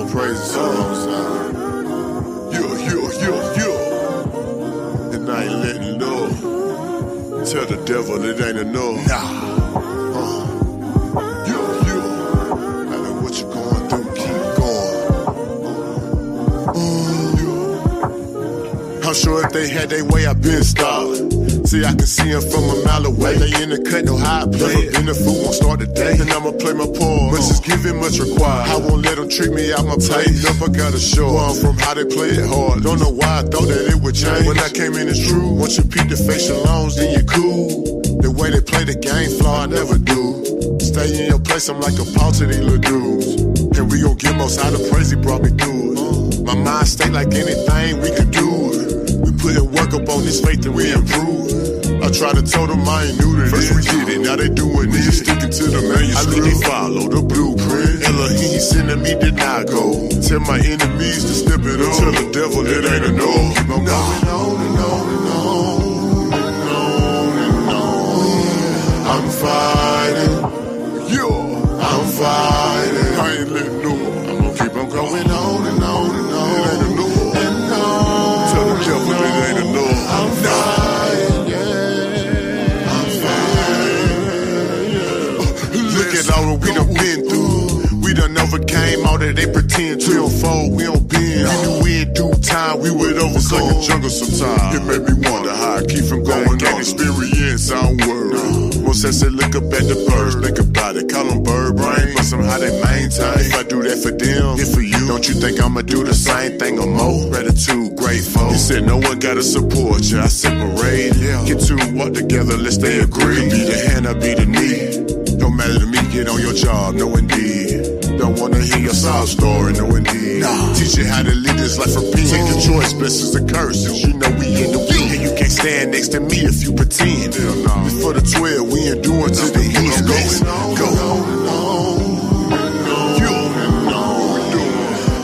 All praises to the Most High. And I ain't letting no. Tell the devil it ain't enough. Nah. Matter what you going through, keep going. I'm sure if they had their way, I been stopped. See, I can see them from a mile away. They in the cut, know how I play it. Then the food won't start today, and I'ma play my part. Much is given, much required. I won't let them treat me out my place. Up, I gotta show where I'm from, how they play it hard. Don't know why I thought that it would change. When I came in, it's true. Once you peep the facial loans, then you're cool. The way they play the game, flaw, I never do. Stay in your place, I'm like a paw to these little dudes. And we gon' give most how the praise he brought me through it. My mind stay like anything we could do it. We putting work up on this faith and we improve. I tried to tell them I ain't new to this. First we did it, now they doing it. Sticking to the manuscript. I think they follow the blueprint. Elohim sending me did not go. Tell my enemies to step it up. Tell the devil it ain't a no. Keep on going on and on and on and on and on. I'm fighting. I'm fighting. I ain't letting no. I'm gonna keep on going on and on and on. It ain't a no. And on. Tell the devil it ain't a no. I'm fighting. Look at all what we done been through. We done overcame all that they pretend to. We don't fold, we don't bend. We knew in due time we would overcome. It's like a jungle sometimes. It made me wonder how I keep from going on. Can't experience our world. Most I said look up at the birds, think about it. Call them bird brain, but somehow they maintain. If I do that for them, if for you, don't you think I'ma do the same thing or more? Gratitude, grateful. He said no one gotta support you. I separate. Get two walk together, let's stay agree. Be the hand, I be the knee. Don't matter to me, get on your job, no indeed. Don't wanna hear your sob story, no indeed. Teach you how to live this life for peace. Take the choice, blessings or curses. You know we in the wheel, and you can't stand next to me if you pretend. Before the 12, we ain't doing to the end. Let's go.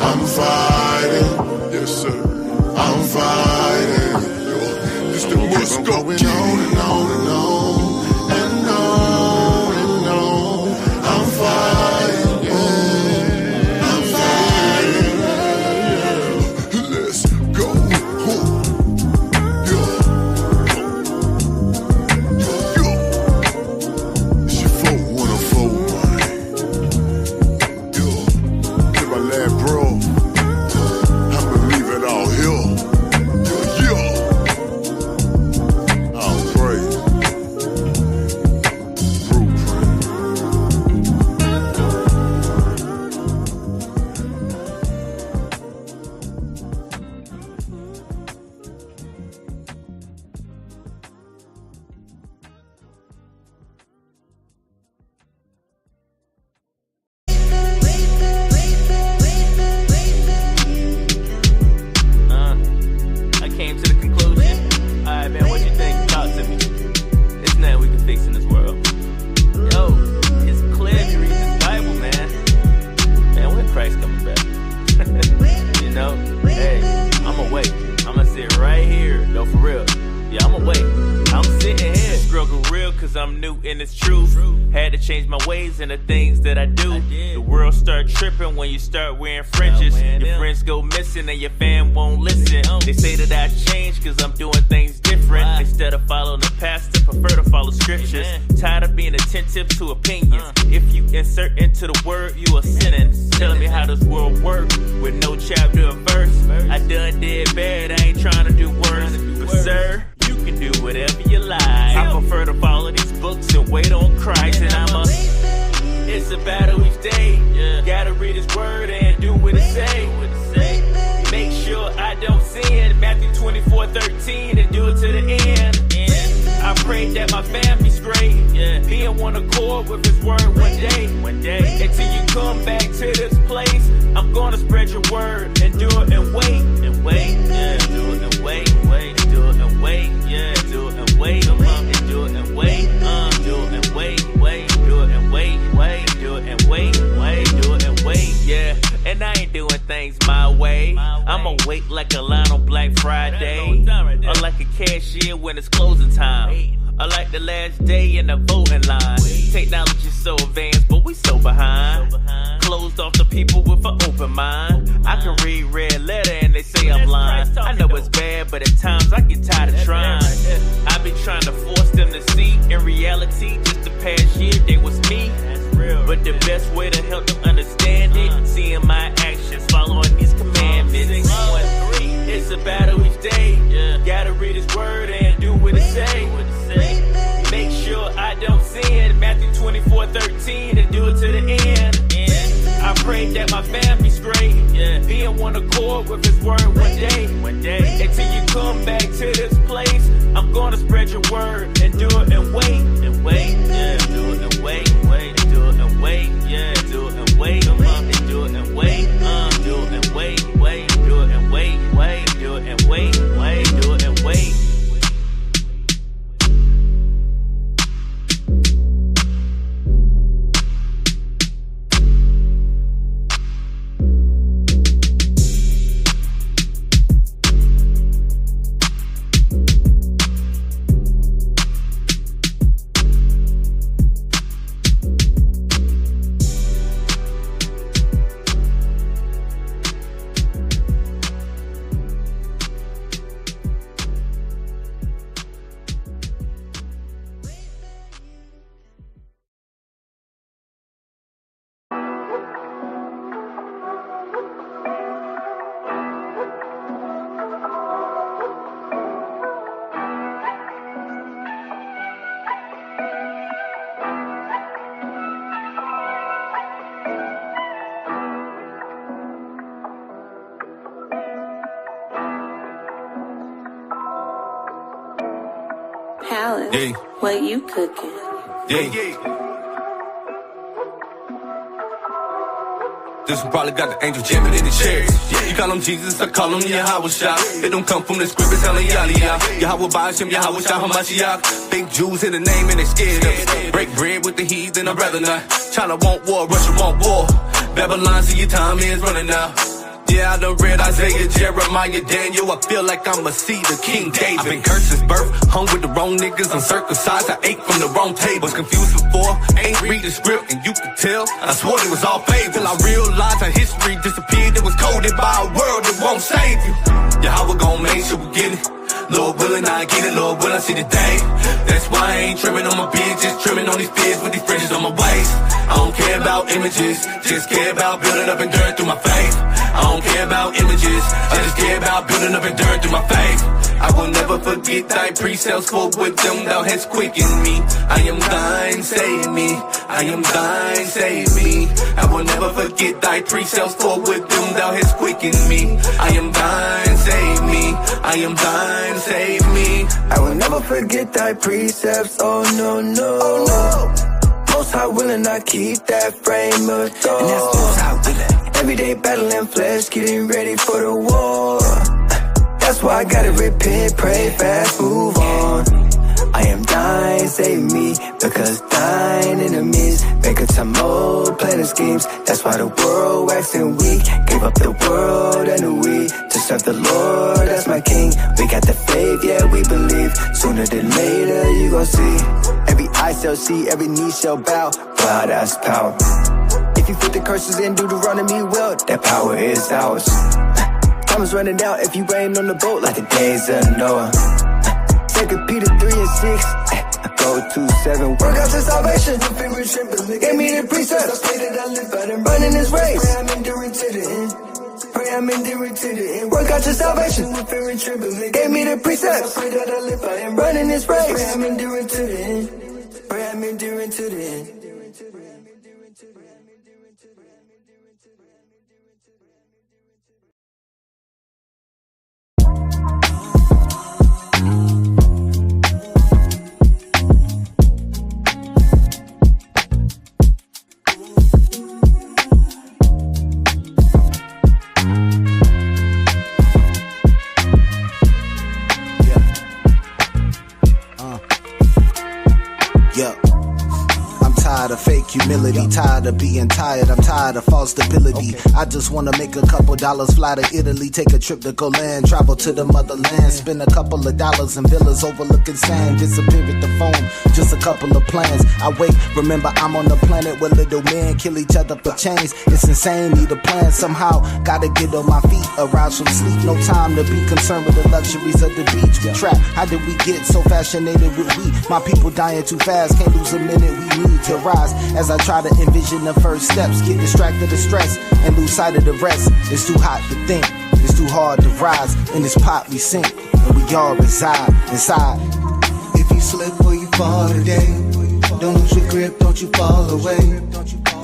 I'm fighting, yes sir. I'm fighting. This the most going on and on and on. When you start wearing fringes, your friends go missing and your fam won't listen. They say that I changed cause I'm doing things different. Instead of following the pastor, prefer to follow scriptures. Tired of being attentive to opinions. If you insert into the word, you are sinning. Telling me how this world works with no chapter or verse. I done did bad, I ain't trying to do worse. But sir, you can do whatever you like. I prefer to follow these books and wait on Christ. And it's a battle each day. Gotta read his word and do what it say. Make sure I don't sin. Matthew 24:13 and do it to the end. I pray that my family's great. Be in one accord with his word one day. Until you come back to this place, I'm gonna spread your word and do it and wait. Do it and wait. Do it and wait. Do it and wait. Do it and wait. Do it and wait. Do it and wait. Do it and wait, yeah. And I ain't doing things my way. I'ma wait like a line on Black Friday. Or like a cashier when it's closing time. I like the last day in the voting line. Technology's so advanced, but we so behind. Closed off to people with an open mind. I can read red letter and they say I'm blind. I know it's bad, but at times I get tired of trying. I be trying to force them to see. In reality, just the past year, they was me. But the best way to help them understand it, seeing my actions, following these commandments. 6, 1, 3, it's a battle each day. Gotta read his word and do what it say. Make sure I don't sin. Matthew 24:13 and do it to the end. I pray that my family's great. Be in one accord with his word one day. Until you come back to this place, I'm gonna spread your word and do it and wait. And wait, yeah, do it and wait. Do it and wait, yeah, do it and wait. Do it and wait, do it and wait, do it and wait, do it and wait, do it and wait. Palace, what you cooking? This one probably got the angel jamming in the chairs. You call him Jesus, I call him Yahweh. It don't come from the script, it's telling Yaliyah. Yahweh buys him, Yahweh Shah Hamashiach. Fake Jews in the name and they scared of it. Break bread with the heathen, I'd rather not. China want war, Russia want war. Babylon, see your time is running out. Yeah, I done read Isaiah, Jeremiah, Daniel. I feel like I'ma see the King David. I've been cursed since birth, hung with the wrong niggas, uncircumcised. I ate from the wrong table. Was confused before, ain't read the script, and you could tell. I swore it was all fake till I realized how history disappeared. It was coded by a world that won't save you. Yahweh gon' make sure we get it. Lord willing, I get it. Lord willing, I see the day. That's why I ain't trimming on my beard, just trimming on these beards with these fringes on my waist. I don't care about images, just care about building up and enduring through my faith. I don't care about images, I just care about building up and enduring through my faith. I will never forget thy precepts, for with them thou hast quickened me. I am thine, save me. I am thine, save me. I will never forget thy precepts, for with them thou hast quickened me. I am thine, save me. I am thine, save me. I will never forget thy precepts, oh no, no. Oh no. Most High willing, I keep that frame of thought. And that's most High willing. Everyday battling flesh, getting ready for the war. That's why I gotta repent, pray fast, move on. I am thine, save me, because thine enemies make a tumult, planning schemes. That's why the world waxing weak, gave up the world and the we to serve the Lord as my King. We got the faith, yeah, we believe. Sooner than later, you gon' see. Every eye shall see, every knee shall bow. Wow, that's power. If you fit the curses in Deuteronomy well, that power is ours. Time is running out if you ain't on the boat like the days of Noah. 2 Peter 3 and 6, go 2-7. Work out your salvation, gave me the precepts. I that I live by them, running this race. Pray I'm enduring to the end. Pray I'm enduring to the end. Work out your salvation, gave me the precepts. I that I live by them, running this race. Pray I'm enduring to the end. Pray I'm enduring to the end. I'm tired of fake fake humility. Tired of being tired, I'm tired of false stability. I just wanna make a couple dollars, fly to Italy, take a trip to Golan, travel to the motherland, spend a couple of dollars in villas overlooking sand, disappear with the phone, just a couple of plans. I wait, remember I'm on the planet where little men kill each other for change. It's insane, need a plan somehow, gotta get on my feet, arouse from sleep, no time to be concerned with the luxuries of the beach. We trap, how did we get so fascinated with we? My people dying too fast, can't lose a minute, we need to rise. As I try to envision the first steps, get distracted to stress and lose sight of the rest. It's too hot to think, it's too hard to rise. In this pot we sink, and we all reside inside. If you slip or you fall today, don't lose your grip, don't you fall away.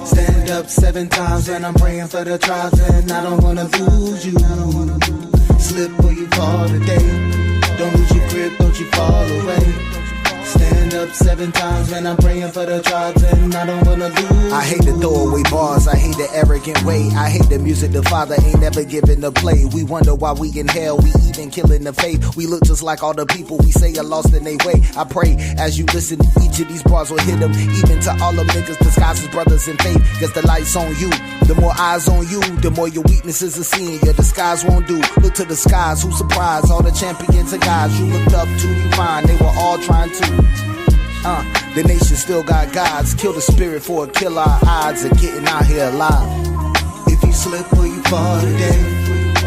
Stand up 7 times and I'm praying for the tribes, and I don't wanna lose you. Slip or you fall today, don't lose your grip, don't you fall away. Stand up 7 times and I'm praying for the tribes, and I don't wanna lose. I hate the throwaway bars, I hate the arrogant way. I hate the music the Father ain't never given to play. We wonder why we in hell, we even killing the faith. We look just like all the people we say are lost in their way. I pray as you listen, each of these bars will hit them. Even to all them niggas disguised as brothers in faith, cause the light's on you. The more eyes on you, the more your weaknesses are seen. Your disguise won't do. Look to the skies, who surprised? All the champions and guys you looked up to, you find they were all trying to. The nation still got gods. Kill the spirit for a kill our odds of getting out here alive. If you slip or you fall today,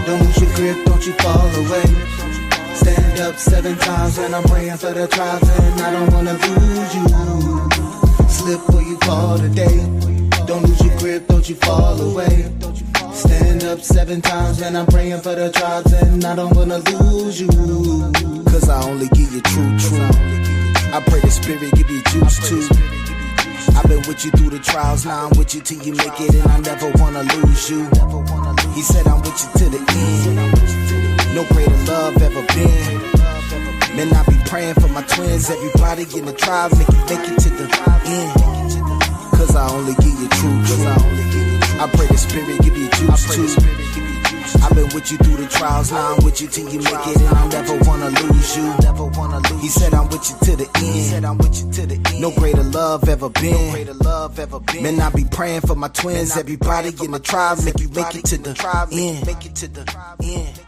don't lose your grip, don't you fall away. Stand up 7 times and I'm praying for the tribes, and I don't wanna lose you. Slip or you fall today, don't lose your grip, don't you fall away. Stand up 7 times and I'm praying for the tribes, and I don't wanna lose you. Cause I only give you truth. I pray the spirit give you juice too. I've been with you through the trials, now I'm with you till you make it, and I never wanna lose you. He said I'm with you to the end. No greater love ever been. Man, I be praying for my twins, everybody in the tribe, make it to the end. Cause I only give you truth. I pray the spirit give you juice too. I've been with you through the trials, now I'm with you till you make it, and I never wanna lose you. He said I'm with you to the end. No greater love ever been. Man, I be praying for my twins, everybody in the tribe, make it to the end.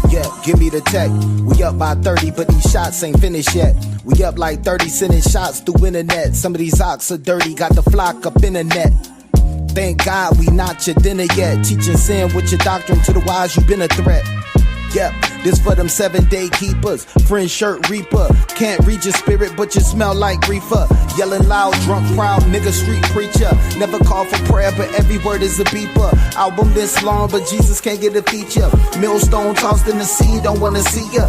Yeah, give me the tech. We up by 30, but these shots ain't finished yet. We up like 30 sending shots through internet. Some of these ox are dirty, got the flock up in the net. Thank God we not your dinner yet. Teaching sin with your doctrine to the wise, you been a threat. Yep, this for them 7-day keepers. Friend shirt reaper. Can't read your spirit, but you smell like reefer. Yelling loud, drunk, proud, nigga, street preacher. Never call for prayer, but every word is a beeper. Album this long, but Jesus can't get a feature. Millstone tossed in the sea, don't wanna see ya.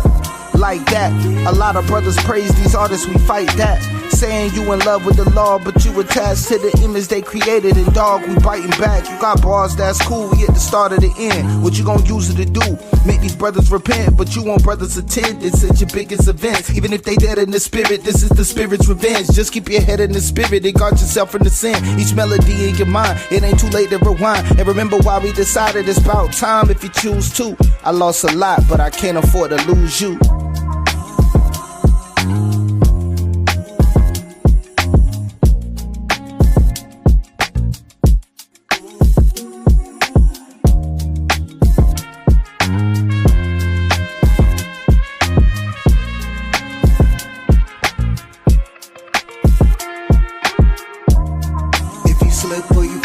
Like that, a lot of brothers praise these artists, we fight that. Saying you in love with the law, but you attached to the image they created. And dog, we biting back. You got bars, that's cool, we at the start of the end. What you gonna use it to do? Make these brothers repent, but you want brothers attend. It's at your biggest events. Even if they dead in the spirit, this is the spirit's revenge. Just keep your head in the spirit and guard yourself from the sin. Each melody in your mind, it ain't too late to rewind. And remember why we decided it's about time if you choose to. I lost a lot, but I can't afford to lose you.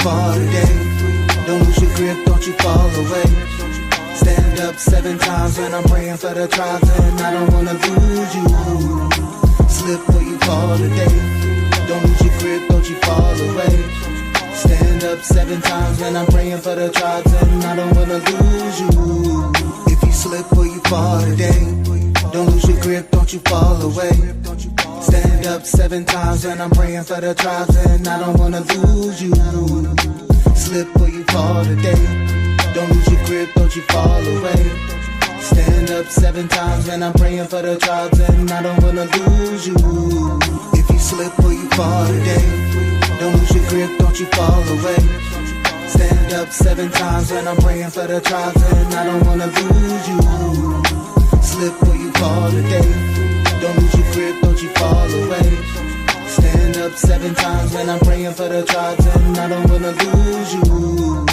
fall today. Don't lose your grip, don't you fall away. Stand up 7 times when I'm praying for the tribes, and I don't wanna lose you. Slip where you fall today. Don't lose your grip, don't you fall away. Stand up 7 times when I'm praying for the tribes, and I don't wanna lose you. If you slip where you fall today, don't lose your grip, don't you fall away. Stand up 7 times when I'm praying for the tribes, and I don't wanna lose you. Slip where you fall today. Don't lose your grip, don't you fall away. Stand up 7 times when I'm praying for the tribes, and I don't wanna lose you. If you slip or you fall today, don't lose your grip, don't you fall away. Stand up 7 times when I'm praying for the tribes, and I don't wanna lose you. Slip where you fall today. Don't lose your grip, don't you fall away. Stand up 7 times when I'm praying for the tribes, and I don't wanna lose you.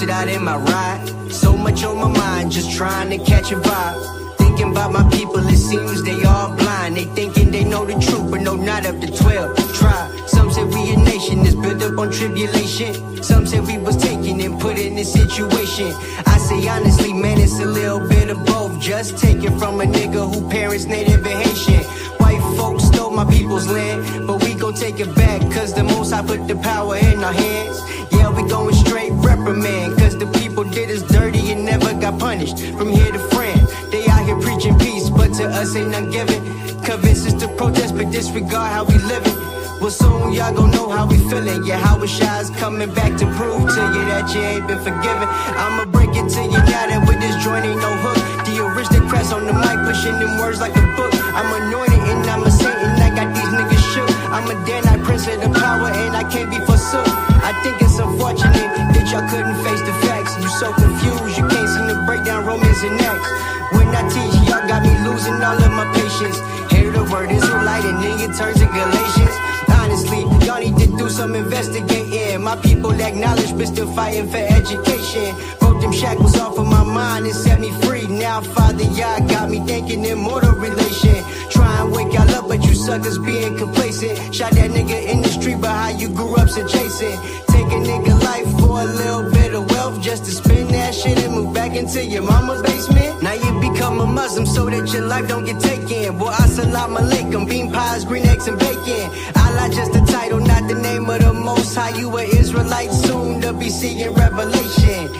Out in my ride, so much on my mind, just trying to catch a vibe. Thinking about my people, it seems they all blind. They thinking they know the truth, but no, not up to 12. Try. Some say we a nation that's built up on tribulation. Some say we was taken and put in this situation. I say honestly, man, it's a little bit of both. Just taken from a nigga who parents native and Haitian. White folks stole my people's land, but we gon' take it back, cause the most I put the power in our hands. Yeah, we going straight reprimand, cause the people did us dirty and never got punished. From here to France, they out here preaching peace, but to us ain't none given. Convince us to protest, but disregard how we living. Well, soon y'all gon' know how we feeling. Yeah, how is coming back to prove to you that you ain't been forgiven. I'ma break it to you now that with this joint ain't no hook. The aristocrats on the mic pushing them words like a book. I'm anointed and I'm a saint and I got these niggas shook. I'm a Danite prince of the power and I can't be forsook. I think it's unfortunate that y'all couldn't face the facts. You so confused, you can't seem to break down Romans and Acts. When I teach, y'all got me losing all of my patience. Hear the word Israelite and then it turns to Galatians. Honestly, y'all need to do some investigating. My people acknowledge but still fighting for education. Broke them shackles off of my mind and set me free. Now, Father, y'all got me thinking immortal relation. Try and wake y'all up, but you suckers being complacent. Shot that nigga in the street, but how you grew up's adjacent. Take a nigga life for a little bit of wealth just to spend that shit and move back into your mama's basement. Now you become a Muslim so that your life don't get taken. Boy, assalamu alaikum, bean pies, green eggs and bacon. Allah just a title, not the name of the Most High. You a Israelite, soon to be seeing revelation.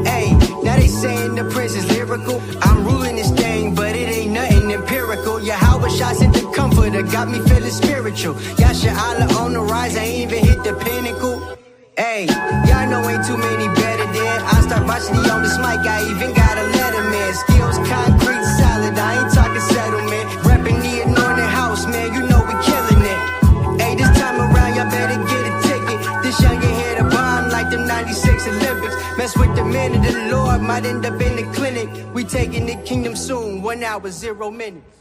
Hey, now they saying the prince is lyrical. I'm ruling this thing, but it ain't nothing empirical. Yahweh shots at the comforter, got me feeling spiritual. Yasha Allah on the rise, I ain't even hit the pinnacle. Hey, y'all know ain't too many better than I start watching you on this mic, I even got a letterman. Skills concrete solid, I ain't talking settlement. Reppin' the Anointed House, man, you know we killing it. Hey, this time around, y'all better get a ticket. This young get hit a bomb like the 96 Olympics. Mess with the men of the Lord, might end up in the clinic. We taking the kingdom soon, 1 hour, 0 minutes.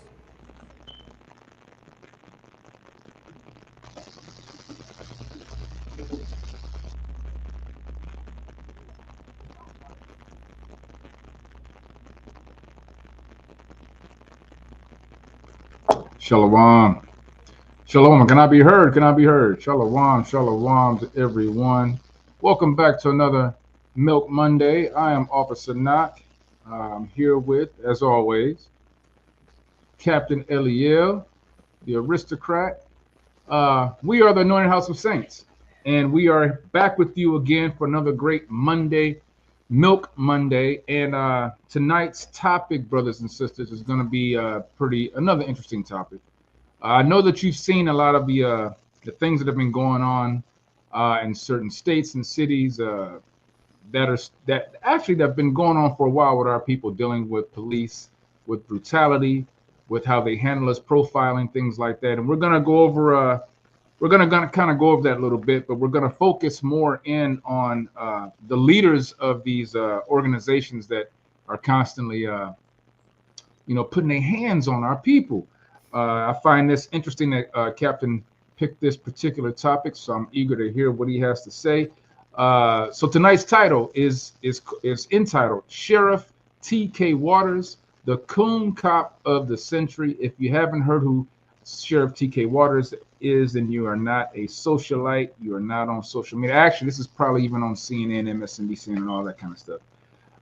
Shalom. Shalom. Can I be heard? Can I be heard? Shalom. Shalom to everyone. Welcome back to another Milk Monday. I am Officer Knock. I'm here with, as always, Captain Eliel, the aristocrat. We are the Anointed House of Saints, and we are back with you again for another great Monday, Milk Monday. And tonight's topic, brothers and sisters, is going to be another interesting topic. I know that you've seen a lot of the things that have been going on in certain states and cities that have been going on for a while with our people, dealing with police, with brutality, with how they handle us, profiling, things like that. And we're going to go over kind of go over that a little bit, but we're going to focus more in on the leaders of these organizations that are constantly putting their hands on our people. I find this interesting that Captain picked this particular topic, so I'm eager to hear what he has to say. So tonight's title is entitled Sheriff T.K. Waters, the Coon Cop of the Century. If you haven't heard who Sheriff T.K. Waters is, then you are not a socialite. You are not on social media. Actually, this is probably even on CNN, MSNBC, and all that kind of stuff.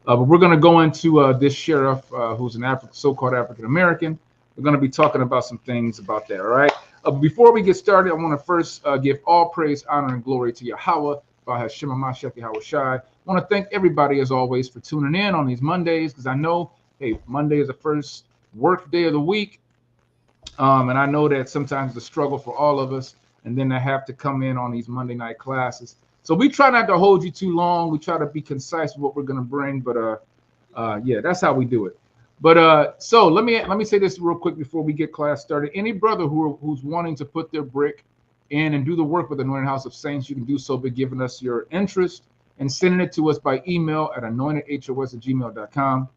But we're going to go into this sheriff who's an so-called African American. We're going to be talking about some things about that. All right. Before we get started, I want to first give all praise, honor, and glory to Yahweh. I want to thank everybody, as always, for tuning in on these Mondays, because I know, hey, Monday is the first work day of the week. And I know that sometimes it's a struggle for all of us, and then I have to come in on these Monday night classes. So we try not to hold you too long. We try to be concise with what we're going to bring, but yeah, that's how we do it. But so let me say this real quick before we get class started. Any brother who's wanting to put their brick in and do the work with the Anointed House of Saints, you can do so by giving us your interest and sending it to us by email at anointedhos@gmail.com.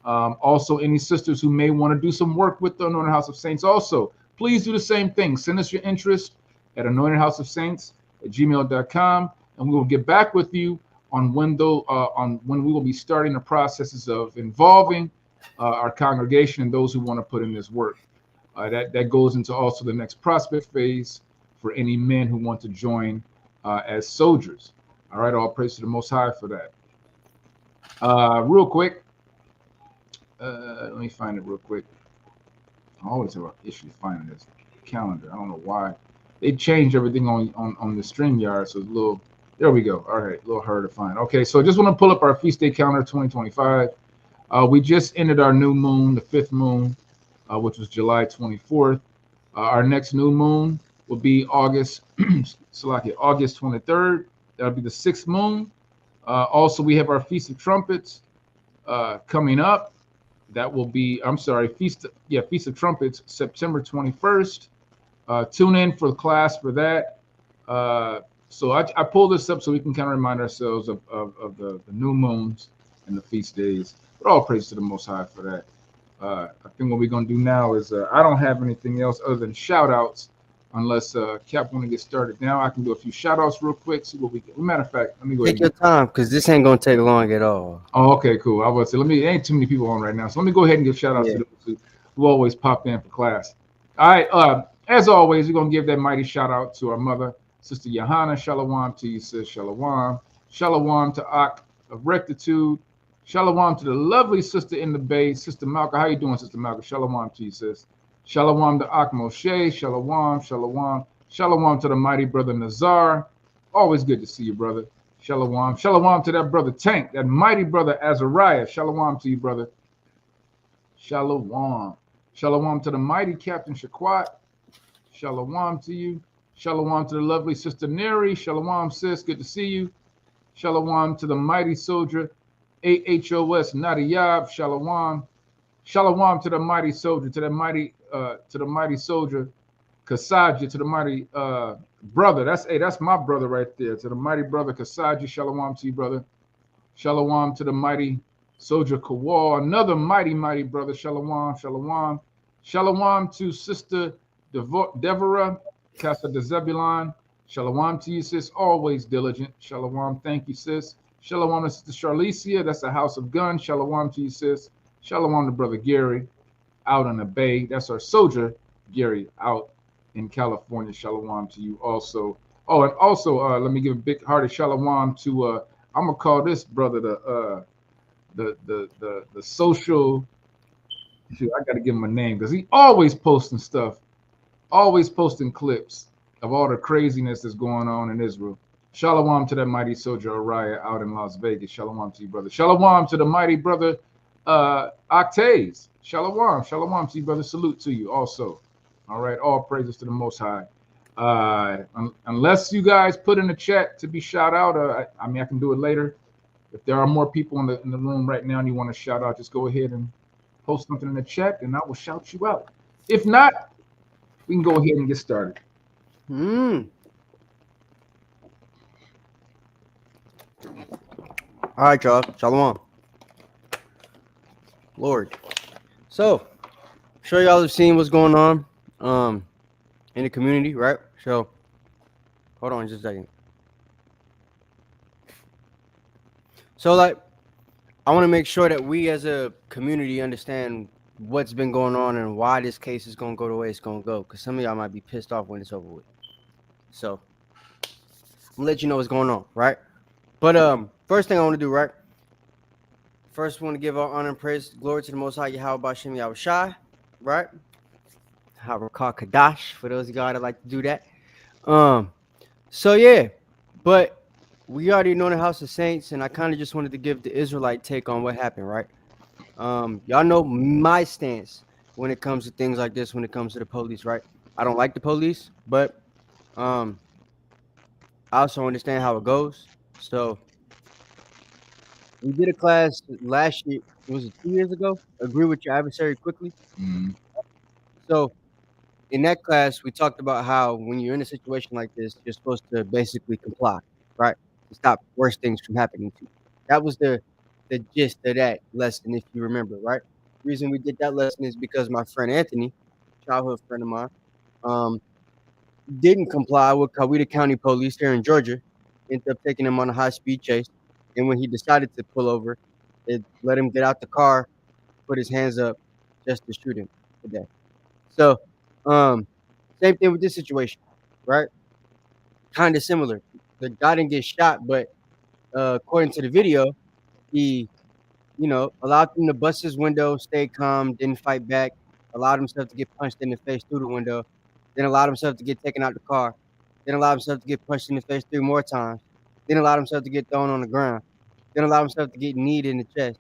Also, any sisters who may want to do some work with the Anointed House of Saints, also, please do the same thing. Send us your interest at anointedhouseofsaints@gmail.com, and we will get back with you on when we will be starting the processes of involving our congregation and those who want to put in this work. That goes into also the next prospect phase for any men who want to join as soldiers. All right, all praise to the Most High for that. Real quick. Let me find it real quick. I always have an issue finding this calendar. I don't know why. They changed everything on the StreamYard, so it's a little. There we go. All right, a little harder to find. Okay, so I just want to pull up our feast day calendar 2025. We just ended our new moon, the 5th moon, which was July 24th. Our next new moon will be August 23rd. That'll be the 6th moon. Also, we have our Feast of Trumpets coming up. That will be, Feast of Trumpets, September 21st. Tune in for the class for that. So I pulled this up so we can kind of remind ourselves of the new moons and the feast days. But all praise to the Most High for that. I think what we're going to do now is I don't have anything else other than shout outs, unless Cap want to get started now. I can do a few shout outs real quick, see what we get. Matter of fact, let me go ahead. Take your time, because this ain't going to take long at all. Oh, okay, cool. I was say, there ain't too many people on right now. So let me go ahead and give shout outs to those who always pop in for class. All right. As always, we're going to give that mighty shout out to our mother, Sister Johanna. Shalom to you, sis. Shalom. Shalom to Ak of Rectitude. Shalom to the lovely sister in the Bay, Sister Malka. How you doing, Sister Malka? Shalom to you, sis. Shalom to Ak Moshe. Shalom. Shalom to the mighty brother Nazar. Always good to see you, brother. Shalom. Shalom to that brother Tank, that mighty brother Azariah. Shalom to you, brother. Shalom. Shalom to the mighty Captain Shaquat. Shalom to you. Shalom to the lovely Sister Neri. Shalom, sis. Good to see you. Shalom to the mighty soldier AHOS Nadiyab. Shalom. Shalom to the mighty soldier, to the mighty soldier Kasaji, to the mighty brother. That's my brother right there. To the mighty brother Kasaji. Shalom to you, brother. Shalom to the mighty soldier Kawal, another mighty brother. Shalom. Shalom to Sister Devorah Casa de Zebulon. Shalom to you, sis. Always diligent. Shalom. Thank you, sis. Shalom to Sister Charlicia. That's the House of Guns. Shalom to you, sis. Shalom to Brother Gary out on the Bay. That's our soldier, Gary, out in California. Shalom to you also. Oh, and also let me give a big hearty shalom to I'm gonna call this brother the social. Shoot, I gotta give him a name because he always posting stuff, always posting clips of all the craziness that's going on in Israel. Shalom to that mighty soldier Uriah out in Las Vegas. Shalom to you, brother. Shalom to the mighty brother Octaves. Shalom to you, brother. Salute to you also. All right, all praises to the Most High. Unless you guys put in the chat to be shout out, I can do it later. If there are more people in the room right now and you want to shout out, just go ahead and post something in the chat and I will shout you out. If not, we can go ahead and get started. All right, y'all. Shalom. Lord. So, I'm sure y'all have seen what's going on in the community, right? So, hold on just a second. So, I want to make sure that we as a community understand what's been going on and why this case is gonna go the way it's gonna go. Because some of y'all might be pissed off when it's over with. So I'm gonna let you know what's going on, right? But first thing I want to do, right? First, we want to give our honor and praise, glory to the Most High Yahweh Bashem Yahweh Shai, right? Harakah Kadash, for those of y'all that like to do that. So yeah, but we already know the House of Saints, and I kind of just wanted to give the Israelite take on what happened, right? Y'all know my stance when it comes to things like this, when it comes to the police, right? I don't like the police, but I also understand how it goes. So we did a class last year. Was it 2 years ago? Agree with your adversary quickly. Mm-hmm. So in that class, we talked about how when you're in a situation like this, you're supposed to basically comply, right? To stop worse things from happening to you. That was the gist of that lesson, if you remember, right? The reason we did that lesson is because my friend Anthony, childhood friend of mine, didn't comply with Coweta County Police here in Georgia, ended up taking him on a high-speed chase. And when he decided to pull over, it let him get out the car, put his hands up just to shoot him to death. So, same thing with this situation, right? Kind of similar. The guy didn't get shot, but according to the video, he, allowed him to bust his window, stayed calm, didn't fight back, allowed himself to get punched in the face through the window, then allowed himself to get taken out the car, then allowed himself to get punched in the face 3 more times, then allowed himself to get thrown on the ground, then allowed himself to get kneed in the chest,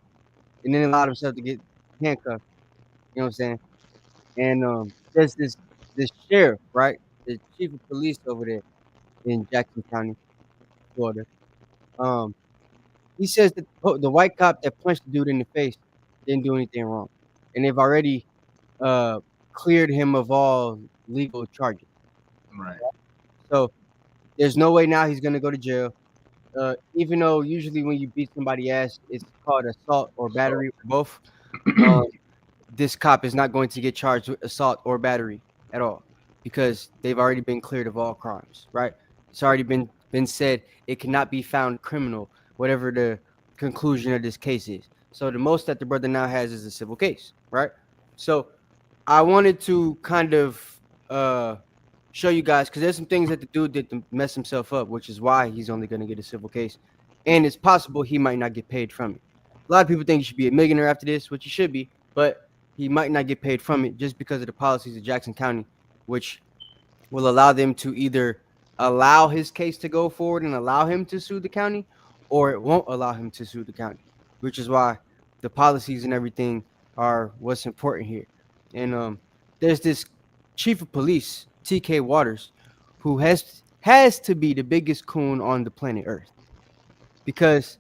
and then allowed himself to get handcuffed. You know what I'm saying? And there's this sheriff, right? The chief of police over there in Jackson County, Florida. He says that the white cop that punched the dude in the face didn't do anything wrong, and they've already cleared him of all legal charges. Right. So there's no way now he's gonna go to jail. Even though usually when you beat somebody's ass, it's called assault or battery or both. This cop is not going to get charged with assault or battery at all because they've already been cleared of all crimes, right? It's already been said it cannot be found criminal, whatever the conclusion of this case is. So the most that the brother now has is a civil case, right? So I wanted to kind of show you guys, because there's some things that the dude did to mess himself up, which is why he's only going to get a civil case. And it's possible he might not get paid from it. A lot of people think he should be a millionaire after this, which he should be, but he might not get paid from it just because of the policies of Jackson County, which will allow them to either allow his case to go forward and allow him to sue the county, or it won't allow him to sue the county, which is why the policies and everything are what's important here. And there's this chief of police, TK Waters, who has to be the biggest coon on the planet Earth, because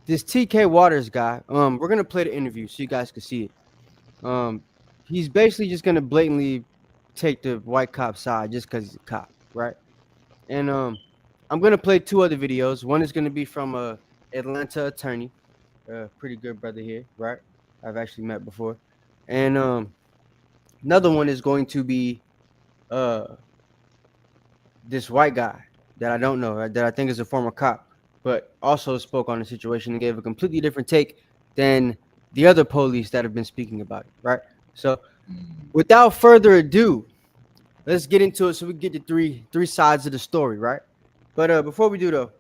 this TK Waters guy, we're gonna play the interview so you guys can see it. He's basically just gonna blatantly take the white cop side just because he's a cop, right? And I'm gonna play 2 other videos. One is gonna be from a Atlanta attorney, a pretty good brother here, right? I've actually met before. And another one is going to be this white guy that I don't know, that I think is a former cop, but also spoke on the situation and gave a completely different take than the other police that have been speaking about it, right? So without further ado, let's get into it so we get the three sides of the story, right? But before we do though,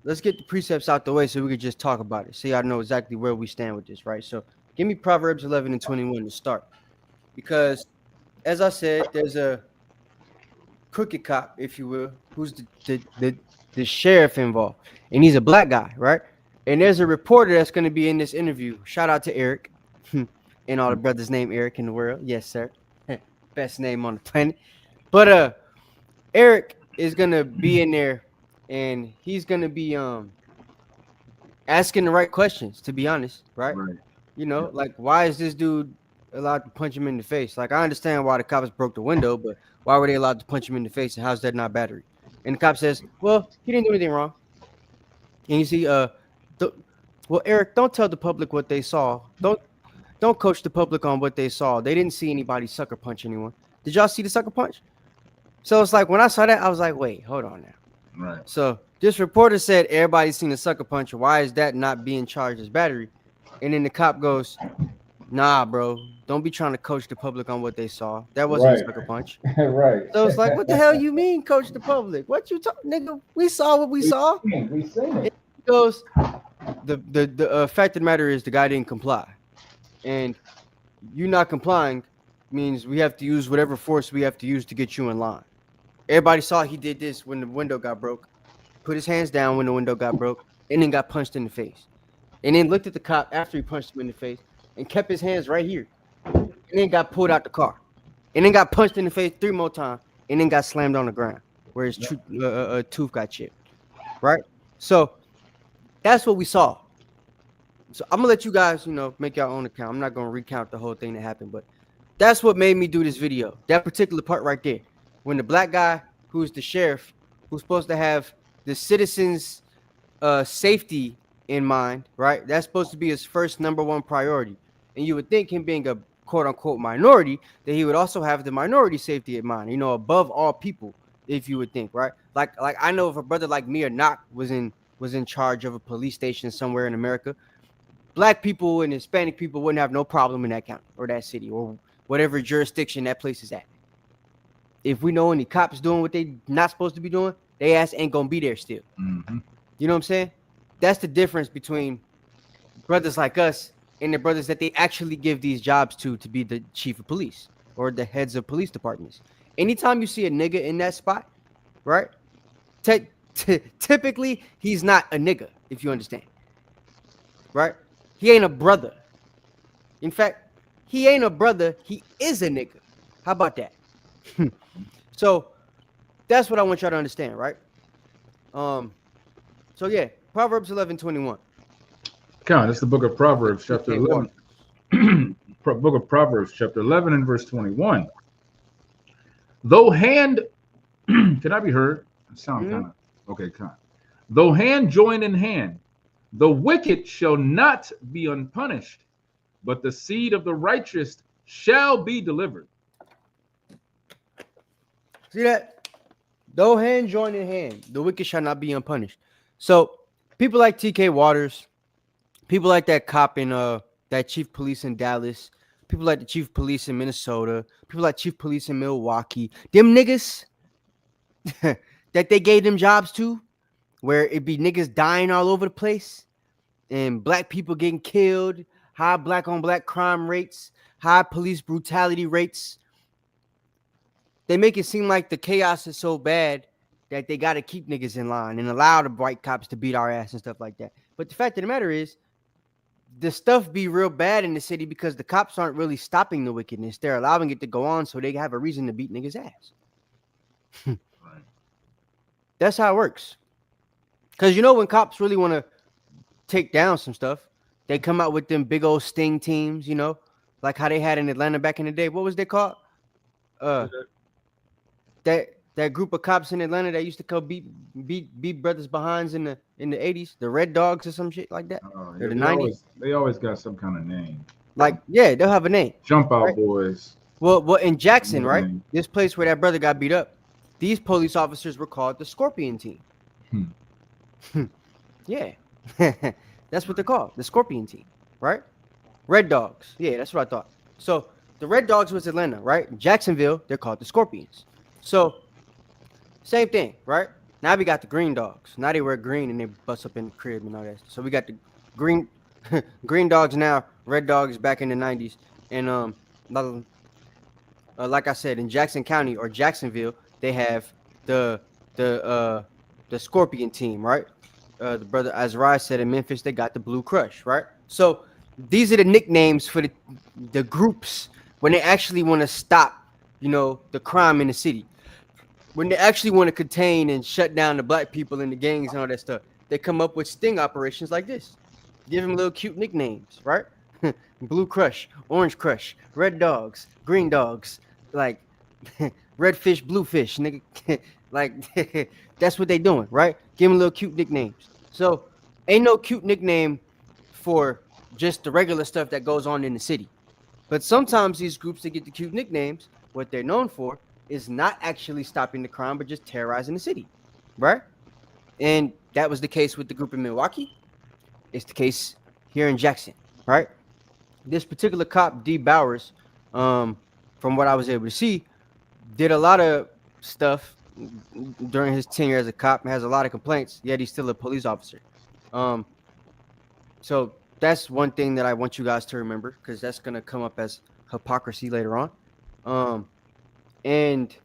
let's get the precepts out the way so we can just talk about it. So y'all know exactly where we stand with this, right? So give me Proverbs 11 and 21 to start. Because as I said, there's a crooked cop, if you will, who's the sheriff involved. And he's a black guy, right? And there's a reporter that's going to be in this interview. Shout out to Eric and all the brothers named Eric in the world. Yes, sir. Best name on the planet. But Eric is going to be in there, and he's going to be asking the right questions, to be honest, right? You know, like, why is this dude allowed to punch him in the face? Like, I understand why the cops broke the window, but why were they allowed to punch him in the face, and how's that not battery? And the cop says, well, he didn't do anything wrong. And you see, well, Eric, don't tell the public what they saw. Don't coach the public on what they saw. They didn't see anybody sucker punch anyone. Did y'all see the sucker punch? So it's like, when I saw that, I was like, wait, hold on now. Right. So this reporter said everybody's seen a sucker punch. Why is that not being charged as battery? And then the cop goes, Nah, bro. Don't be trying to coach the public on what they saw. That wasn't a Right. sucker punch. Right. So it's like, what the hell you mean, coach the public? What you talk, nigga? We saw what we saw. We seen it. He goes, the fact of the matter is the guy didn't comply, and you not complying means we have to use whatever force we have to use to get you in line. Everybody saw he did this when the window got broke. Put his hands down when the window got broke, and then got punched in the face. And then looked at the cop after he punched him in the face and kept his hands right here. And then got pulled out the car. And then got punched in the face 3 more times. And then got slammed on the ground where his tooth got chipped. Right? So that's what we saw. So I'm going to let you guys, make your own account. I'm not going to recount the whole thing that happened. But that's what made me do this video. That particular part right there. When the black guy who's the sheriff, who's supposed to have the citizens' safety in mind, right? That's supposed to be his first number one priority. And you would think him being a quote unquote minority, that he would also have the minority safety in mind, above all people, if you would think, right? Like I know if a brother like me or not was in charge of a police station somewhere in America, black people and Hispanic people wouldn't have no problem in that county or that city or whatever jurisdiction that place is at. If we know any cops doing what they not supposed to be doing, they ass ain't gonna be there still. Mm-hmm. You know what I'm saying? That's the difference between brothers like us and the brothers that they actually give these jobs to be the chief of police or the heads of police departments. Anytime you see a nigga in that spot, right? Typically, he's not a nigga, if you understand. Right? He ain't a brother. In fact, he ain't a brother. He is a nigga. How about that? So that's what I want y'all to understand, right? So yeah, Proverbs 11:21. Count. It's the book of Proverbs, chapter 11. Book of Proverbs, chapter 11 and verse 21. Though hand, can I be heard? It sounds kind of okay. Count. Though hand join in hand, the wicked shall not be unpunished, but the seed of the righteous shall be delivered. See that? Though hand join in hand, the wicked shall not be unpunished. So people like TK Waters, people like that cop in that chief police in Dallas, people like the chief of police in Minnesota, people like chief police in Milwaukee, them niggas that they gave them jobs to, where it be niggas dying all over the place and black people getting killed, high black on black crime rates, high police brutality rates. They make it seem like the chaos is so bad that they got to keep niggas in line and allow the white cops to beat our ass and stuff like that. But the fact of the matter is, the stuff be real bad in the city because the cops aren't really stopping the wickedness. They're allowing it to go on so they have a reason to beat niggas' ass. Right. That's how it works. Because when cops really want to take down some stuff, they come out with them big old sting teams, like how they had in Atlanta back in the day. What was they called? That group of cops in Atlanta that used to come beat brothers behinds in the 80s, the Red Dogs or some shit like that. Oh, yeah, the 90s. They always got some kind of name. Like, yeah, they'll have a name. Jump out boys. Well, in Jackson, right? This place where that brother got beat up, these police officers were called the Scorpion Team. Yeah. That's what they're called, the Scorpion Team, right? Red Dogs. Yeah, that's what I thought. So the Red Dogs was Atlanta, right? In Jacksonville, they're called the Scorpions. So same thing, right? Now we got the Green Dogs. Now they wear green and they bust up in the crib and all that. So we got the green Dogs now, Red Dogs back in the 90s. And like I said, in Jackson County or Jacksonville, they have the Scorpion Team, right? The brother Azariah said in Memphis, they got the Blue Crush, right? So these are the nicknames for the groups when they actually want to stop, the crime in the city. When they actually want to contain and shut down the black people and the gangs and all that stuff, they come up with sting operations like this. Give them little cute nicknames, right? Blue Crush, Orange Crush, Red Dogs, Green Dogs, like Red Fish, Blue Fish, nigga. Like that's what they doing, right? Give them little cute nicknames. So ain't no cute nickname for just the regular stuff that goes on in the city. But sometimes these groups that get the cute nicknames, what they're known for is not actually stopping the crime, but just terrorizing the city, right? And that was the case with the group in Milwaukee. It's the case here in Jackson, right? this particular cop, D. Bowers, from what I was able to see, did a lot of stuff during his tenure as a cop and has a lot of complaints, yet he's still a police officer. So that's one thing that I want you guys to remember, because that's going to come up as hypocrisy later on. And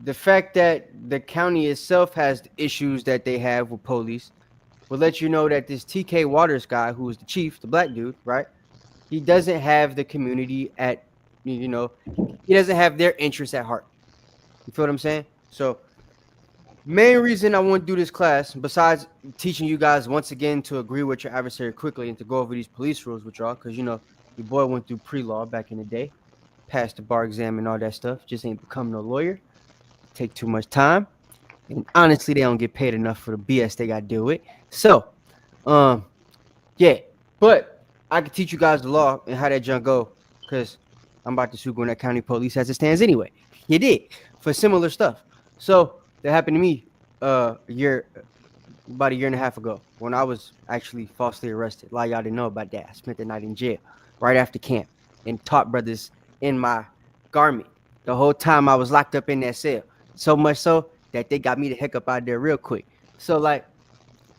the fact that the county itself has issues that they have with police will let you know that this TK Waters guy, who is the chief, the black dude, right? He doesn't have the community at, he doesn't have their interests at heart. You feel what I'm saying? So main reason I want to do this class, besides teaching you guys once again to agree with your adversary quickly and to go over these police rules with y'all, because your boy went through pre-law back in the day, passed the bar exam and all that stuff, just ain't become no lawyer. Take too much time, and honestly, they don't get paid enough for the BS they got to deal with. So, yeah, but I can teach you guys the law and how that junk go, because I'm about to sue Gwinnett County Police as it stands anyway. You did for similar stuff. So that happened to me about a year and a half ago, when I was actually falsely arrested. A lot of y'all didn't know about that. I spent the night in jail right after camp and taught brothers in my garment the whole time I was locked up in that cell. So much so that they got me the heck up out there real quick. So, like,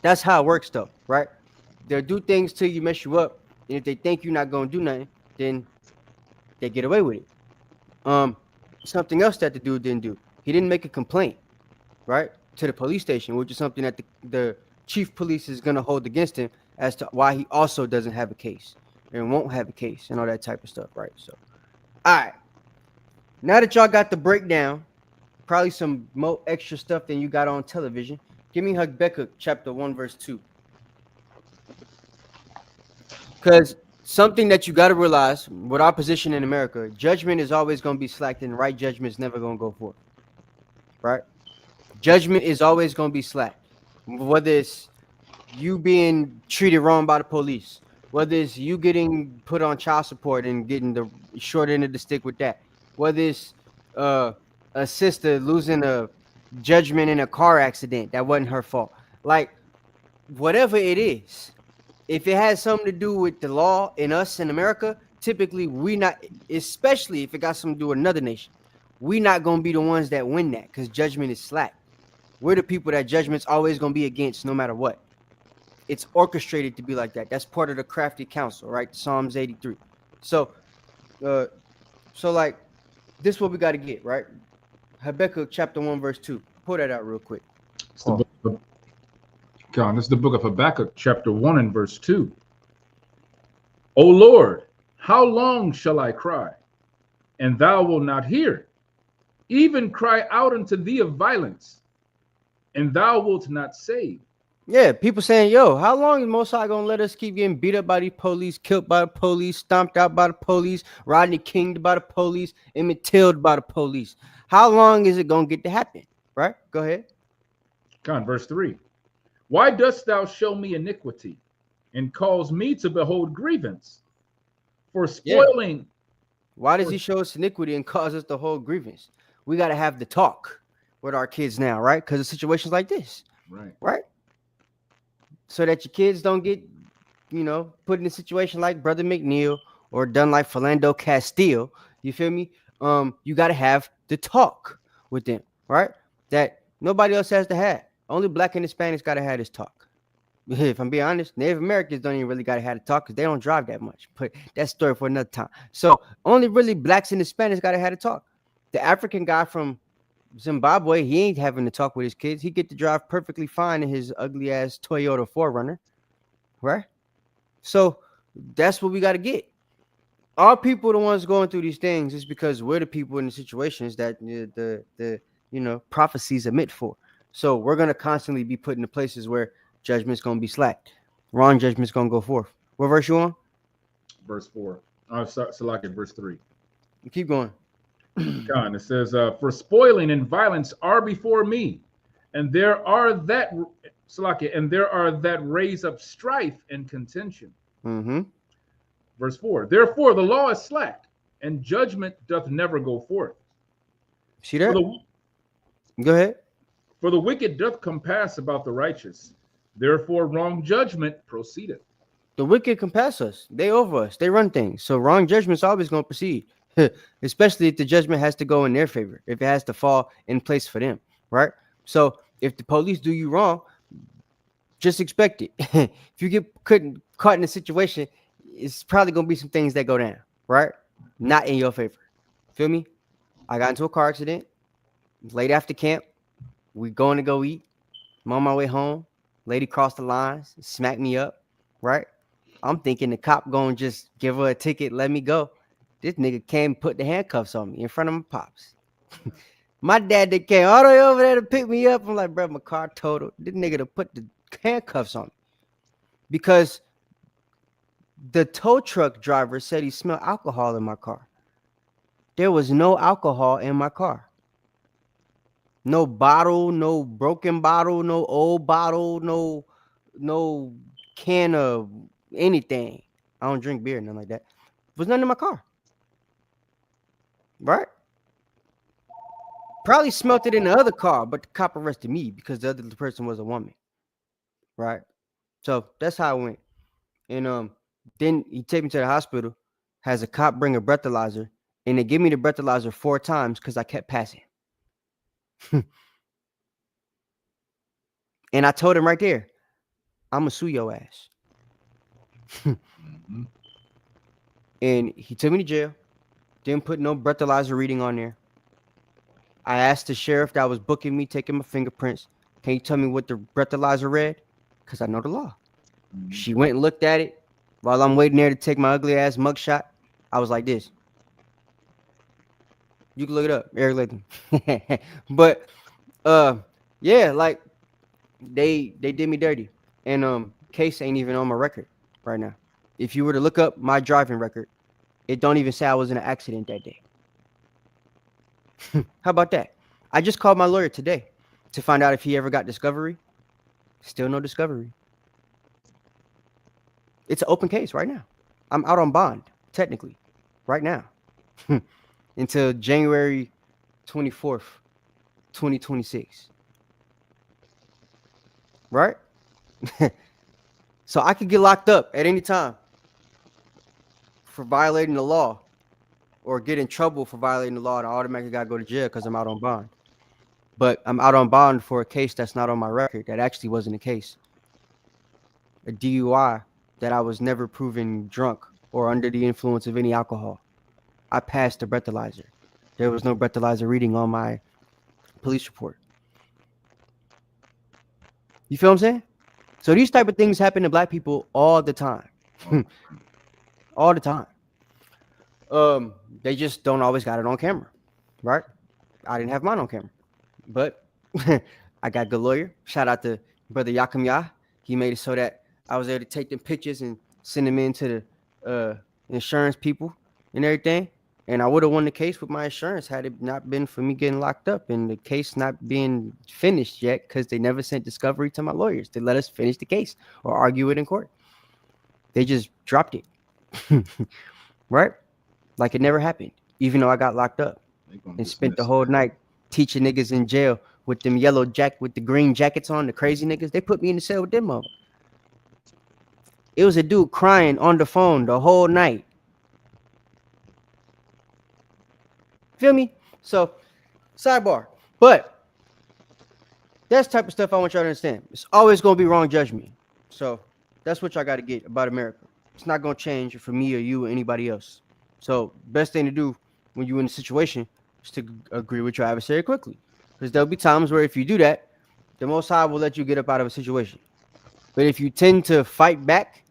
that's how it works, though, right? They'll do things till you mess you up, and if they think you're not gonna do nothing, then they get away with it. Something else that the dude didn't do. He didn't make a complaint, right, to the police station, which is something that the chief police is gonna hold against him as to why he also doesn't have a case and won't have a case and all that type of stuff, right? So, all right. Now that y'all got the breakdown, probably some more extra stuff than you got on television, give me Habakkuk chapter 1, verse 2. Because something that you got to realize with our position in America, judgment is always going to be slacked and right judgment is never going to go forth. Right? Judgment is always going to be slacked. Whether it's you being treated wrong by the police, whether it's you getting put on child support and getting the short end of the stick with that, whether it's a sister losing a judgment in a car accident that wasn't her fault. Like, whatever it is, if it has something to do with the law in us in America, typically we not, especially if it got something to do with another nation, we not going to be the ones that win that, because judgment is slack. We're the people that judgment's always going to be against no matter what. It's orchestrated to be like that. That's part of the crafty counsel, right? Psalms 83. So like, this is what we got to get, right? Habakkuk chapter 1, verse 2. Pull that out real quick. This is the book of Habakkuk chapter 1 and verse 2. O Lord, how long shall I cry, and thou wilt not hear? Even cry out unto thee of violence, and thou wilt not save. Yeah, people saying, yo, how long is Most High gonna let us keep getting beat up by these police, killed by the police, stomped out by the police, Rodney Kinged by the police, Emmett Tilled by the police? How long is it gonna get to happen? Right? Go ahead. Come on, verse 3. Why dost thou show me iniquity, and cause me to behold grievance? For spoiling. Yeah. Why does he show us iniquity and cause us to hold grievance? We got to have the talk with our kids now, right? Because of situations like this. Right? So that your kids don't get, put in a situation like Brother McNeil or done like Philando Castile. You feel me? You got to have the talk with them, right? That nobody else has to have. Only Black and Hispanics got to have this talk. If I'm being honest, Native Americans don't even really got to have to talk because they don't drive that much. But that's story for another time. So only really Blacks and Hispanics got to have to talk. The African guy from Zimbabwe, he ain't having to talk with his kids. He get to drive perfectly fine in his ugly ass Toyota 4Runner, right? So that's what we got to get. Our people, the ones going through these things, is because we're the people in the situations that the prophecies are meant for. So we're gonna constantly be put in the places where judgment's gonna be slacked. Wrong judgment's gonna go forth. What verse you on? Verse 4. Select verse 3. Keep going. It says, for spoiling and violence are before me, and there are that raise up strife and contention. Mm-hmm. Verse 4. Therefore the law is slack, and judgment doth never go forth. See that? Go ahead. For the wicked doth compass about the righteous, therefore wrong judgment proceedeth. The wicked can pass us. They over us. They run things. So wrong judgment's always going to proceed, especially if the judgment has to go in their favor, if it has to fall in place for them, right? So if the police do you wrong, just expect it. If you get caught in a situation, it's probably going to be some things that go down, right? Not in your favor. Feel me? I got into a car accident late after camp. We going to go eat. I'm on my way home. Lady crossed the lines, smacked me up, right? I'm thinking the cop going to just give her a ticket, let me go. This nigga came, put the handcuffs on me in front of my pops. My dad that came all the way over there to pick me up. I'm like, bro, my car totaled. This nigga to put the handcuffs on me because the tow truck driver said he smelled alcohol in my car. There was no alcohol in my car. No bottle, no broken bottle, no old bottle, no can of anything. I don't drink beer, nothing like that. There was nothing in my car. Right? Probably smelt it in the other car, but the cop arrested me because the other person was a woman. Right? So that's how it went. And then he take me to the hospital, has a cop bring a breathalyzer, and they give me the breathalyzer 4 times because I kept passing. And I told him right there, I'm going to sue your ass. Mm-hmm. And he took me to jail. Didn't put no breathalyzer reading on there. I asked the sheriff that was booking me, taking my fingerprints, can you tell me what the breathalyzer read? Because I know the law. Mm-hmm. She went and looked at it. While I'm waiting there to take my ugly ass mugshot, I was like this. You can look it up, Eric Lathan. But yeah, like they did me dirty. And case ain't even on my record right now. If you were to look up my driving record, it don't even say I was in an accident that day. How about that? I just called my lawyer today to find out if he ever got discovery. Still no discovery. It's an open case right now. I'm out on bond, technically, right now. Until January 24th, 2026. Right? So I could get locked up at any time for violating the law or get in trouble for violating the law, and I automatically got to go to jail because I'm out on bond. But I'm out on bond for a case that's not on my record. That actually wasn't a case. A DUI that I was never proven drunk or under the influence of any alcohol. I passed the breathalyzer. There was no breathalyzer reading on my police report. You feel what I'm saying? So these type of things happen to black people all the time. All the time. They just don't always got it on camera, right? I didn't have mine on camera, but I got a good lawyer. Shout out to brother Yakum Yah. He made it so that I was able to take them pictures and send them in to the insurance people and everything. And I would have won the case with my insurance had it not been for me getting locked up and the case not being finished yet because they never sent discovery to my lawyers to let us finish the case or argue it in court. They just dropped it, right? Like it never happened, even though I got locked up and spent the whole night teaching niggas in jail with them yellow with the green jackets on, the crazy niggas. They put me in the cell with them all. It was a dude crying on the phone the whole night. Feel me? So, sidebar. But that's the type of stuff I want y'all to understand. It's always going to be wrong judgment. So that's what y'all got to get about America. It's not going to change for me or you or anybody else. So best thing to do when you're in a situation is to agree with your adversary quickly. Because there'll be times where if you do that, the Most High will let you get up out of a situation. But if you tend to fight back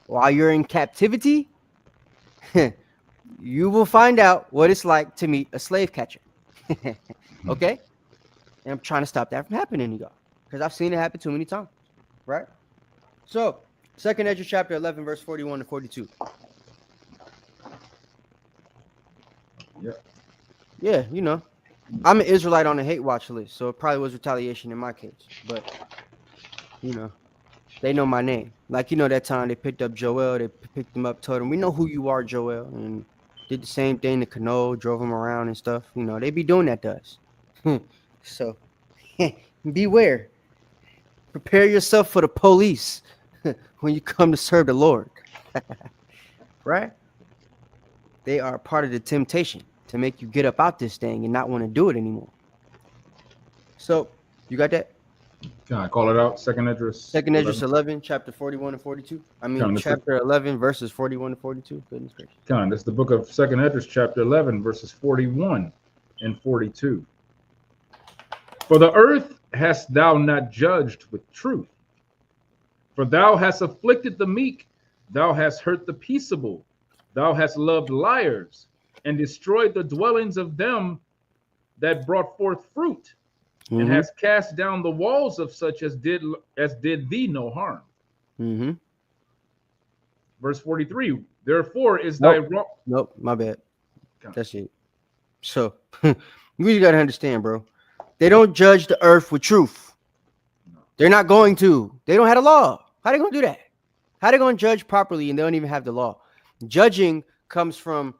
while you're in captivity, you will find out what it's like to meet a slave catcher. Okay? And I'm trying to stop that from happening to y'all because I've seen it happen too many times. Right? So, 2nd Ezra chapter 11, verse 41 to 42. Yeah, you know. I'm an Israelite on the hate watch list, so it probably was retaliation in my case. But, you know, they know my name. Like, you know, that time they picked up Joel, they picked him up, told him, we know who you are, Joel. And did the same thing to Cano, drove him around and stuff. You know, they be doing that to us. So, beware. Prepare yourself for the police. when you come to serve the Lord, right? They are part of the temptation to make you get up out this thing and not want to do it anymore. So you got that? Can I call it out? Second Esdras. Second Esdras 11, chapter 41 and 42. I mean, chapter 11, verses 41 and 42. Goodness gracious. Con, that's the book of Second Esdras, chapter 11, verses 41 and 42. For the earth hast thou not judged with truth, for thou hast afflicted the meek, thou hast hurt the peaceable, thou hast loved liars, and destroyed the dwellings of them that brought forth fruit, and hast cast down the walls of such as did thee no harm. Verse 43. Therefore is thy wrong. Nope, my bad. That's it. So you really gotta understand, bro. They don't judge the earth with truth. They're not going to. They don't have a law. How they gonna do that? How they gonna judge properly and they don't even have the law? Judging comes from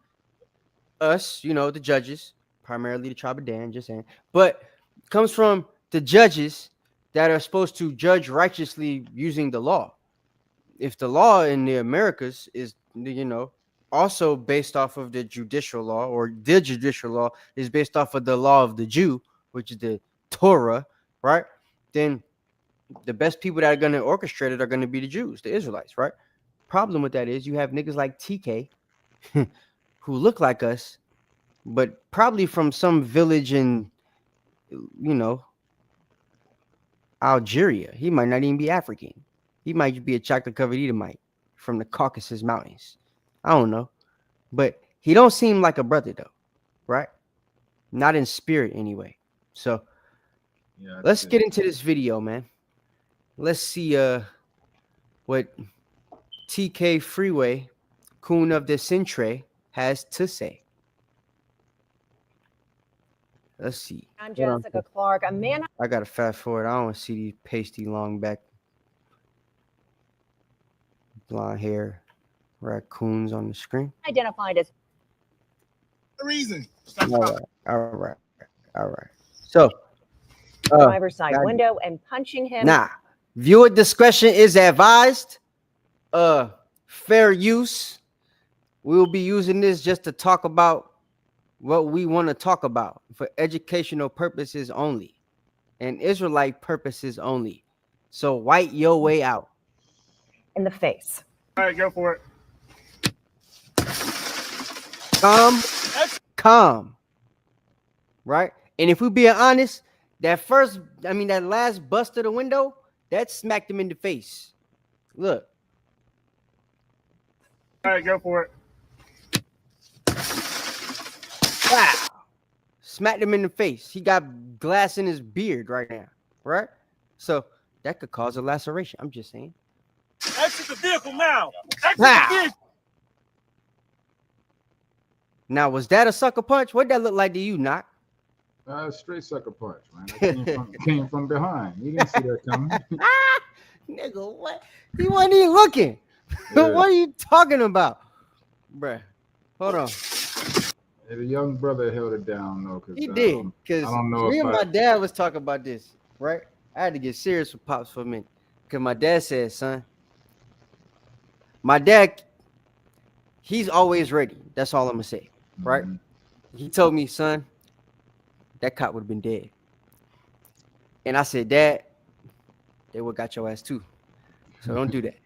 us, the judges, primarily the tribe of Dan, just saying, but comes from the judges that are supposed to judge righteously using the law. If the law in the Americas is, also based off of the judicial law, or the judicial law is based off of the law of the Jew, which is the Torah, right? Then the best people that are going to orchestrate it are going to be the Jews, the Israelites, right? Problem with that is you have niggas like TK who look like us, but probably from some village in, Algeria. He might not even be African. He might be a chocolate-covered Edomite from the Caucasus Mountains. I don't know. But he don't seem like a brother, though, right? Not in spirit, anyway. So let's get into this video, man. Let's see what TK Freeway, Coon of the Centre, has to say. Let's see. I'm Jessica Clark, a man. I got to fast forward. I don't want to see these pasty long back blonde hair raccoons on the screen. Identified as reason. All right. So, driver's side window and punching him. Nah, viewer discretion is advised. Fair use. We will be using this just to talk about what we want to talk about for educational purposes only and Israelite purposes only. So white your way out. In the face. All right, go for it. Calm. Right? And if we being honest, that last bust of the window, that smacked him in the face. Look. All right, go for it. Wow. Smacked him in the face. He got glass in his beard right now. Right? So that could cause a laceration. I'm just saying. Exit the vehicle now. Exit the vehicle. Now, was that a sucker punch? What'd that look like to you, Knock? Straight sucker punch, man. Came from behind. You didn't see that coming. Nigga, what? He wasn't even looking. Yeah. What are you talking about? Bruh, hold on. The young brother held it down, though. He did. Because me and my dad was talking about this, right? I had to get serious with Pops for a minute. Because my dad said, son, my dad, he's always ready. That's all I'm going to say, right? He told me, son, that cop would have been dead. And I said, Dad, they would have got your ass too. So don't do that.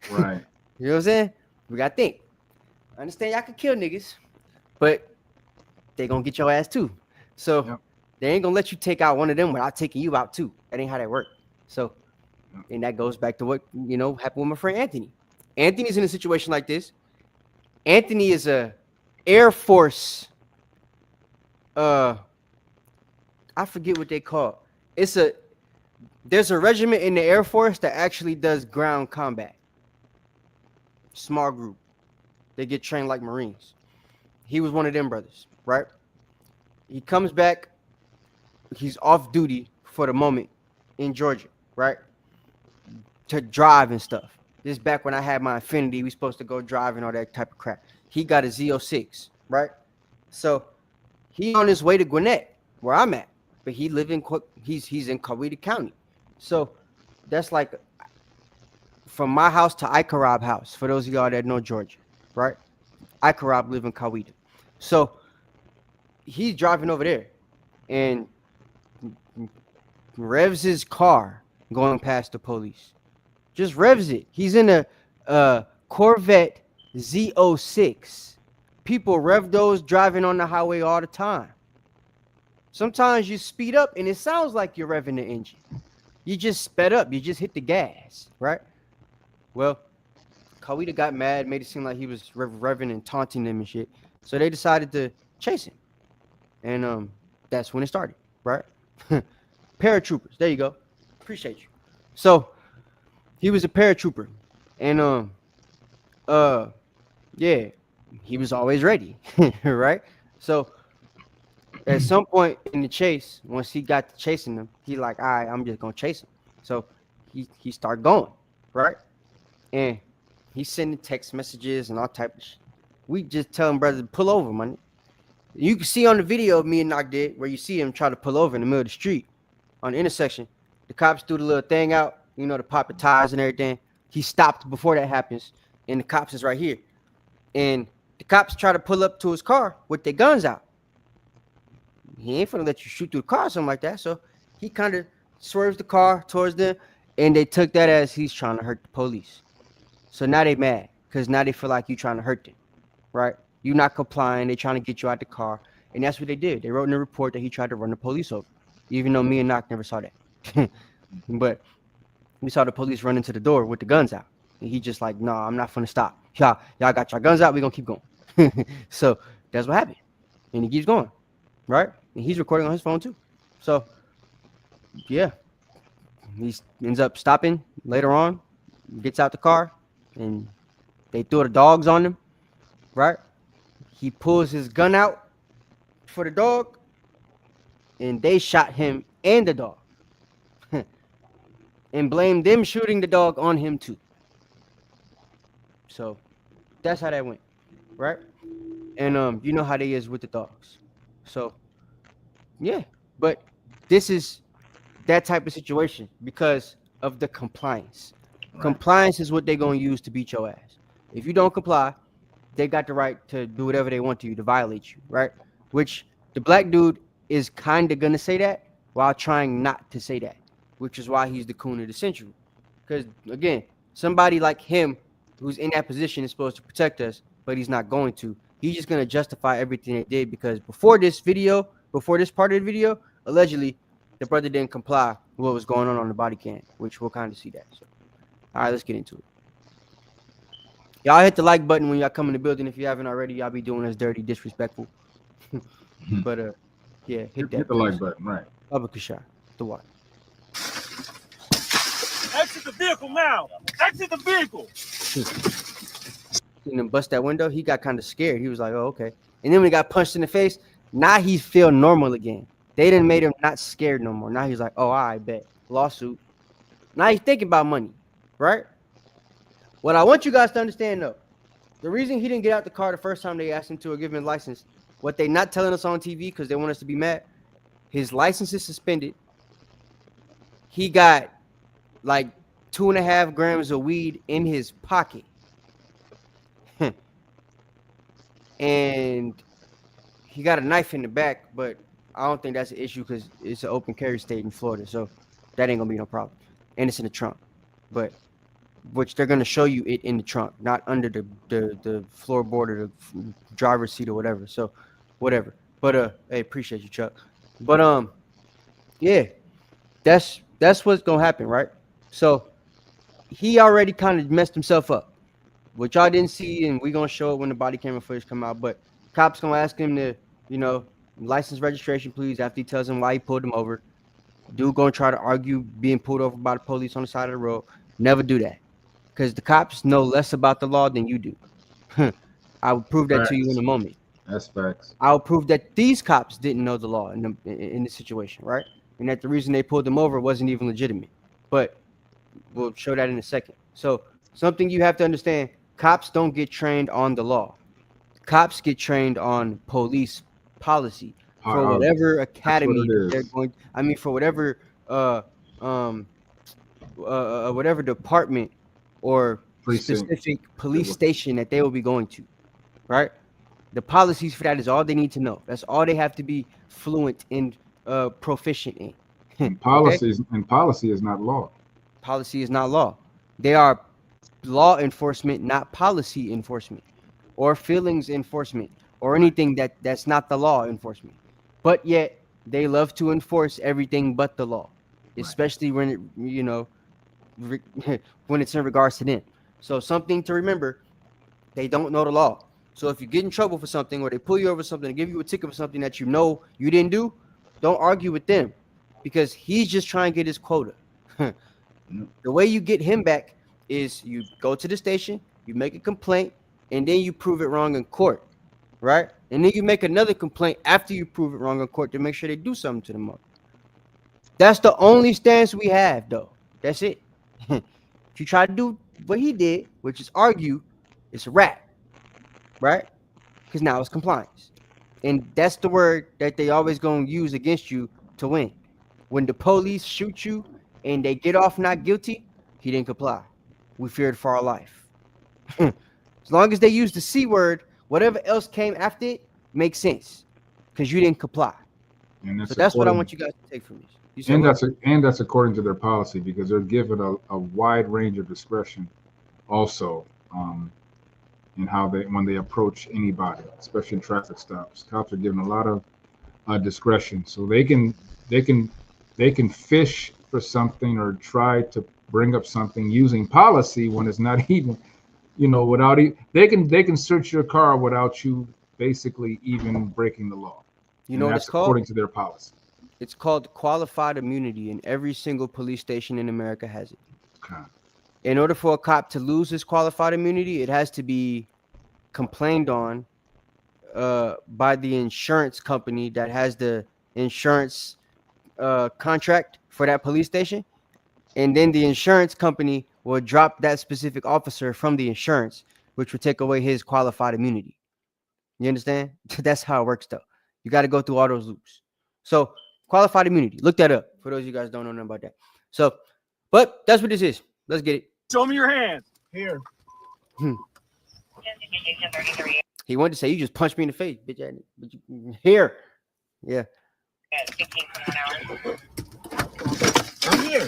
Right. You know what I'm saying? We got to think. I understand y'all can kill niggas, but they going to get your ass too. So they ain't going to let you take out one of them without taking you out too. That ain't how that works. So, and that goes back to what, happened with my friend Anthony. Anthony's in a situation like this. Anthony is a Air Force, I forget what they call it. There's a regiment in the Air Force that actually does ground combat. Small group. They get trained like Marines. He was one of them brothers, right? He comes back. He's off duty for the moment in Georgia, right? To drive and stuff. This is back when I had my Infinity. We supposed to go drive and all that type of crap. He got a Z06, right? So he on his way to Gwinnett, where I'm at. But he's in Coweta County. So that's like from my house to Icarab house, for those of y'all that know Georgia, right? Icarab live in Coweta. So he's driving over there and revs his car going past the police. Just revs it. He's in a Corvette Z06. People rev those driving on the highway all the time. Sometimes you speed up and it sounds like you're revving the engine. You just sped up. You just hit the gas, right? Well, Coweta got mad, made it seem like he was revving and taunting them and shit. So they decided to chase him. And that's when it started, right? Paratroopers. There you go. Appreciate you. So he was a paratrooper. And yeah, he was always ready, right? So at some point in the chase, once he got to chasing them, he like, all right, I'm just gonna chase him. So he started going, right? And he's sending text messages and all type of shit. We just tell him, brother, pull over, man. You can see on the video of me and Knock did, where you see him try to pull over in the middle of the street on the intersection. The cops threw the little thing out, you know, to pop the tires and everything. He stopped before that happens, and the cops is right here. And the cops try to pull up to his car with their guns out. He ain't gonna let you shoot through the car or something like that. So he kind of swerves the car towards them, and they took that as he's trying to hurt the police. So now they mad because now they feel like you trying to hurt them, right? You not complying. They trying to get you out the car, and that's what they did. They wrote in the report that he tried to run the police over, even though me and Knock never saw that. But we saw the police run into the door with the guns out, and he just like, no, I'm not gonna stop. Y'all got your guns out. We gonna keep going. So that's what happened, and he keeps going, right? And he's recording on his phone too. So yeah, he ends up stopping later on, gets out the car, and they threw the dogs on him, right? He pulls his gun out for the dog, and they shot him and the dog and blamed them shooting the dog on him too. So that's how that went, right? And you know how they is with the dogs. So yeah, but this is that type of situation because of the compliance. Right. Compliance is what they're going to use to beat your ass. If you don't comply, they got the right to do whatever they want to you, to violate you, right? Which the black dude is kind of going to say that while trying not to say that, which is why he's the coon of the century. Because, again, somebody like him who's in that position is supposed to protect us, but he's not going to. He's just going to justify everything they did because before this part of the video, allegedly, the brother didn't comply with what was going on the body cam, which we'll kind of see that. So, all right, let's get into it. Y'all hit the like button when y'all come in the building. If you haven't already, y'all be doing us dirty, disrespectful. But yeah, hit the like button, right? Public shot, the what? Exit the vehicle now. Exit the vehicle. Seen him bust that window. He got kind of scared. He was like, "Oh, okay." And then when he got punched in the face, now he feel normal again. They didn't made him not scared no more. Now he's like, "Oh, I bet lawsuit." Now he's thinking about money, right? What I want you guys to understand, though, the reason he didn't get out the car the first time they asked him to or give him a license, what they not telling us on TV because they want us to be mad, his license is suspended. He got like 2.5 grams of weed in his pocket. And he got a knife in the back, but I don't think that's an issue because it's an open carry state in Florida, so that ain't gonna be no problem. And it's in the trunk, but which they're gonna show you it in the trunk, not under the floorboard or the driver's seat or whatever. So whatever. But hey, appreciate you, Chuck. But yeah, that's what's gonna happen, right? So he already kind of messed himself up, which y'all didn't see, and we're gonna show it when the body camera footage come out. But cops gonna ask him to, you know, license registration, please, after he tells him why he pulled him over. Dude gonna try to argue being pulled over by the police on the side of the road. Never do that, because the cops know less about the law than you do. I will prove that Facts. to you in a moment. That's facts. I'll prove that these cops didn't know the law in the situation, right? And that the reason they pulled them over wasn't even legitimate. But we'll show that in a second. So something you have to understand, cops don't get trained on the law. Cops get trained on police policy for whatever academy they're going. I mean, for whatever whatever department or Precinct. specific police station that they will be going to, right? The policies for that is all they need to know. That's all they have to be fluent and proficient in. And policies and policy is not law. Policy is not law. They are law enforcement, not policy enforcement, or feelings enforcement, or anything that's not the law enforcement. But yet they love to enforce everything but the law, especially when when it's in regards to them. So something to remember: they don't know the law. So if you get in trouble for something, or they pull you over something and give you a ticket for something that you know you didn't do, don't argue with them, because he's just trying to get his quota. The way you get him back is you go to the station, you make a complaint, and then you prove it wrong in court, right? And then you make another complaint after you prove it wrong in court to make sure they do something to the mother. That's the only stance we have, though. That's it. If you try to do what he did, which is argue, it's a wrap, right? Because now it's compliance. And that's the word that they always going to use against you to win. When the police shoot you and they get off not guilty, he didn't comply. We feared for our life. As long as they use the C word, whatever else came after it makes sense, because you didn't comply. And so that's what I want you guys to take from this. And that's according to their policy, because they're given a wide range of discretion also in how when they approach anybody, especially in traffic stops. Cops are given a lot of discretion, so they can fish for something or try to bring up something using policy when it's not even, without they can search your car without you basically even breaking the law. You know what it's called? According to their policy. It's called qualified immunity, and every single police station in America has it. Okay. In order for a cop to lose his qualified immunity, it has to be complained on by the insurance company that has the insurance contract for that police station. And then the insurance company will drop that specific officer from the insurance, which will take away his qualified immunity. You understand? That's how it works, though. You got to go through all those loops. So qualified immunity, look that up for those of you guys don't know nothing about that. So, but that's what this is. Let's get it. Show me your hands. Here. He wanted to say, you just punched me in the face, bitch. Here. Yeah. I'm here.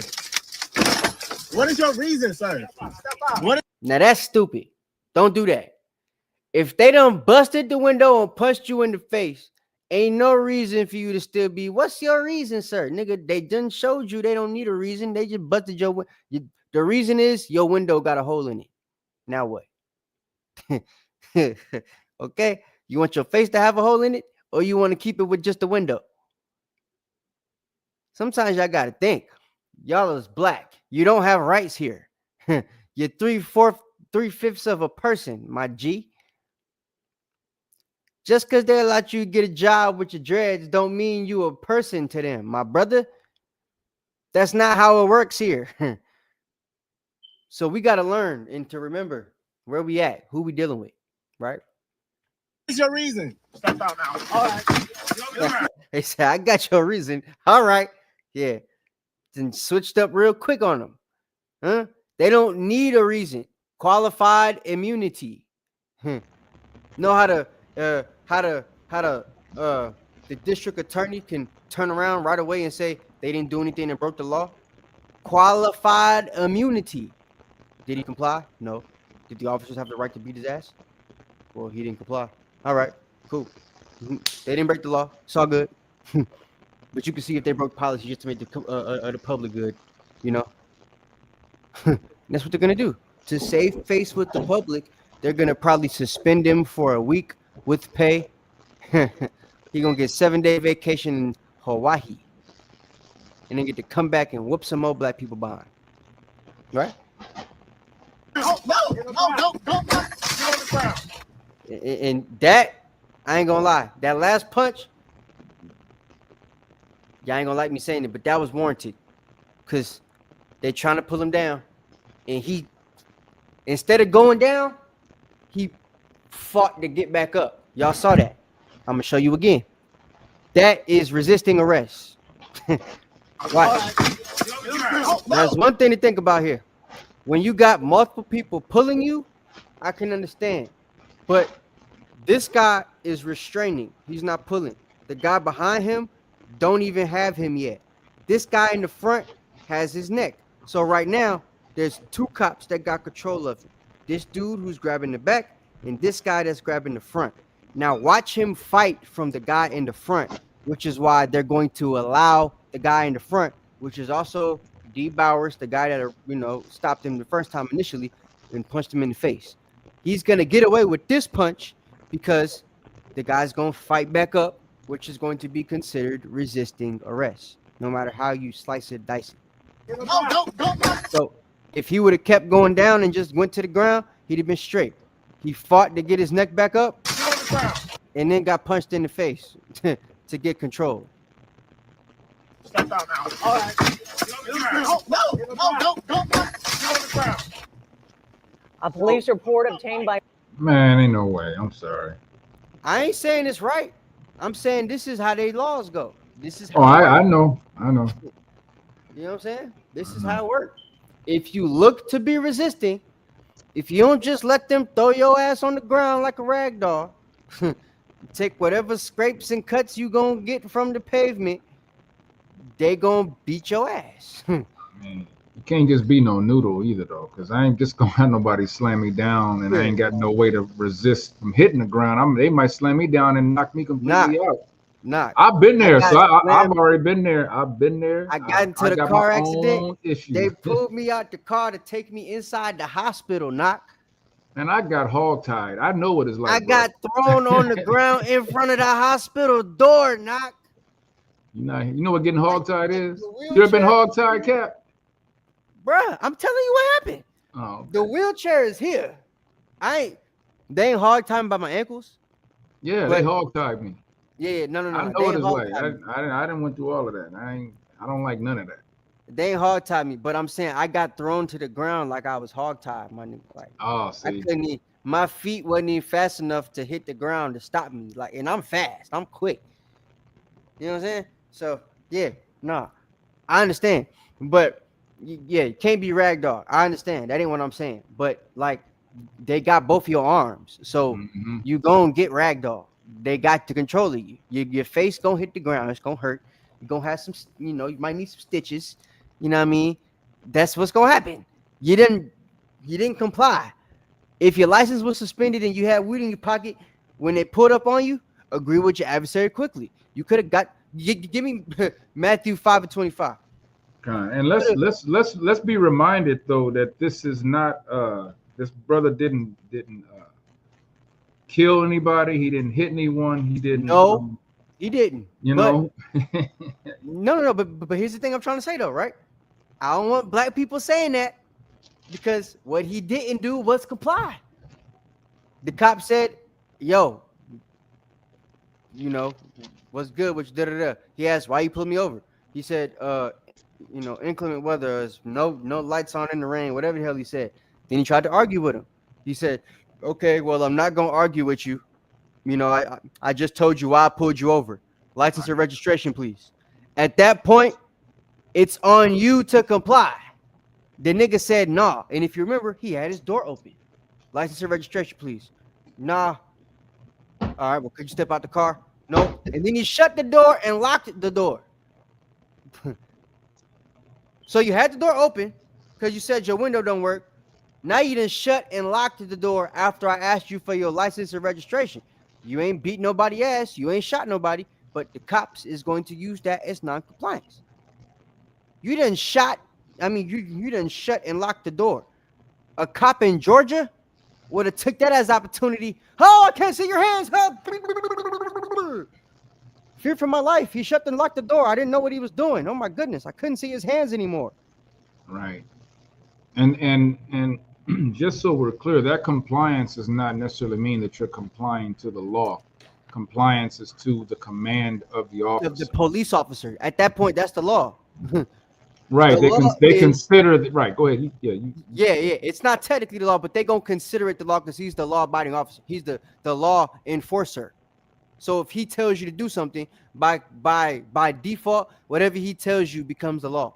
What is your reason, sir? Now that's stupid. Don't do that. If they done busted the window and punched you in the face, ain't no reason for you to still be. What's your reason, sir? Nigga, they done showed you they don't need a reason. They just busted your window. The reason is your window got a hole in it. Now what? Okay? You want your face to have a hole in it, or you want to keep it with just the window? Sometimes y'all got to think. Y'all is black. You don't have rights here. You're 3/5 of a person, my G. Just because they let you get a job with your dreads don't mean you a person to them, my brother. That's not how it works here. So we got to learn and to remember where we at, who we dealing with, right? What's your reason? Step out now. All right. They said, I got your reason. All right. Yeah. Then switched up real quick on them. Huh? They don't need a reason. Qualified immunity. Know how to the district attorney can turn around right away and say they didn't do anything and broke the law. Qualified immunity. Did he comply? No. Did the officers have the right to beat his ass? Well, he didn't comply. All right, cool. They didn't break the law. It's all good. But you can see if they broke policy just to make the public good, That's what they're gonna do. To save face with the public, they're gonna probably suspend him for a week with pay. He gonna get 7-day vacation in Hawaii, and then get to come back and whoop some more black people behind. Right? No. And that, I ain't gonna lie, that last punch, y'all ain't gonna like me saying it, but that was warranted, because they trying to pull him down, and he, instead of going down, he fought to get back up. Y'all saw that. I'm gonna show you again. That is resisting arrest. Right. There's one thing to think about here. When you got multiple people pulling you, I can understand. But this guy is restraining. He's not pulling. The guy behind him don't even have him yet. This guy in the front has his neck. So right now, there's two cops that got control of him. This dude who's grabbing the back and this guy that's grabbing the front. Now watch him fight from the guy in the front, which is why they're going to allow the guy in the front, which is also D. Bowers, the guy that stopped him the first time initially and punched him in the face. He's gonna get away with this punch because the guy's gonna fight back up, which is going to be considered resisting arrest, no matter how you slice it, dice it. So if he would have kept going down and just went to the ground, he'd have been straight. He fought to get his neck back up and then got punched in the face to get control. Step out now. All right. No. A police report obtained by... Man, ain't no way. I'm sorry. I ain't saying it's right. I'm saying this is how they laws go. This is how I know. You know what I'm saying? This is how it works. If you look to be resisting, if you don't just let them throw your ass on the ground like a rag doll, take whatever scrapes and cuts you gonna get from the pavement, they gonna beat your ass. Man, you can't just be no noodle either, though, because I ain't just gonna have nobody slam me down, and I ain't got no way to resist from hitting the ground. They might slam me down and knock me completely out. I've been there, so I've already been there. I've been there. I got into the car accident. They pulled me out the car to take me inside the hospital, And I got hogtied. I know what it's like. I got thrown on the ground in front of the hospital door, You know what getting hogtied is? You ever been hogtied, Cap? Bruh, I'm telling you what happened. Oh, okay. The wheelchair is here. They ain't hogtied by my ankles. Yeah, they hogtied me. Yeah, no. I know what it's like. I didn't went through all of that. I don't like none of that. They ain't hogtied me, but I'm saying I got thrown to the ground like I was hogtied, my nigga. Like, see. I couldn't even, my feet wasn't even fast enough to hit the ground to stop me. Like, and I'm fast, I'm quick. You know what I'm saying? So yeah, I understand, but yeah, you can't be ragdoll. I understand. That ain't what I'm saying. But like, they got both your arms, so you gonna get ragdoll. They got to control of you. Your face gonna hit the ground. It's gonna hurt. You're gonna have some, you might need some stitches. You know what I mean? That's what's gonna happen. You didn't comply. If your license was suspended and you had weed in your pocket when they pulled up on you, agree with your adversary quickly. You could have got. Give me Matthew 5:25. And let's be reminded though that this is not this brother didn't kill anybody. He didn't hit anyone. He didn't. No, he didn't. No. But here's the thing I'm trying to say though, right? I don't want black people saying that because what he didn't do was comply. The cop said, "Yo, what's good? Which da-da-da." He asked, "Why you pull me over?" He said, inclement weather, is no lights on in the rain, whatever the hell he said. Then he tried to argue with him. He said, "Okay, well, I'm not gonna argue with you. I just told you why I pulled you over. License and registration, please." At that point, it's on you to comply. The nigga said nah. And if you remember, he had his door open. License and registration, please. Nah. All right, well, could you step out the car? No. And then he shut the door and locked the door. So you had the door open because you said your window don't work. Now you done shut and locked the door after I asked you for your license and registration. You ain't beat nobody ass. You ain't shot nobody. But the cops is going to use that as non-compliance. You done shot. I mean, you done shut and locked the door. A cop in Georgia would have took that as opportunity. Oh, I can't see your hands. Fear for my life. He shut and locked the door. I didn't know what he was doing. Oh my goodness, I couldn't see his hands anymore. Right. And just so we're clear, that compliance does not necessarily mean that you're complying to the law. Compliance is to the command of the officer. The police officer. At that point, that's the law. Right. They consider that. Right. Go ahead. Yeah. It's not technically the law, but they gonna consider it the law because he's the law-abiding officer. He's the law enforcer. So if he tells you to do something, by default, whatever he tells you becomes the law.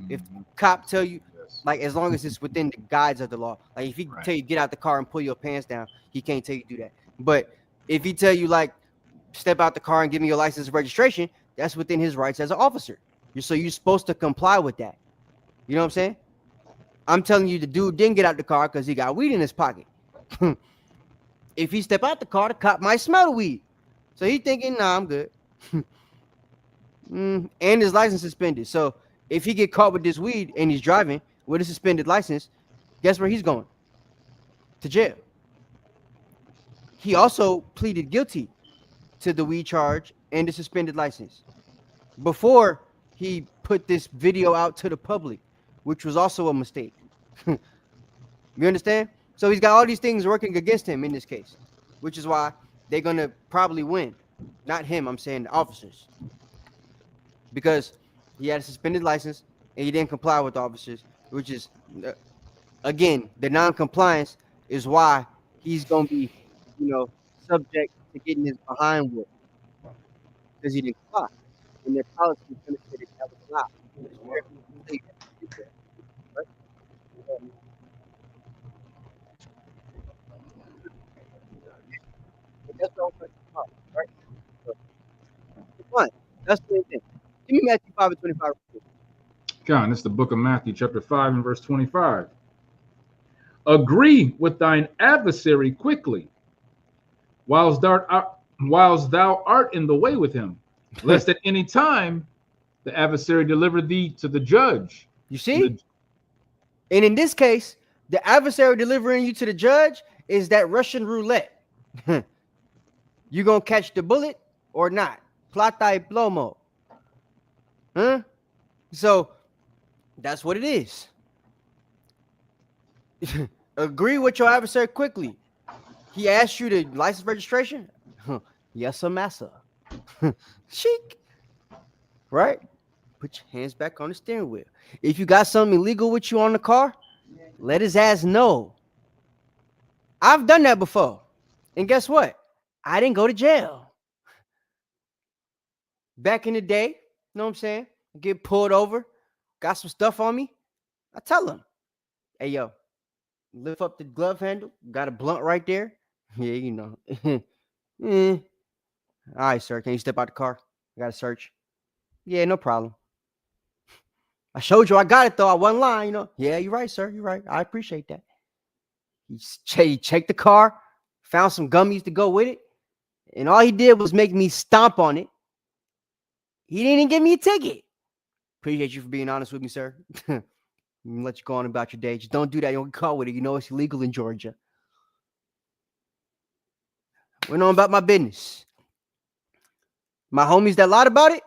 If cop tell you, Yes. Like, as long as it's within the guides of the law. Like, if he tell you get out the car and pull your pants down, he can't tell you to do that. But if he tell you, like, step out the car and give me your license and registration, that's within his rights as an officer. So you're supposed to comply with that. You know what I'm saying? I'm telling you, the dude didn't get out the car because he got weed in his pocket. If he step out the car, the cop might smell the weed. So he thinking, nah, I'm good. And his license suspended. So if he get caught with this weed and he's driving with a suspended license, guess where he's going? To jail. He also pleaded guilty to the weed charge and the suspended license before he put this video out to the public, which was also a mistake. You understand? So he's got all these things working against him in this case, which is why they're going to probably win. Not him, I'm saying the officers. Because he had a suspended license and he didn't comply with the officers, which is, again, the non-compliance is why he's going to be, subject to getting his behind whooped because he didn't comply. And their policy is going to say that was allowed. That's the only right? Fine. That's the thing. Give me Matthew 5:25. John, it's the book of Matthew, chapter 5 and verse 25. Agree with thine adversary quickly, whilst thou art in the way with him, lest at any time the adversary deliver thee to the judge. You see? And in this case, the adversary delivering you to the judge is that Russian roulette. You gonna catch the bullet or not? Plata y plomo. Huh? So that's what it is. Agree with your adversary quickly. He asked you to license registration? Yes, sir, massa. Chic. Right? Put your hands back on the steering wheel. If you got something illegal with you on the car, let his ass know. I've done that before. And guess what? I didn't go to jail. Back in the day, you know what I'm saying? I get pulled over, got some stuff on me. I tell them, hey, yo, lift up the glove handle. Got a blunt right there. Yeah, All right, sir. Can you step out the car? I got a search. Yeah, no problem. I showed you I got it, though. I wasn't lying, Yeah, you're right, sir. You're right. I appreciate that. He checked the car, found some gummies to go with it, and all he did was make me stomp on it. He didn't even give me a ticket. Appreciate you for being honest with me, sir. Let you go on about your day. Just don't do that. You don't get caught with it. It's illegal in Georgia. Went on about my business. My homies that lied about it,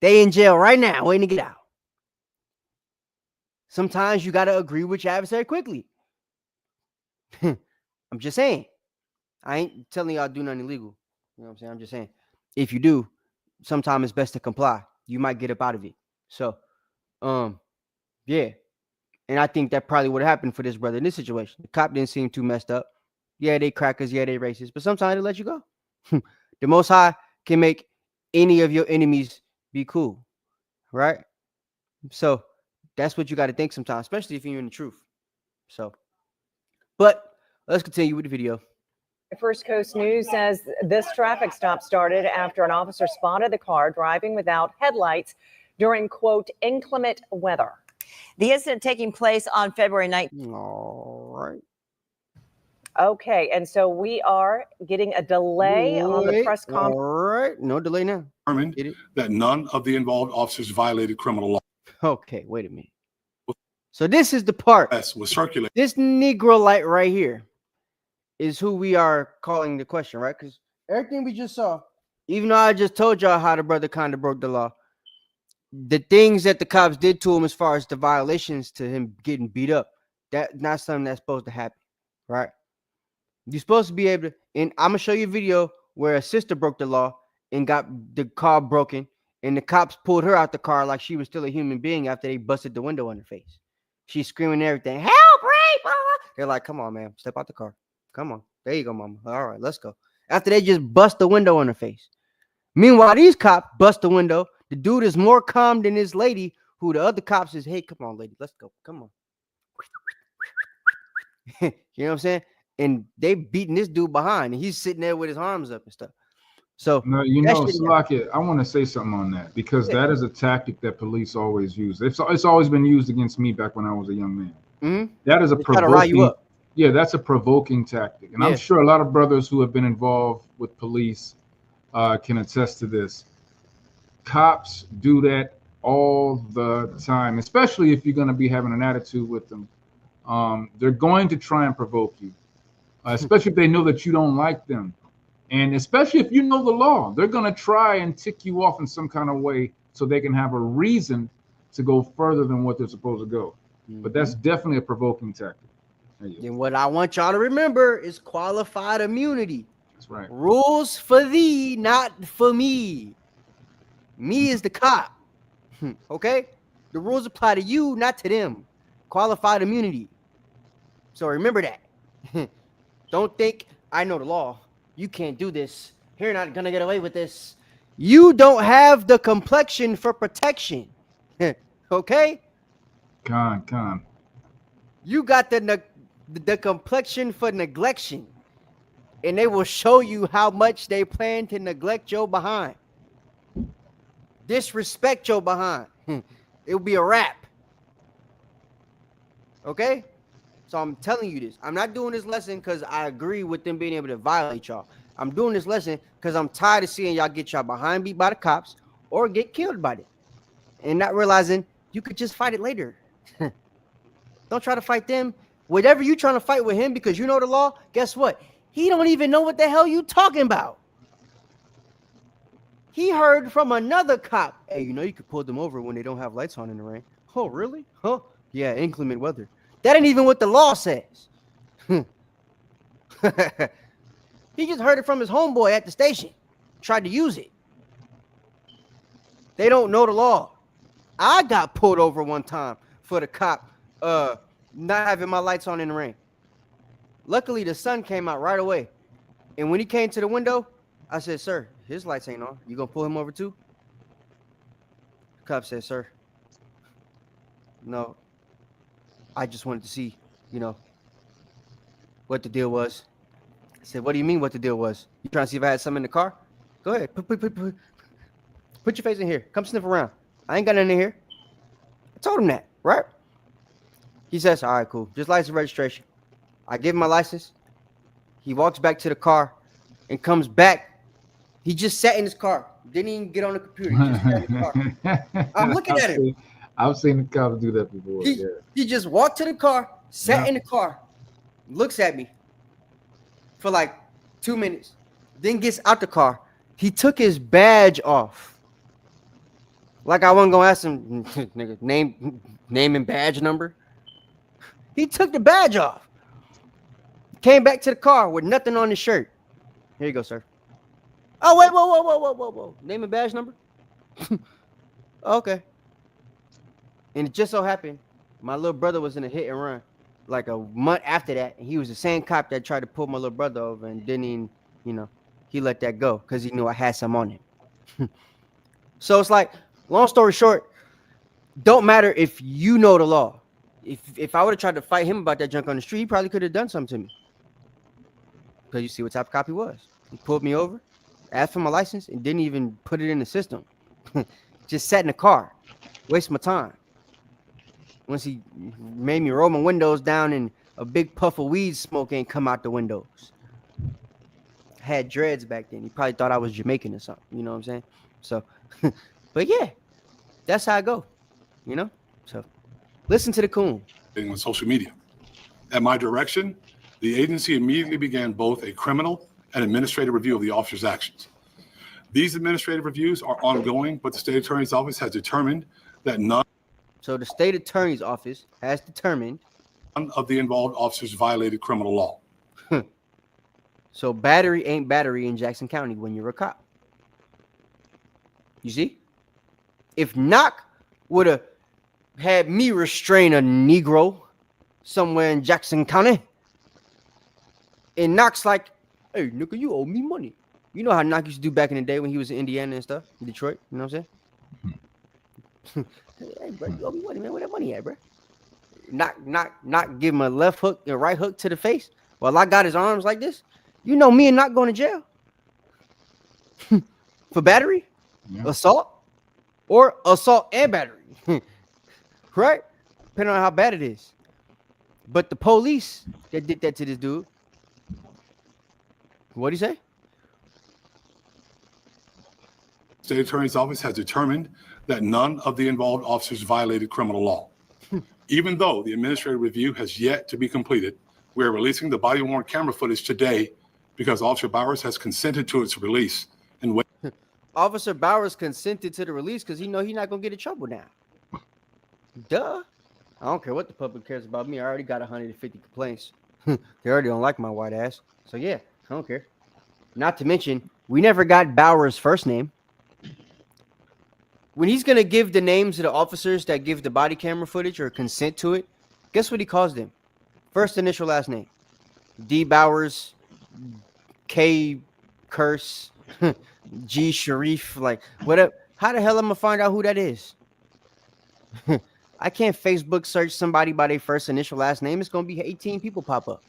they in jail right now, waiting to get out. Sometimes you got to agree with your adversary quickly. I'm just saying. I ain't telling y'all do nothing illegal. You know what I'm saying? I'm just saying. If you do, sometimes it's best to comply. You might get up out of it. So, yeah. And I think that probably would have happened for this brother in this situation. The cop didn't seem too messed up. Yeah, they crackers. Yeah, they racist. But sometimes they let you go. The Most High can make any of your enemies be cool. Right? So, that's what you got to think sometimes, especially if you're in the truth. So, but let's continue with the video. First Coast News says this traffic stop started after an officer spotted the car driving without headlights during, quote, inclement weather. The incident taking place on February 19th. All right. Okay, and so we are getting a delay on the press conference. All right, no delay now. Determined that none of the involved officers violated criminal law. Okay, wait a minute. So this is the part. Was circulated. This Negro light right here is who we are calling the question, right? Because everything we just saw, even though I just told y'all how the brother kind of broke the law, the things that the cops did to him as far as the violations to him getting beat up, that's not something that's supposed to happen, right? You're supposed to be able to, and I'm going to show you a video where a sister broke the law and got the car broken, and the cops pulled her out the car like she was still a human being after they busted the window in her face. She's screaming everything, help, rape! They're like, come on, man, step out the car. Come on. There you go, mama. All right, let's go. After they just bust the window in her face. Meanwhile, these cops bust the window. The dude is more calm than this lady Who the other cops is, hey, come on, lady, let's go. Come on. You know what I'm saying? And they beating this dude behind, and he's sitting there with his arms up and stuff. So no, Salakia, I want to say something on that because that is a tactic that police always use. It's always been used against me back when I was a young man. Mm-hmm. That is a provoking. Yeah, that's a provoking tactic, and I'm sure a lot of brothers who have been involved with police can attest to this. Cops do that all the time, especially if you're going to be having an attitude with them. They're going to try and provoke you, especially if they know that you don't like them. And especially if you know the law, they're going to try and tick you off in some kind of way so they can have a reason to go further than what they're supposed to go. Mm-hmm. But that's definitely a provoking tactic. And what I want y'all to remember is qualified immunity. That's right. Rules for thee, not for me. Me is the cop. Okay? The rules apply to you, not to them. Qualified immunity. So remember that. Don't think I know the law. You can't do this. You're not gonna get away with this. You don't have the complexion for protection. Okay? Con. You got the complexion for neglection. And they will show you how much they plan to neglect your behind. Disrespect your behind. It will be a wrap. Okay? So I'm telling you this. I'm not doing this lesson because I agree with them being able to violate y'all. I'm doing this lesson because I'm tired of seeing y'all get y'all behind beat by the cops or get killed by them. And not realizing you could just fight it later. Don't try to fight them. Whatever you trying to fight with him because you know the law, guess what? He don't even know what the hell you talking about. He heard from another cop. Hey, you know you could pull them over when they don't have lights on in the rain. Oh, really? Huh? Yeah, inclement weather. That ain't even what the law says. He just heard it from his homeboy at the station. Tried to use it. They don't know the law. I got pulled over one time for the cop not having my lights on in the rain. Luckily, the sun came out right away. And when he came to the window, I said, sir, his lights ain't on. You gonna pull him over too? The cop said, sir, no. I just wanted to see, what the deal was. I said, what do you mean what the deal was? You trying to see if I had something in the car? Go ahead. Put your face in here. Come sniff around. I ain't got nothing in here. I told him that, right? He says, all right, cool. Just license registration. I give him my license. He walks back to the car and comes back. He just sat in his car. Didn't even get on the computer. He just sat in the car. I'm looking at him. I've seen the cops do that before. He just walked to the car, sat in the car, looks at me for like 2 minutes, then gets out the car. He took his badge off. Like I wasn't gonna ask him, nigga, name and badge number. He took the badge off. Came back to the car with nothing on his shirt. Here you go, sir. Oh, wait, whoa. Name and badge number? Okay. And it just so happened, my little brother was in a hit and run like a month after that. And he was the same cop that tried to pull my little brother over and didn't even, he let that go because he knew I had some on him. So it's like, long story short, don't matter if you know the law. If I would have tried to fight him about that junk on the street, he probably could have done something to me. Because you see what type of cop he was. He pulled me over, asked for my license, and didn't even put it in the system. Just sat in the car, waste my time. Once he made me roll my windows down and a big puff of weed smoke ain't come out the windows. I had dreads back then. He probably thought I was Jamaican or something. You know what I'm saying? So, but yeah, that's how I go. So listen to the Coon. On social media. At my direction, the agency immediately began both a criminal and administrative review of the officer's actions. These administrative reviews are ongoing, but the state attorney's office has determined that none. So the state attorney's office has determined none of the involved officers violated criminal law. So battery ain't battery in Jackson County when you're a cop. You see? If Knock would have had me restrain a Negro somewhere in Jackson County, and Knock's like, hey, nigga, you owe me money. You know how Knock used to do back in the day when he was in Indiana and stuff, in Detroit, you know what I'm saying? Hey, bro, you owe me money, man. Where that money at, bro? Not give him a left hook, a right hook to the face. While I got his arms like this. You know me and not going to jail for battery, assault, or assault and battery, right? Depending on how bad it is. But the police that did that to this dude, what'd he say? State Attorney's Office has determined that none of the involved officers violated criminal law. Even though the administrative review has yet to be completed, we are releasing the body-worn camera footage today because Officer Bowers has consented to its release. And Officer Bowers consented to the release because he know he's not going to get in trouble now. Duh. I don't care what the public cares about me. I already got 150 complaints. They already don't like my white ass. So, yeah, I don't care. Not to mention, we never got Bowers' first name. When he's going to give the names of the officers that give the body camera footage or consent to it, guess what he calls them? First initial, last name. D. Bowers, K. Curse, G. Sharif, like, whatever. How the hell am I going to find out who that is? I can't Facebook search somebody by their first initial, last name. It's going to be 18 people pop up.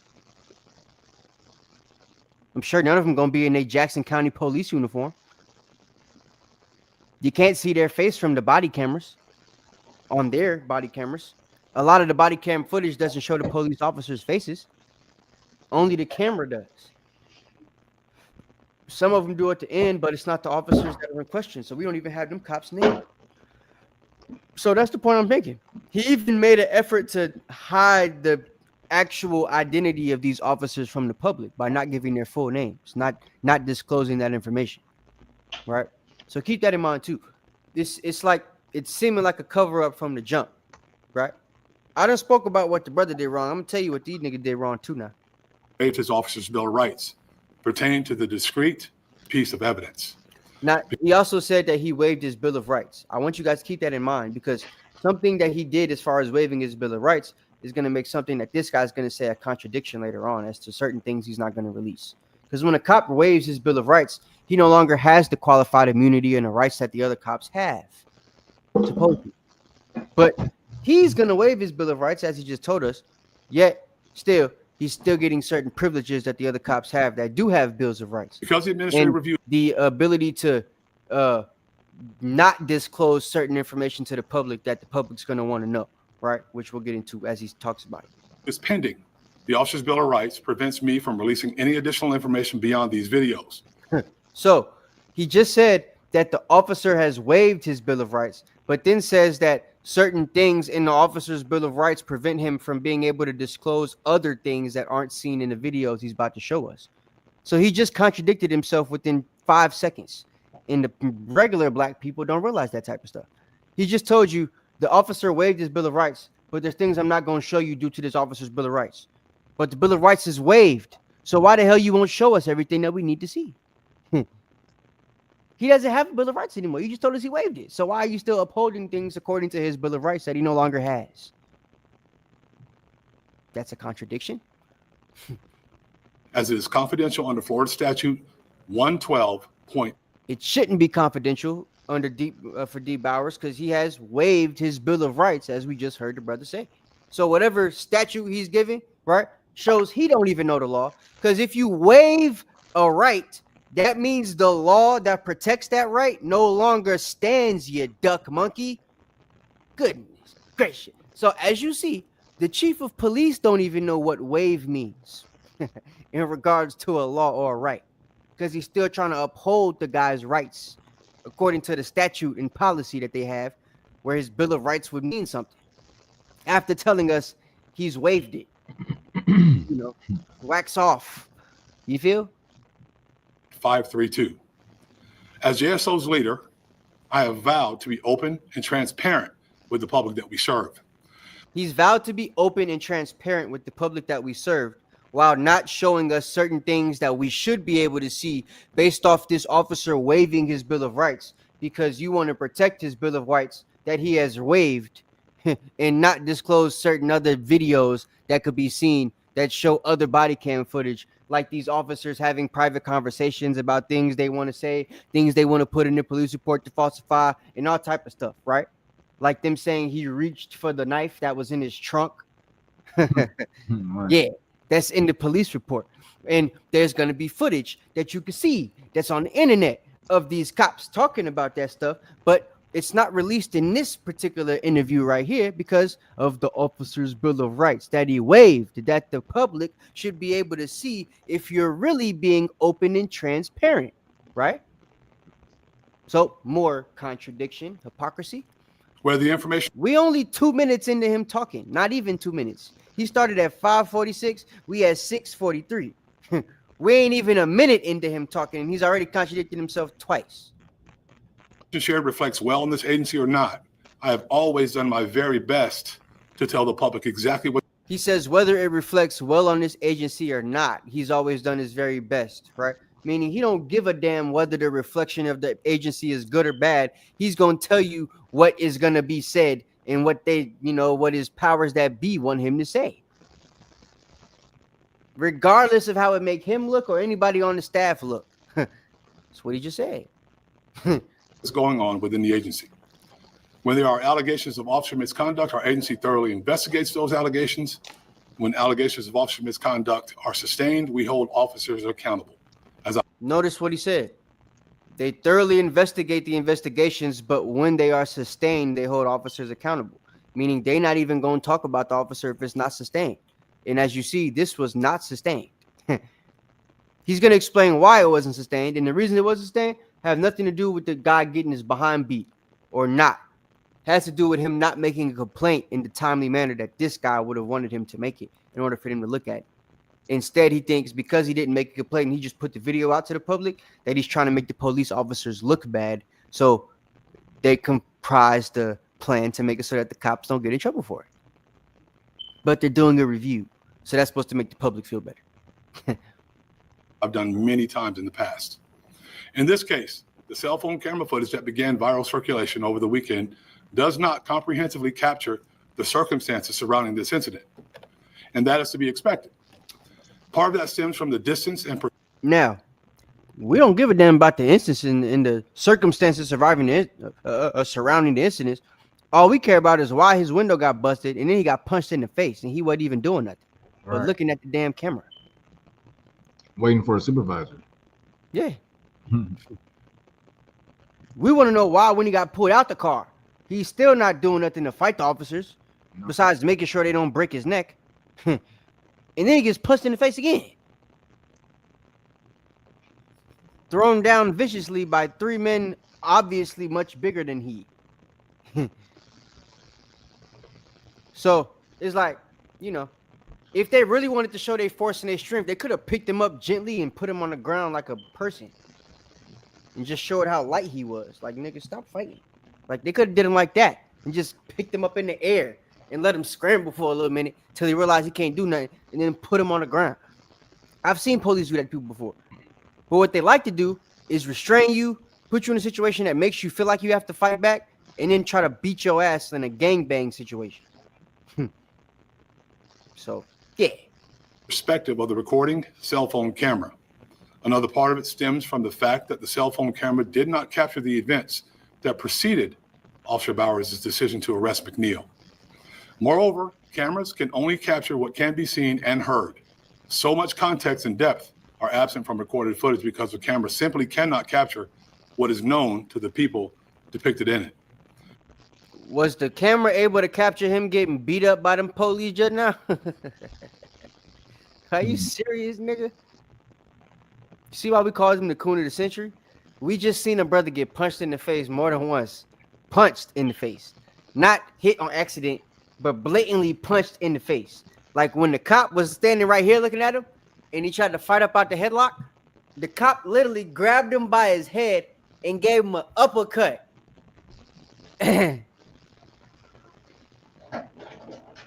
I'm sure none of them going to be in a Jackson County police uniform. You can't see their face from the body cameras, on their body cameras. A lot of the body cam footage doesn't show the police officers' faces. Only the camera does. Some of them do at the end, but it's not the officers that are in question. So we don't even have them cops' names. So that's the point I'm making. He even made an effort to hide the actual identity of these officers from the public by not giving their full names, not disclosing that information, right? So keep that in mind too. It's like it's seeming like a cover up from the jump, right? I done spoke about what the brother did wrong. I'm gonna tell you what these niggas did wrong too now. waived his officer's Bill of Rights pertaining to the discrete piece of evidence. Now, he also said that he waived his Bill of Rights. I want you guys to keep that in mind because something that he did as far as waiving his Bill of Rights is going to make something that this guy's going to say a contradiction later on as to certain things he's not going to release. Because when a cop waives his Bill of Rights, he no longer has the qualified immunity and the rights that the other cops have. Supposedly. But he's going to waive his Bill of Rights, as he just told us, yet still, he's still getting certain privileges that the other cops have that do have bills of rights. Because the administrative review, the ability to not disclose certain information to the public that the public's going to want to know, right? Which we'll get into as he talks about it. is pending. The officer's Bill of Rights prevents me from releasing any additional information beyond these videos. So he just said that the officer has waived his Bill of Rights, but then says that certain things in the officer's Bill of Rights prevent him from being able to disclose other things that aren't seen in the videos he's about to show us. So he just contradicted himself within 5 seconds. And the regular black people don't realize that type of stuff. He just told you the officer waived his Bill of Rights, but there's things I'm not going to show you due to this officer's Bill of Rights. But the Bill of Rights is waived. So why the hell you won't show us everything that we need to see? He doesn't have a Bill of Rights anymore. You just told us he waived it. So why are you still upholding things according to his Bill of Rights that he no longer has? That's a contradiction. As it is confidential under Florida Statute 112. It shouldn't be confidential under for D. Bowers because he has waived his Bill of Rights, as we just heard the brother say. So whatever statute he's giving, right, shows he don't even know the law. Because if you waive a right, that means the law that protects that right no longer stands, you duck monkey. Goodness gracious. So as you see, the chief of police don't even know what waive means in regards to a law or a right. Because he's still trying to uphold the guy's rights according to the statute and policy that they have, where his Bill of Rights would mean something. After telling us he's waived it. You know, wax off. You feel? 532. As JSO's leader, I have vowed to be open and transparent with the public that we serve. He's vowed to be open and transparent with the public that we serve, while not showing us certain things that we should be able to see based off this officer waiving his Bill of Rights, because you want to protect his Bill of Rights that he has waived and not disclose certain other videos that could be seen that show other body cam footage, like these officers having private conversations about things they want to say, things they want to put in their police report to falsify, and all type of stuff, right? like them saying he reached for the knife that was in his trunk. Right. Yeah, that's in the police report. And there's going to be footage that you can see that's on the internet of these cops talking about that stuff, but it's not released in this particular interview right here because of the officer's Bill of Rights that he waived, that the public should be able to see if you're really being open and transparent, right? So more contradiction, hypocrisy. Where the information. We only 2 minutes into him talking, not even 2 minutes. He started at 5:46. We at 6:43. We ain't even a minute into him talking, and he's already contradicted himself twice. Shared reflects well in this agency or not. I have always done my very best to tell the public exactly what. He says whether it reflects well on this agency or not, he's always done his very best, right? Meaning he don't give a damn whether the reflection of the agency is good or bad. He's going to tell you what is going to be said and what they, what his powers that be want him to say. Regardless of how it make him look or anybody on the staff look. That's what he just said. What's going on within the agency. When there are allegations of officer misconduct, our agency thoroughly investigates those allegations. When allegations of officer misconduct are sustained, we hold officers accountable. Notice what he said. They thoroughly investigate the investigations, but when they are sustained, they hold officers accountable. Meaning they're not even going to talk about the officer if it's not sustained. And as you see, this was not sustained. He's going to explain why it wasn't sustained. And the reason it wasn't sustained have nothing to do with the guy getting his behind beat or not. It has to do with him not making a complaint in the timely manner that this guy would have wanted him to make it in order for him to look at it. Instead, he thinks because he didn't make a complaint and he just put the video out to the public that he's trying to make the police officers look bad. So they comprise the plan to make it so that the cops don't get in trouble for it. But they're doing a review. So that's supposed to make the public feel better. I've done many times in the past. In this case, the cell phone camera footage that began viral circulation over the weekend does not comprehensively capture the circumstances surrounding this incident. And that is to be expected. Part of that stems from the distance and. Now, we don't give a damn about the instance and the circumstances surrounding the incidents. All we care about is why his window got busted and then he got punched in the face and he wasn't even doing nothing. Right. But looking at the damn camera. Waiting for a supervisor. Yeah. We want to know why when he got pulled out the car, he's still not doing nothing to fight the officers, besides making sure they don't break his neck. And then he gets punched in the face again. Thrown down viciously by three men obviously much bigger than he. So it's like, if they really wanted to show their force and their strength, they could have picked him up gently and put him on the ground like a person. And just showed how light he was. Like, nigga, stop fighting. Like, they could have did him like that and just picked him up in the air and let him scramble for a little minute till he realized he can't do nothing and then put him on the ground. I've seen police do that to people before. But what they like to do is restrain you, put you in a situation that makes you feel like you have to fight back, and then try to beat your ass in a gangbang situation. So, yeah. Perspective of the recording cell phone camera. Another part of it stems from the fact that the cell phone camera did not capture the events that preceded Officer Bowers' decision to arrest McNeil. Moreover, cameras can only capture what can be seen and heard. So much context and depth are absent from recorded footage because the camera simply cannot capture what is known to the people depicted in it. Was the camera able to capture him getting beat up by them police just now? Are you serious, nigga? See why we call him the Coon of the century? We just seen a brother get punched in the face more than once. Punched in the face. Not hit on accident, but blatantly punched in the face. Like when the cop was standing right here looking at him and he tried to fight up out the headlock, the cop literally grabbed him by his head and gave him an uppercut.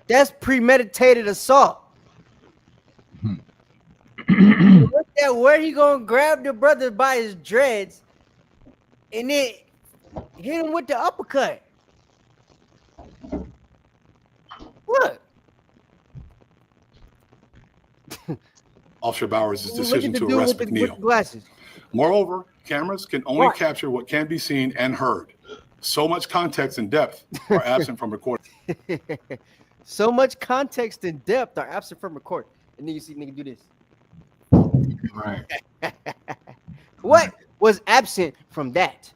That's premeditated assault. Look at where he gonna grab the brother by his dreads and then hit him with the uppercut. What? Officer Bowers' decision to arrest McNeil. Moreover, cameras can only capture what can be seen and heard. So much context and depth are absent from recording. So much context and depth are absent from recording. And then you see nigga do this. Right. What was absent from that?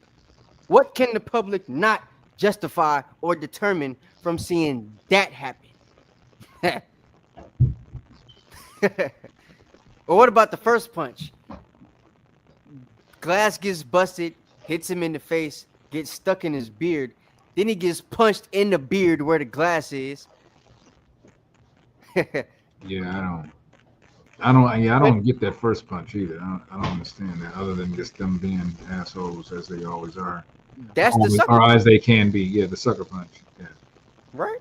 What can the public not justify or determine from seeing that happen? Or what about the first punch? Glass gets busted, hits him in the face, gets stuck in his beard. Then he gets punched in the beard where the glass is. Yeah, I don't get that first punch either. I don't understand that, other than just them being assholes as they always are. That's the sucker or punch. as they can be. Yeah, the sucker punch. Yeah. Right?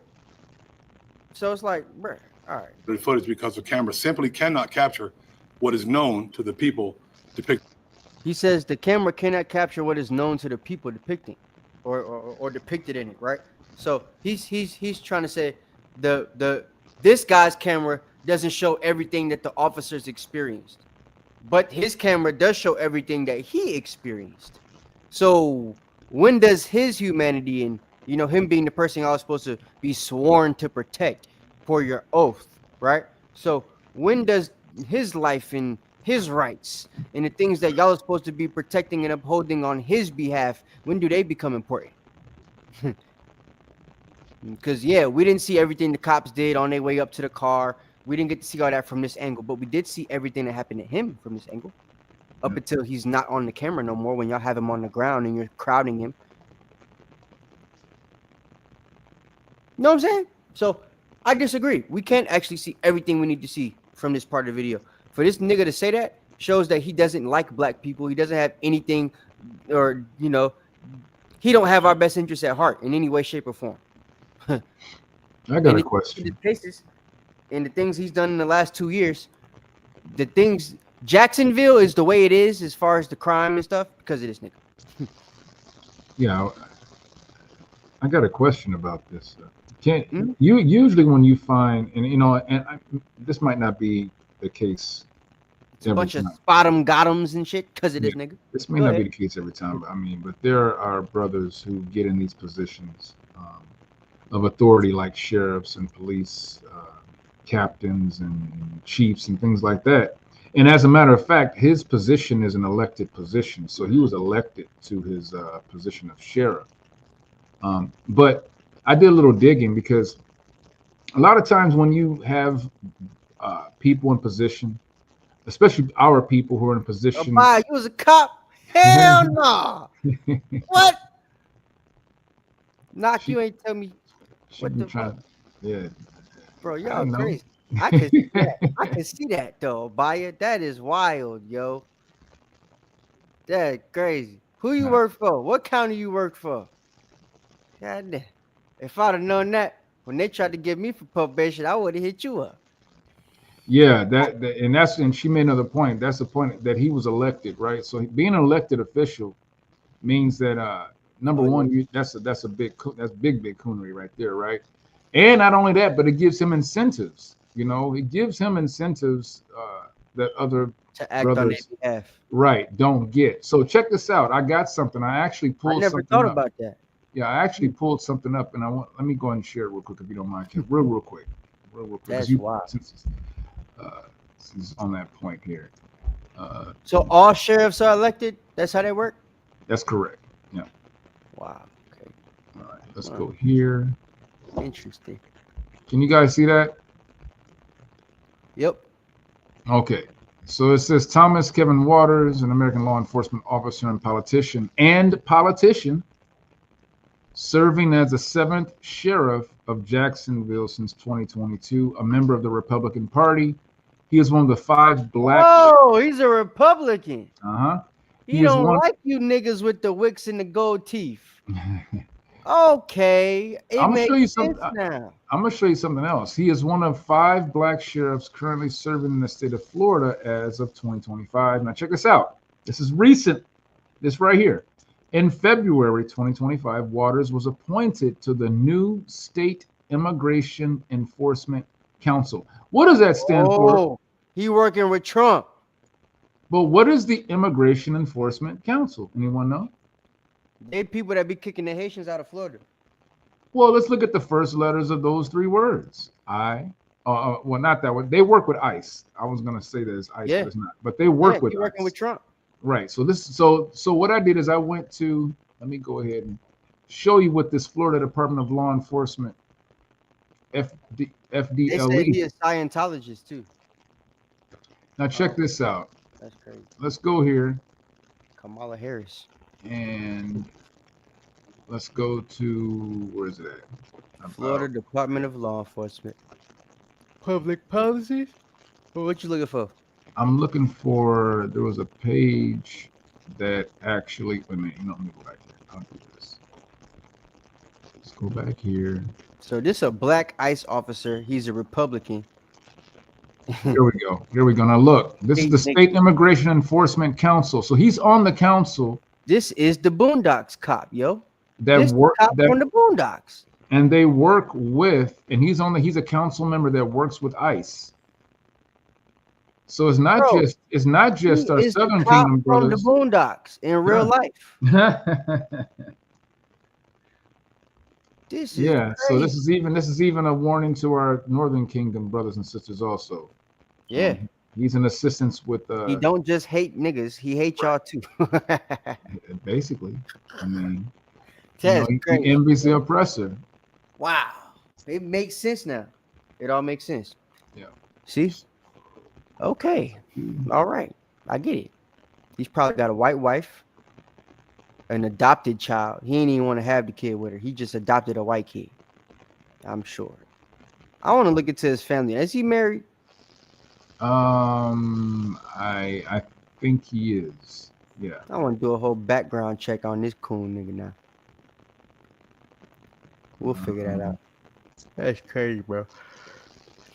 So it's like, bruh, all right. The footage because the camera simply cannot capture what is known to the people depicted. He says the camera cannot capture what is known to the people depicting or depicted in it, right? So he's trying to say this guy's camera doesn't show everything that the officers experienced, but his camera does show everything that he experienced. So when does his humanity and him being the person I was supposed to be sworn to protect for your oath, right? So when does his life and his rights and the things that y'all are supposed to be protecting and upholding on his behalf, when do they become important? Because we didn't see everything the cops did on their way up to the car. We didn't get to see all that from this angle, but we did see everything that happened to him from this angle up until he's not on the camera no more, when y'all have him on the ground and you're crowding him. You know what I'm saying? So I disagree. We can't actually see everything we need to see from this part of the video. For this nigga to say that shows that he doesn't like black people. He doesn't have anything, or he don't have our best interests at heart in any way, shape, or form. I got a question. The cases and the things he's done in the last 2 years, the things Jacksonville is the way it is as far as the crime and stuff because of this nigga. Yeah, I got a question about this. You usually when you find, and this might not be the case. It's a bunch of bottom-gottoms and shit because of this nigga. This may not be the case every time, but there are brothers who get in these positions of authority, like sheriffs and police captains and chiefs and things like that. And as a matter of fact, his position is an elected position, so he was elected to his position of sheriff. But I did a little digging, because a lot of times when you have people in position, especially our people who are in position. You was a cop? Hell no. What? You ain't tell me what the fuck. Yeah. Bro, y'all crazy. I can see that. I can see that though, Baya. That is wild, yo. That's crazy. Who you work for? What county you work for? God damn. If I'd have known that when they tried to get me for probation, I would have hit you up. Yeah, and she made another point. That's the point, that he was elected, right? So being an elected official means that number one, that's big coonery right there, right? And not only that, but it gives him incentives. It gives him incentives that other to act brothers, on their behalf, right, don't get. So check this out. I got something. I actually pulled. I never thought about that. Yeah, I actually pulled something up, and let me go ahead and share it real quick, if you don't mind, real quick. That's wild. Since it's on that point here. So all sheriffs are elected? That's how they work? That's correct. Yeah. Wow. Okay. All right. Let's go here. Interesting. Can you guys see that? Yep. Okay. So it says Thomas Kevin Waters, an American law enforcement officer and politician, serving as the 7th sheriff of Jacksonville since 2022, a member of the Republican Party. He is one of the 5 black. Oh, he's a Republican. He don't like you niggas with the wicks and the gold teeth. Okay, I'm gonna show you something. Now. I'm gonna show you something else. He is one of 5 black sheriffs currently serving in the state of Florida as of 2025. Now check this out. This is recent. This right here. In February 2025, Waters was appointed to the new State Immigration Enforcement Council. What does that stand for? He working with Trump. But what is the Immigration Enforcement Council? Anyone know? They people that be kicking the Haitians out of Florida. Well, let's look at the first letters of those three words. Well, not that one. They work with ICE. I was gonna say that it's ICE, but it's not. But they work with ICE. Working with Trump. Right. So what I did is I went to. Let me go ahead and show you what this Florida Department of Law Enforcement FDLE. They said he is Scientologist too. Now check this out. That's crazy. Let's go here. Kamala Harris. And let's go to, where is it at? Florida Department of Law Enforcement. Public policies? Well, what you looking for? I'm looking for, there was a page that actually, wait a minute, let me go back here. I'll do this. Let's go back here. So this is a black ICE officer. He's a Republican. Here we go. Here we go. Now look, this is the State Immigration Enforcement Council. So he's on the council. This is the Boondocks cop, yo. That work from the Boondocks. And they work with, and he's a council member that works with ICE. So it's not just our Southern Kingdom brothers. From the Boondocks in real life. This is crazy. So this is even a warning to our Northern Kingdom brothers and sisters also. Yeah. He's an assistance with he don't just hate niggas, he hates y'all too. Basically. I mean, he envies the oppressor. Wow. It makes sense now. It all makes sense. Yeah. See? Okay. All right. I get it. He's probably got a white wife, an adopted child. He ain't even want to have the kid with her. He just adopted a white kid. I'm sure. I want to look into his family. Is he married? I think he is. Yeah. I want to do a whole background check on this Coon nigga now. We'll figure that out. That's crazy, bro.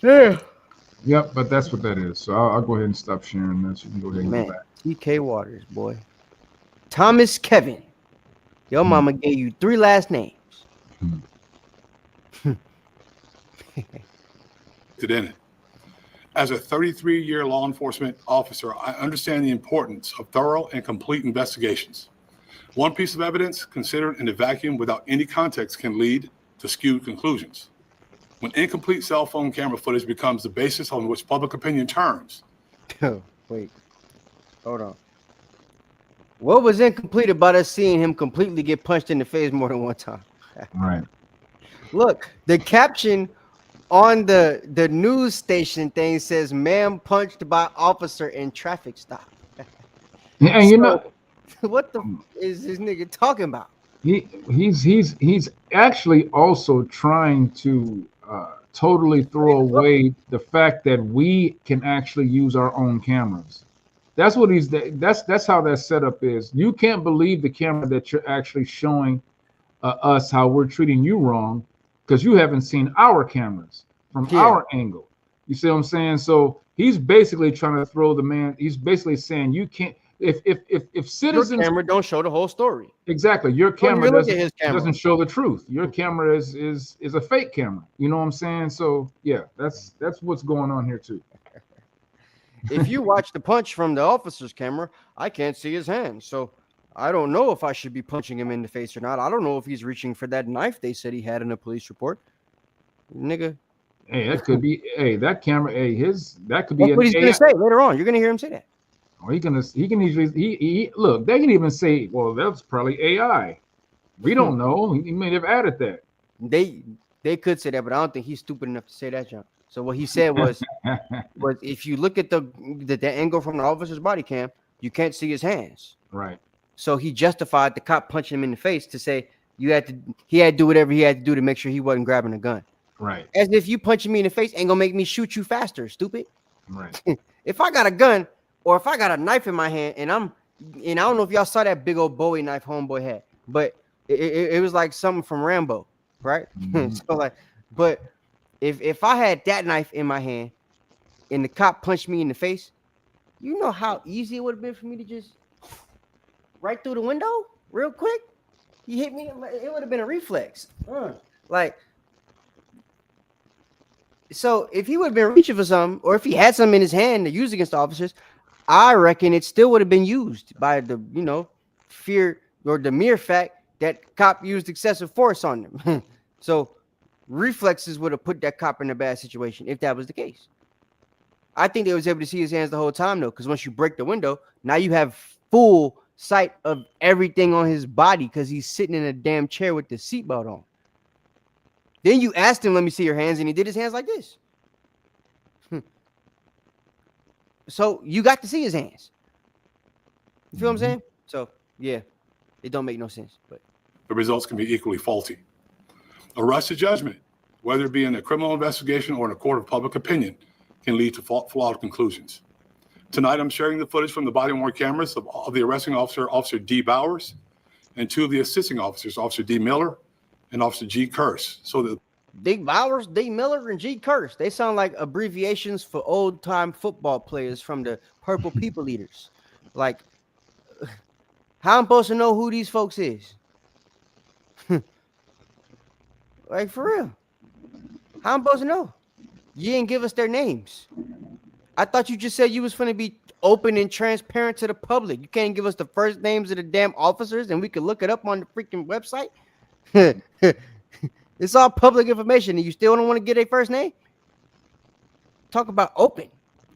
Yeah. Yep, but that's what that is. So I'll go ahead and stop sharing this. You can go ahead and go back. TK Waters, boy. Thomas Kevin. Your mama gave you 3 last names. As a 33-year law enforcement officer, I understand the importance of thorough and complete investigations. One piece of evidence considered in a vacuum without any context can lead to skewed conclusions. When incomplete cell phone camera footage becomes the basis on which public opinion turns. Wait, hold on. What was incomplete about us seeing him completely get punched in the face more than one time? Right. Look, the caption on the news station thing says, "Man punched by officer in traffic stop." And you know, what the is this nigga talking about? He's actually also trying to totally throw away the fact that we can actually use our own cameras. That's what that's how that setup is. You can't believe the camera that you're actually showing us how we're treating you wrong because you haven't seen our cameras from our angle. You see what I'm saying? So he's basically trying to throw the man. He's basically saying you can't. If citizens, your camera don't show the whole story. Exactly, your camera doesn't show the truth. Your camera is a fake camera. You know what I'm saying? So yeah, that's what's going on here too. If you watch the punch from the officer's camera, I can't see his hand, so I don't know if I should be punching him in the face or not. I don't know if he's reaching for that knife they said he had in a police report, nigga. Hey, that could be. Hey, that camera. Hey, that could be. That's what he's gonna say later on. You're gonna hear him say that. He can easily look. They can even say, "Well, that's probably AI." We don't know. He may have added that. They could say that, but I don't think he's stupid enough to say that, John. So what he said was if you look at the angle from the officer's body cam, you can't see his hands. Right. So he justified the cop punching him in the face to say he had to do whatever he had to do to make sure he wasn't grabbing a gun. Right. As if you punching me in the face ain't gonna make me shoot you faster, stupid. Right. If I got a gun or if I got a knife in my hand and I don't know if y'all saw that big old Bowie knife homeboy had, but it was like something from Rambo, right? Mm-hmm. So like, but if I had that knife in my hand and the cop punched me in the face, you know how easy it would have been for me to just right through the window real quick. He hit me, it would have been a reflex. Like, so if he would have been reaching for something, or if he had something in his hand to use against the officers, I reckon it still would have been used by the, fear or the mere fact that cop used excessive force on them. So reflexes would have put that cop in a bad situation if that was the case. I think they was able to see his hands the whole time though, because once you break the window, now you have full sight of everything on his body because he's sitting in a damn chair with the seatbelt on. Then you asked him, "Let me see your hands," and he did his hands like this. So you got to see his hands. You feel what I'm saying? So yeah, it don't make no sense. But the results can be equally faulty. A rush to judgment, whether it be in a criminal investigation or in a court of public opinion, can lead to flawed conclusions. Tonight, I'm sharing the footage from the body-worn cameras of the arresting officer, Officer D. Bowers, and two of the assisting officers, Officer D. Miller and Officer G. Curse. So that D. Bowers, D. Miller, and G. Curse, they sound like abbreviations for old-time football players from the Purple People Eaters. Like, how I'm supposed to know who these folks is? Like, for real. How I'm supposed to know? You didn't give us their names. I thought you just said you was finna be open and transparent to the public. You can't give us the first names of the damn officers and we can look it up on the freaking website? It's all public information and you still don't want to get a first name? Talk about open,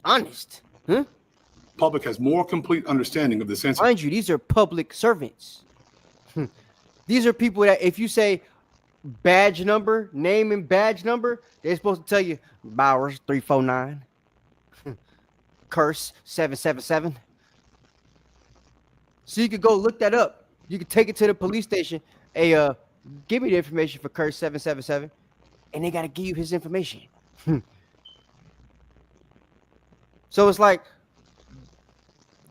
honest. Huh? public has more complete understanding of this incident. Mind you, these are public servants. These are people that if you say badge number, name and badge number, they're supposed to tell you Bowers 349, Curse 777. So you could go look that up. You could take it to the police station. Hey, give me the information for Curse 777, and they gotta give you his information. So it's like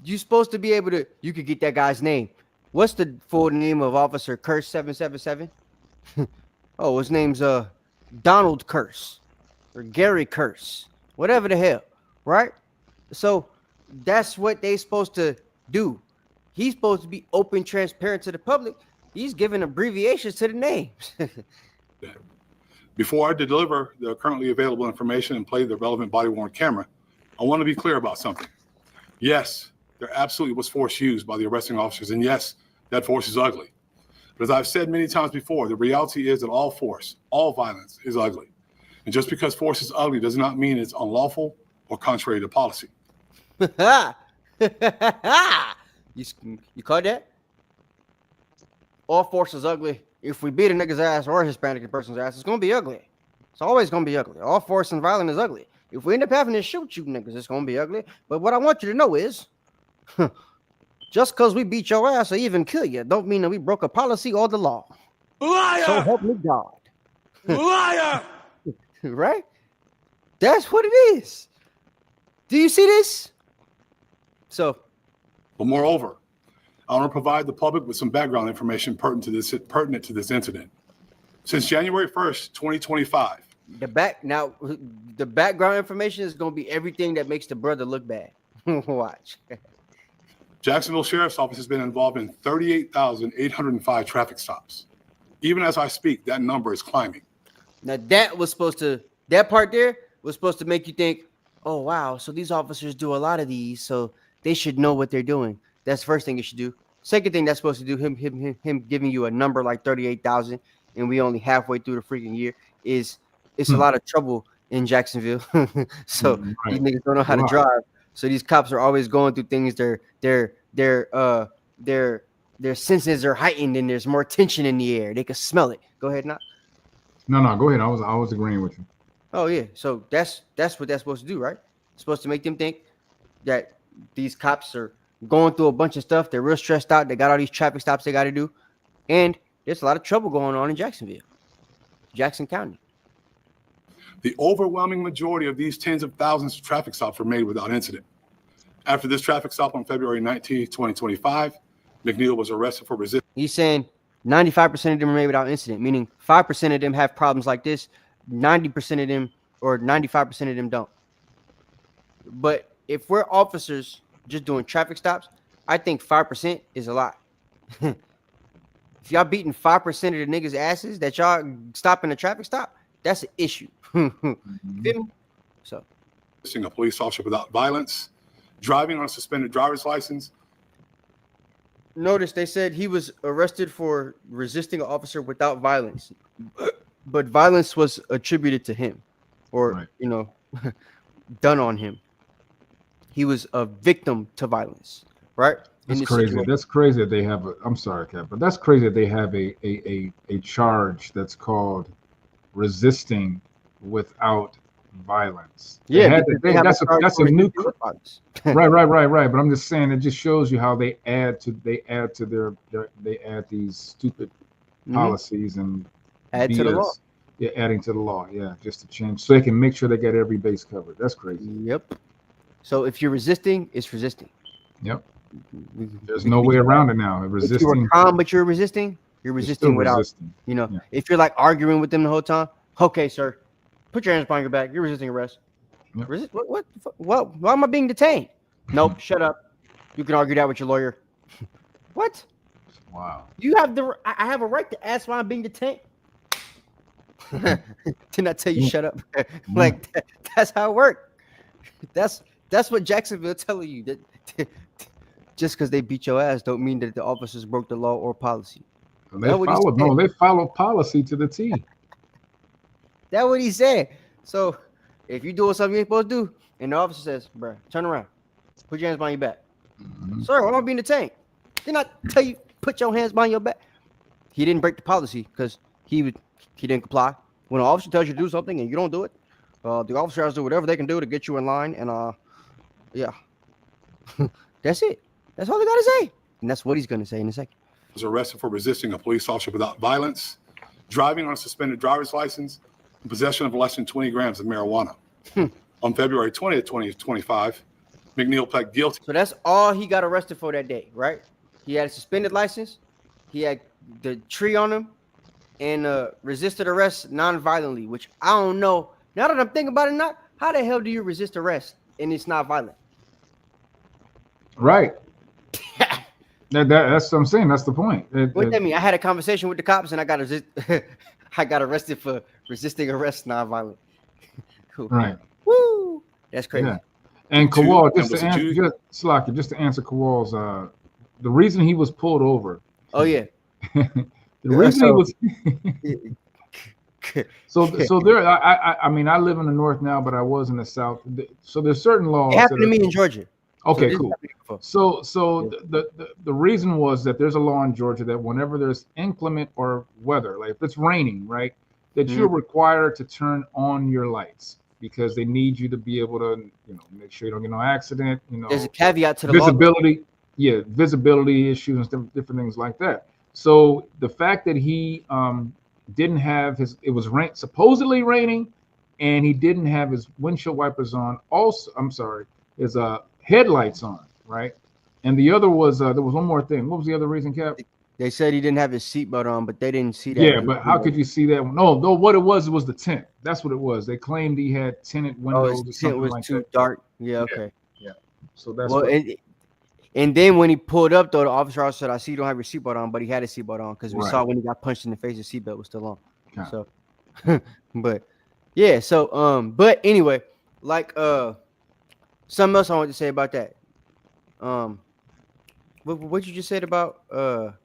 you're supposed to be able to. You could get that guy's name. What's the full name of Officer Curse 777? Oh, his name's Donald Curse or Gary Curse, whatever the hell, right? So that's what they're supposed to do. He's supposed to be open, transparent to the public. He's giving abbreviations to the names. Before I deliver the currently available information and play the relevant body-worn camera, I want to be clear about something. Yes, there absolutely was force used by the arresting officers, and yes, that force is ugly. But as I've said many times before, the reality is that all force, all violence is ugly. And just because force is ugly does not mean it's unlawful or contrary to policy. You caught that? All force is ugly. If we beat a nigga's ass or a Hispanic person's ass, it's gonna be ugly. It's always gonna be ugly. All force and violence is ugly. If we end up having to shoot you niggas, it's gonna be ugly. But what I want you to know is, just because we beat your ass or even kill you, don't mean that we broke a policy or the law. Liar! So help me God. Liar! Right? That's what it is. Do you see this? So, but moreover, I want to provide the public with some background information pertinent to this incident. Since January 1st, 2025. The background information is going to be everything that makes the brother look bad. Watch. Jacksonville Sheriff's Office has been involved in 38,805 traffic stops. Even as I speak, that number is climbing. Now that part there was supposed to make you think, oh, wow, so these officers do a lot of these, so they should know what they're doing. That's the first thing you should do. Second thing that's supposed to do, him giving you a number like 38,000, and we only halfway through the freaking year, is it's a lot of trouble in Jacksonville. So these niggas don't know how to drive. So these cops are always going through things. Their senses are heightened, and there's more tension in the air. They can smell it. Go ahead, now. No, go ahead. I was agreeing with you. Oh yeah, so that's what that's supposed to do, right? It's supposed to make them think that these cops are going through a bunch of stuff. They're real stressed out. They got all these traffic stops they got to do, and there's a lot of trouble going on in Jacksonville, Jackson County. The overwhelming majority of these tens of thousands of traffic stops were made without incident. After this traffic stop on February 19, 2025, McNeil was arrested for resisting. He's saying 95% of them are made without incident, meaning 5% of them have problems like this. 90% of them or 95% of them don't. But if we're officers just doing traffic stops, I think 5% is a lot. If y'all beating 5% of the niggas' asses that y'all stopping a traffic stop, that's an issue. So, a police officer without violence, driving on a suspended driver's license, Notice they said he was arrested for resisting an officer without violence, but violence was attributed to him, or done on him. He was a victim to violence, right? That's crazy. Situation. That's crazy that they have. I'm sorry, Cap, but that's crazy that they have a charge that's called resisting without violence. Yeah, that's a new. Right. But I'm just saying, it just shows you how they add to these stupid policies and add BS. To the law. Yeah, adding to the law. Yeah, just to change so they can make sure they get every base covered. That's crazy. Yep. So if you're resisting, it's resisting. Yep. There's no way around it now. Resisting. If you were calm, but you're resisting without. Resisting. If you're like arguing with them the whole time, okay, sir, put your hands behind your back. You're resisting arrest. Yep. What? Why am I being detained? Nope. Shut up. You can argue that with your lawyer. What? Wow. You have I have a right to ask why I'm being detained. Didn't I tell you shut up? That's how it works. That's what Jacksonville telling you. That just because they beat your ass don't mean that the officers broke the law or policy. They follow policy to the T. That's what he said. So if you're doing something you ain't supposed to do, and the officer says, "Bruh, turn around, put your hands behind your back." Sir, why am I being detained? Didn't I tell you put your hands behind your back? He didn't break the policy because he didn't comply. When an officer tells you to do something and you don't do it, the officer has to do whatever they can do to get you in line, and yeah, that's it. That's all they gotta say, and that's what he's gonna say in a second. Was arrested for resisting a police officer without violence, driving on a suspended driver's license, and possession of less than 20 grams of marijuana. On February 20th, 2025, McNeil pled guilty. So that's all he got arrested for that day, right? He had a suspended license, he had the tree on him, and resisted arrest non-violently, which I don't know. Now that I'm thinking about it, how the hell do you resist arrest and it's not violent? Right. That's what I'm saying. That's the point. What that mean? I had a conversation with the cops and I got arrested for resisting arrest non-violent. Cool. Right. Woo! That's crazy. Yeah. And Kowal, just to answer Kowal's, the reason he was pulled over. Oh yeah. The reason he was. So there. I mean, I live in the north now, but I was in the south. So there's certain laws. It happened to me in Georgia. Okay, cool. So the reason was that there's a law in Georgia that whenever there's inclement or weather, like if it's raining, right, that you're required to turn on your lights because they need you to be able to, make sure you don't get no accident. There's a caveat to the visibility. Law. Yeah, visibility issues and different things like that. So the fact that he didn't have it was supposedly raining, and he didn't have his windshield wipers on. Also, I'm sorry, his headlights on, right? And the other was there was one more thing. What was the other reason, Cap? They said he didn't have his seatbelt on, but they didn't see that. Yeah, but how could you see that? No, what it was the tint. That's what it was. They claimed he had tinted windows. His tint was like too dark. Yeah, okay. Yeah. So that's and then when he pulled up, though, the officer also said, "I see you don't have your seatbelt on," but he had his seatbelt on because we saw when he got punched in the face, his seatbelt was still on. Okay. So, but yeah, so but anyway, like something else I want to say about that. What you just said about talking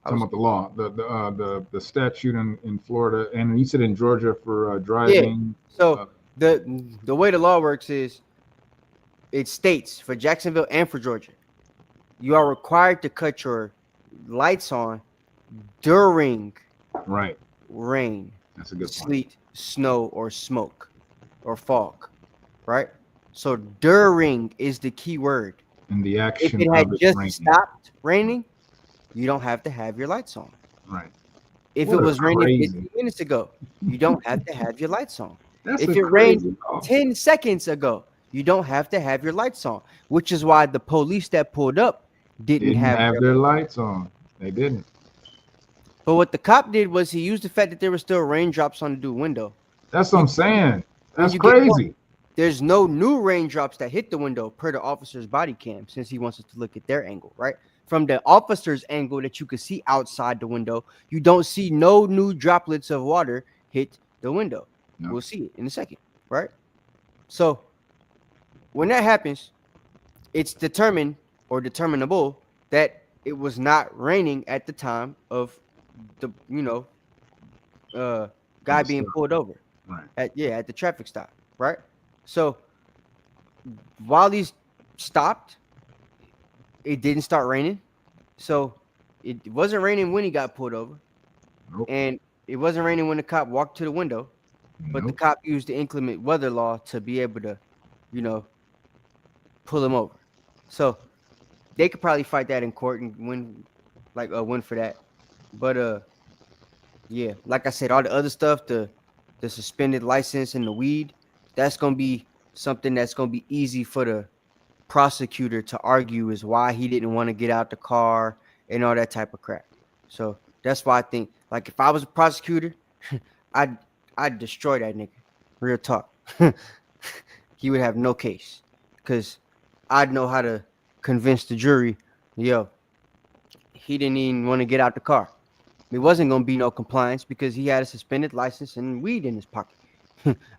about the law, the statute in Florida, and you said in Georgia for driving. Yeah. So the way the law works is it states for Jacksonville and for Georgia, you are required to cut your lights on during rain, that's a good sleet, point. Snow, or smoke, or fog, right? So during is the key word. And the action. If it had just stopped raining, you don't have to have your lights on. Right. If it was raining 15 minutes ago, you don't have to have your lights on. If it rained 10 seconds ago, you don't have to have your lights on, which is why the police that pulled up didn't have their lights on. They didn't. But what the cop did was he used the fact that there were still raindrops on the dude window. That's what I'm saying. That's crazy. There's no new raindrops that hit the window per the officer's body cam, since he wants us to look at their angle, right? From the officer's angle that you can see outside the window, you don't see no new droplets of water hit the window. No. We'll see it in a second, right? So when that happens, it's determined or determinable that it was not raining at the time of the guy being pulled over. Right. At the traffic stop, right? So while he's stopped, it didn't start raining. So it wasn't raining when he got pulled over. Nope. And it wasn't raining when the cop walked to the window. But the cop used the inclement weather law to be able to, pull him over. So they could probably fight that in court and win for that. But yeah, like I said, all the other stuff, the suspended license and the weed, that's gonna be something that's gonna be easy for the prosecutor to argue is why he didn't want to get out the car and all that type of crap. So that's why I think, like, if I was a prosecutor, I'd destroy that nigga. Real talk. He would have no case because I'd know how to convince the jury, yo, he didn't even want to get out the car. It wasn't going to be no compliance because he had a suspended license and weed in his pocket.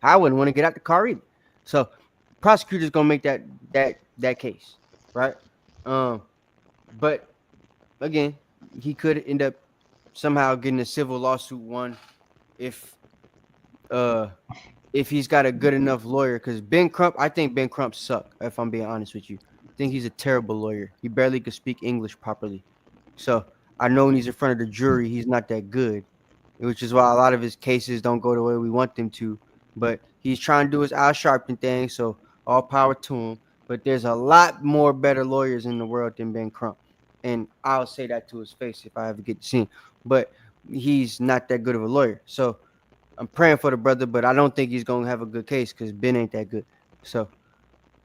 I wouldn't want to get out the car either. So prosecutor's going to make that case, right? But again, he could end up somehow getting a civil lawsuit won if he's got a good enough lawyer. Because I think Ben Crump suck, if I'm being honest with you. I think he's a terrible lawyer. He barely could speak English properly. So I know when he's in front of the jury, he's not that good, which is why a lot of his cases don't go the way we want them to. But he's trying to do his Al Sharpton thing, so all power to him. But there's a lot more better lawyers in the world than Ben Crump. And I'll say that to his face if I ever get to see him. But he's not that good of a lawyer. So I'm praying for the brother, but I don't think he's going to have a good case because Ben ain't that good. So,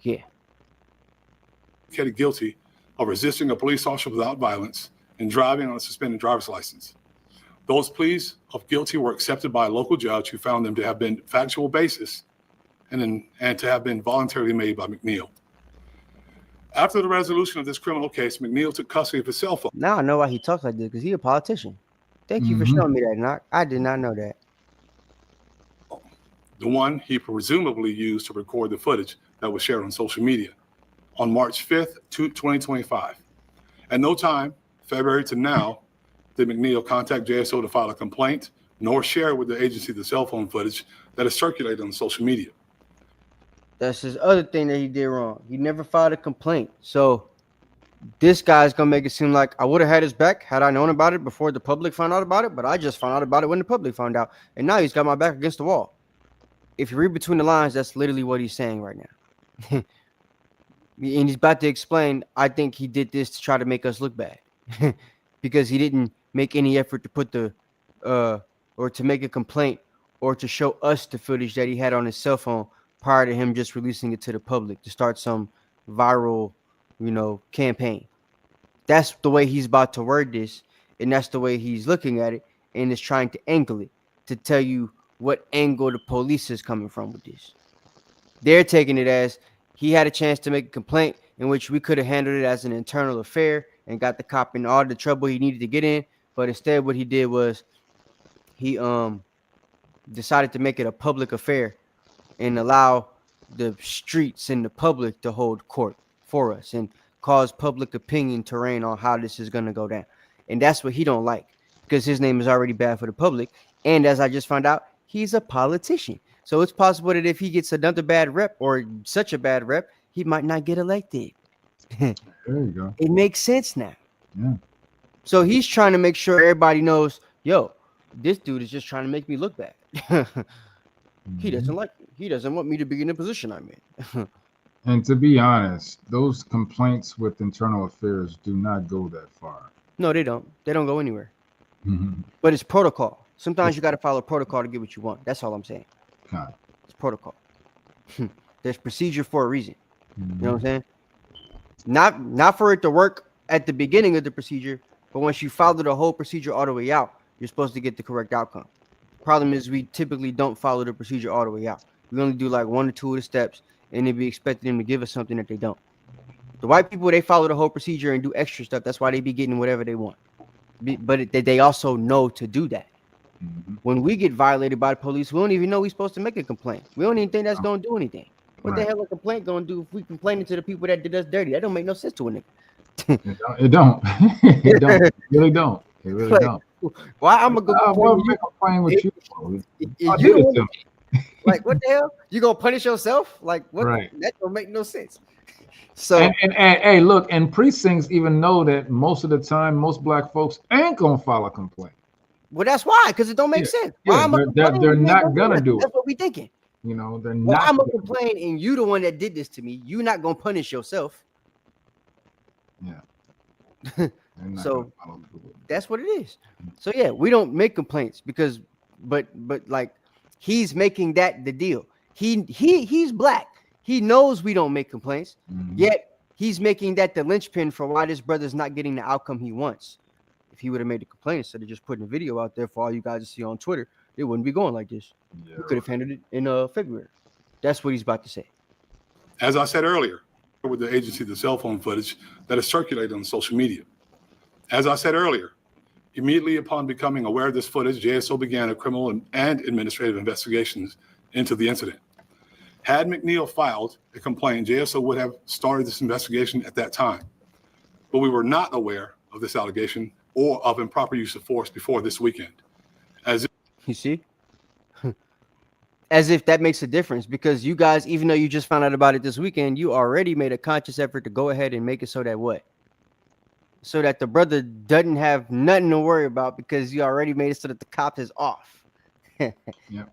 yeah. Guilty of resisting a police officer without violence and driving on a suspended driver's license. Those pleas of guilty were accepted by a local judge who found them to have been factual basis and to have been voluntarily made by McNeil. After the resolution of this criminal case, McNeil took custody of his cell phone. Now I know why he talks like this, because he's a politician. Thank you for showing me that, Knock. I did not know that. The one he presumably used to record the footage that was shared on social media on March 5th, 2025. At no time, February to now, did McNeil contact JSO to file a complaint, nor share with the agency the cell phone footage that is circulated on social media. That's his other thing that he did wrong. He never filed a complaint. So this guy's going to make it seem like I would have had his back had I known about it before the public found out about it, but I just found out about it when the public found out. And now he's got my back against the wall. If you read between the lines, that's literally what he's saying right now. And he's about to explain, I think he did this to try to make us look bad. Because he didn't make any effort to put or to make a complaint or to show us the footage that he had on his cell phone prior to him just releasing it to the public to start some viral, campaign. That's the way he's about to word this, and that's the way he's looking at it, and is trying to angle it to tell you what angle the police is coming from with this. They're taking it as he had a chance to make a complaint in which we could have handled it as an internal affair and got the cop in all the trouble he needed to get in. But instead what he did was he decided to make it a public affair and allow the streets and the public to hold court for us and cause public opinion to reign on how this is going to go down. And that's what he don't like, because his name is already bad for the public. And as I just found out, he's a politician. So it's possible that if he gets another bad rep or such a bad rep, he might not get elected. There you go. It makes sense now. Yeah. So he's trying to make sure everybody knows, yo, this dude is just trying to make me look bad. He doesn't like me. He doesn't want me to be in the position I'm in. And to be honest, those complaints with internal affairs do not go that far. No, they don't. They don't go anywhere. Mm-hmm. But it's protocol. Sometimes you got to follow protocol to get what you want. That's all I'm saying. God. It's protocol. There's procedure for a reason. Mm-hmm. You know what I'm saying? Not for it to work at the beginning of the procedure, but once you follow the whole procedure all the way out, you're supposed to get the correct outcome. Problem is, we typically don't follow the procedure all the way out. We only do like one or two of the steps, and then we expect them to give us something that they don't. The white people, they follow the whole procedure and do extra stuff. That's why they be getting whatever they want. But they also know to do that. Mm-hmm. When we get violated by the police, we don't even know we're supposed to make a complaint. We don't even think that's going to do anything. What the hell a complaint going to do if we complaining to the people that did us dirty? That don't make no sense to a It don't. It don't. It really don't. It really Like, don't. why I'm gonna go complain with you? I You did it don't to me. like what the hell? You gonna punish yourself? Like what? Right. That don't make no sense. So and hey, look, and precincts even know that most of the time, most black folks ain't gonna file a complaint. Well, that's why, because it don't make sense. Why I'm they're not gonna do it. That's what we thinking. You know, they're Well, not. I'm gonna complain, and you the one that did this to me. You not gonna punish yourself. Yeah. So that's what it is. So yeah, we don't make complaints because, but like he's making that the deal. He's black. He knows we don't make complaints. Yet he's making that the linchpin for why this brother's not getting the outcome he wants. If he would have made a complaint instead of just putting a video out there for all you guys to see on Twitter, it wouldn't be going like this. We could have handled it in February. That's what he's about to say. As I said earlier, with the agency, the cell phone footage that is circulated on social media. As I said earlier, immediately upon becoming aware of this footage, JSO began a criminal and administrative investigations into the incident. Had McNeil filed a complaint, JSO would have started this investigation at that time. But we were not aware of this allegation or of improper use of force before this weekend. You see? As if that makes a difference, because you guys, even though you just found out about it this weekend, you already made a conscious effort to go ahead and make it so that what? So that the brother doesn't have nothing to worry about because you already made it so that the cop is off. Yep.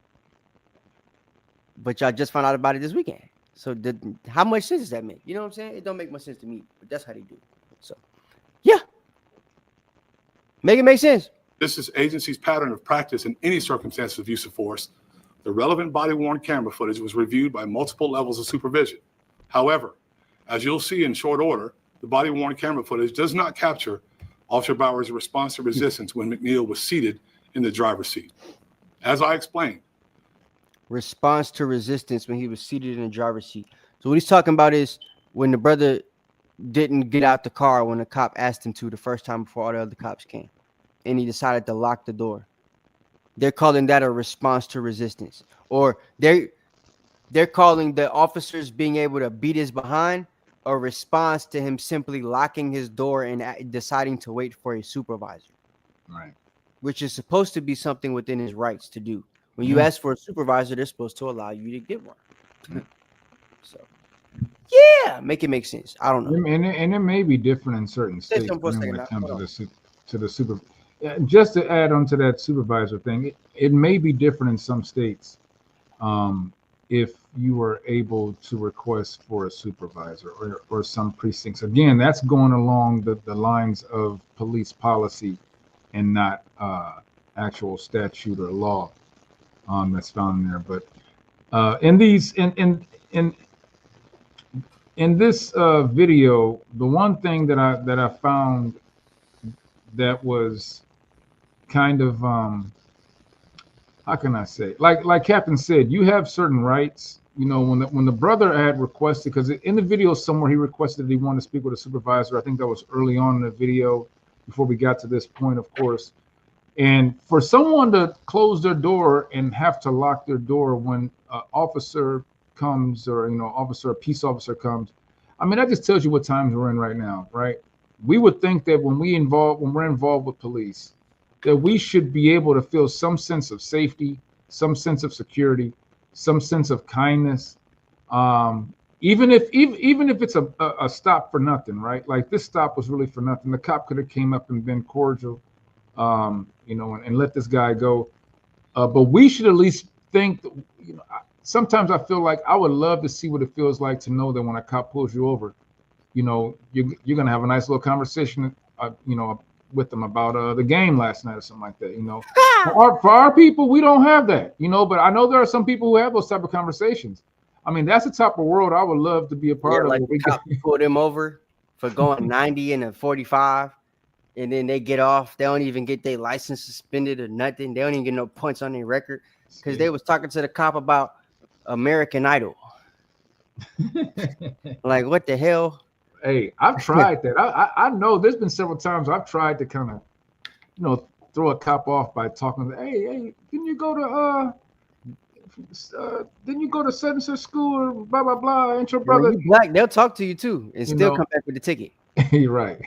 But y'all just found out about it this weekend. So how much sense does that make? You know what I'm saying? It don't make much sense to me, but that's how they do it. So, yeah. Make it make sense. This is agency's pattern of practice in any circumstance of use of force. The relevant body-worn camera footage was reviewed by multiple levels of supervision. However, as you'll see in short order, the body-worn camera footage does not capture Officer Bauer's response to resistance when McNeil was seated in the driver's seat. As I explained. Response to resistance when he was seated in the driver's seat. So what he's talking about is when the brother didn't get out the car when the cop asked him to the first time before all the other cops came, and he decided to lock the door. They're calling that a response to resistance, or they're calling the officers being able to beat his behind a response to him simply locking his door and deciding to wait for a supervisor. Right. Which is supposed to be something within his rights to do. When you ask for a supervisor, they're supposed to allow you to get one. So, yeah, make it make sense. I don't know. And it may be different in certain states when it comes to the super. Just to add on to that supervisor thing, it may be different in some states if you are able to request for a supervisor or some precincts. Again, that's going along the lines of police policy and not actual statute or law that's found in there. But in this video, the one thing that I found that was kind of how can I say, like Captain said, you have certain rights. You know, when the brother had requested, because in the video somewhere he requested that he wanted to speak with a supervisor. I think that was early on in the video before we got to this point, of course. And for someone to close their door and have to lock their door when an officer comes, or a peace officer comes, I mean, that just tells you what times we're in right now, right? We would think that when we're involved with police, that we should be able to feel some sense of safety, some sense of security, some sense of kindness, even if it's a stop for nothing, right? Like this stop was really for nothing. The cop could have came up and been cordial, and let this guy go. But we should at least think. Sometimes I feel like I would love to see what it feels like to know that when a cop pulls you over, you're gonna have a nice little conversation, with them about the game last night or something like that. For our people, we don't have that, but I know there are some people who have those type of conversations. I mean, that's the type of world I would love to be a part of. Like the cop pull them over for going 90 and a 45, and then they get off. They don't even get their license suspended or nothing. They don't even get no points on their record because they was talking to the cop about American Idol. Like, what the hell? Hey, I've tried that. I know there's been several times I've tried to kind of, throw a cop off by talking. Hey, didn't you go to Sentencer School or blah blah blah? Ain't your brother? When you black, they'll talk to you too and still come back with the ticket. You're right.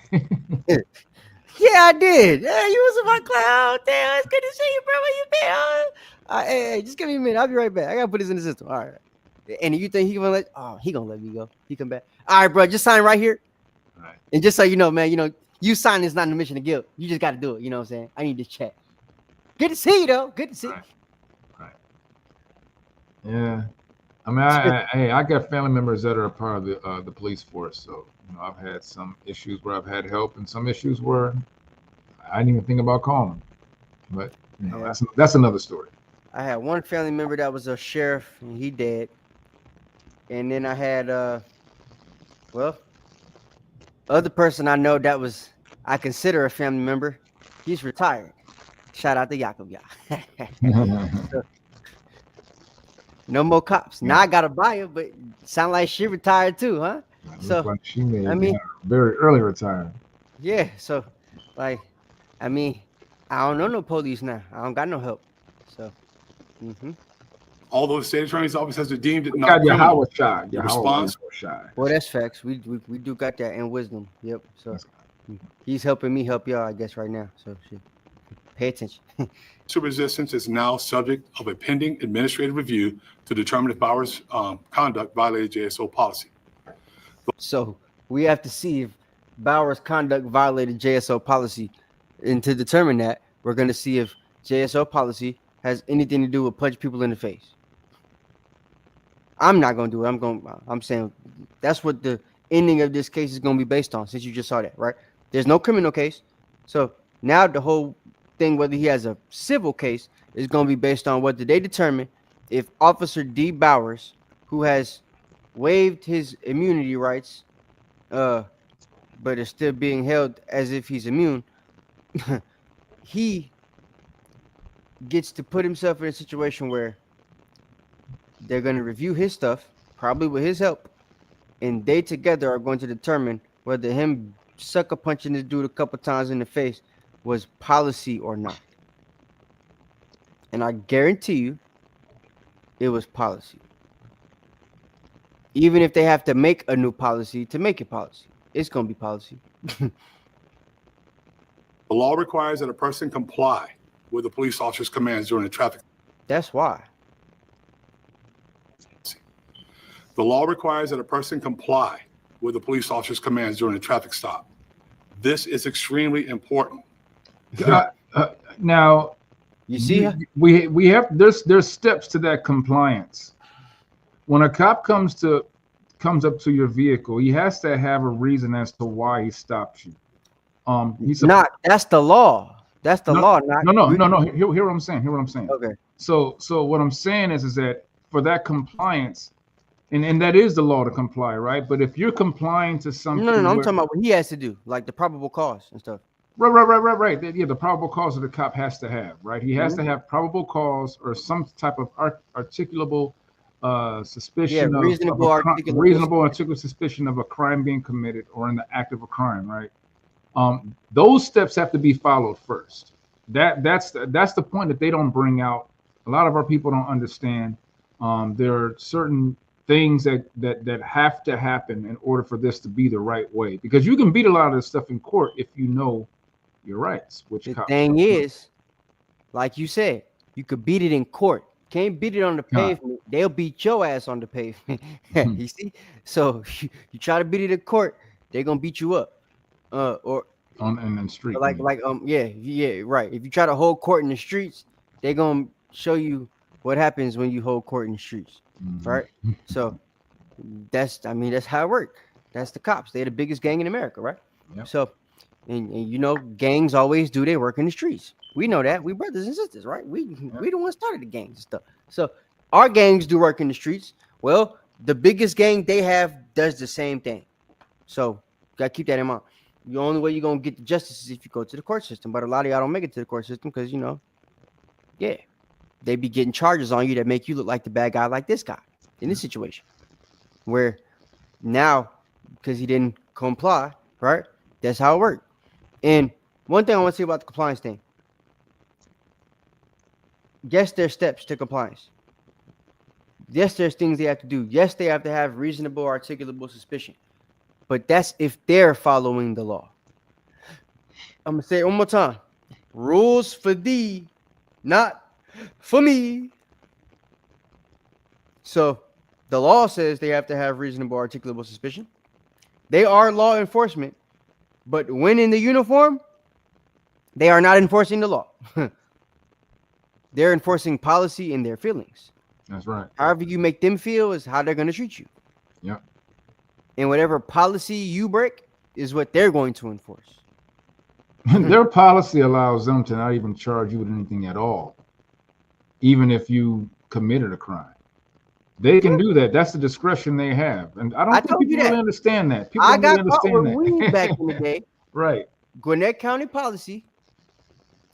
Yeah, I did. Yeah, you was in my cloud. Damn, it's good to see you, bro. Where you been? Hey, just give me a minute. I'll be right back. I gotta put this in the system. All right. And you think he gonna let? Oh, he gonna let me go. He come back. All right, bro. Just sign right here. All right. And just so you know, man, you sign is not an admission of guilt. You just got to do it. You know what I'm saying? I need this check. Good to see you, though. Good to see. Right. Yeah. I mean, I got family members that are a part of the police force, so I've had some issues where I've had help, and some issues where I didn't even think about calling. But that's another story. I had one family member that was a sheriff, and he dead. And then I had other person I know that was I consider a family member. He's retired. Shout out to Jakob, y'all. No more cops. Now I gotta buy her, but sound like she retired too, huh? So like she may very early retired. Yeah, so I don't know no police now. I don't got no help. So Although the state attorney's office has deemed it We not got criminal, Yahweh the response shy. Well, that's facts. We do got that in wisdom. Yep. So he's helping me help y'all, I guess, right now. So shit. Pay attention. to resistance is now subject of a pending administrative review to determine if Bowers' conduct violated JSO policy. So we have to see if Bowers' conduct violated JSO policy. And to determine that, we're going to see if JSO policy has anything to do with punch people in the face. I'm not going to do it. I'm saying that's what the ending of this case is going to be based on, since you just saw that, right? There's no criminal case. So now the whole thing, whether he has a civil case, is going to be based on what did they determine if Officer D. Bowers, who has waived his immunity rights, but is still being held as if he's immune, he gets to put himself in a situation where they're going to review his stuff, probably with his help, and they together are going to determine whether him sucker punching this dude a couple times in the face was policy or not. And I guarantee you it was policy. Even if they have to make a new policy to make it policy, it's going to be policy. The law requires that a person comply with the police officer's commands during a traffic. That's why. The law requires that a person comply with the police officer's commands during a traffic stop. This is extremely important. Now, you see, we have there's steps to that compliance. When a cop comes up to your vehicle, he has to have a reason as to why he stops you. That's the law. That's the law. No. Hear what I'm saying. Okay. So what I'm saying is that for that compliance, and that is the law to comply, right? But if you're complying to something, no, I'm talking about what he has to do, like the probable cause and stuff. Right. Yeah, the probable cause that the cop has to have, right? He has to have probable cause or some type of articulable suspicion, reasonable articulable suspicion of a crime being committed or in the act of a crime, right? Those steps have to be followed first. That's the point that they don't bring out. A lot of our people don't understand. There are certain things that have to happen in order for this to be the right way, because you can beat a lot of this stuff in court if you know your rights. Which the thing is, like you said, you could beat it in court. Can't beat it on the pavement. They'll beat your ass on the pavement. You see? So you try to beat it in court, they're gonna beat you up. Or on the street. Right. If you try to hold court in the streets, they're gonna show you what happens when you hold court in the streets. Right? So that's how it works. That's the cops. They're the biggest gang in America, right? Yep. So and gangs always do their work in the streets. We know that. We brothers and sisters, right? We the ones started the gangs and stuff. So our gangs do work in the streets. Well, the biggest gang they have does the same thing. So gotta keep that in mind. The only way you're gonna get the justice is if you go to the court system. But a lot of y'all don't make it to the court system because they be getting charges on you that make you look like the bad guy, like this guy in this situation. Where now, because he didn't comply, right? That's how it worked. And one thing I want to say about the compliance thing. Yes, there's steps to compliance. Yes, there's things they have to do. Yes, they have to have reasonable, articulable suspicion. But that's if they're following the law. I'm going to say it one more time. Rules for thee, not for me. So the law says they have to have reasonable articulable suspicion. They are law enforcement, but when in the uniform, they are not enforcing the law. They're enforcing policy in their feelings. That's right. However you make them feel is how they're going to treat you. Yep. And whatever policy you break is what they're going to enforce. Their policy allows them to not even charge you with anything at all, even if you committed a crime. They can do that. That's the discretion they have. And I don't think people really understand that. People I don't got really caught with understand weed that. back in the day. Right. Gwinnett County policy.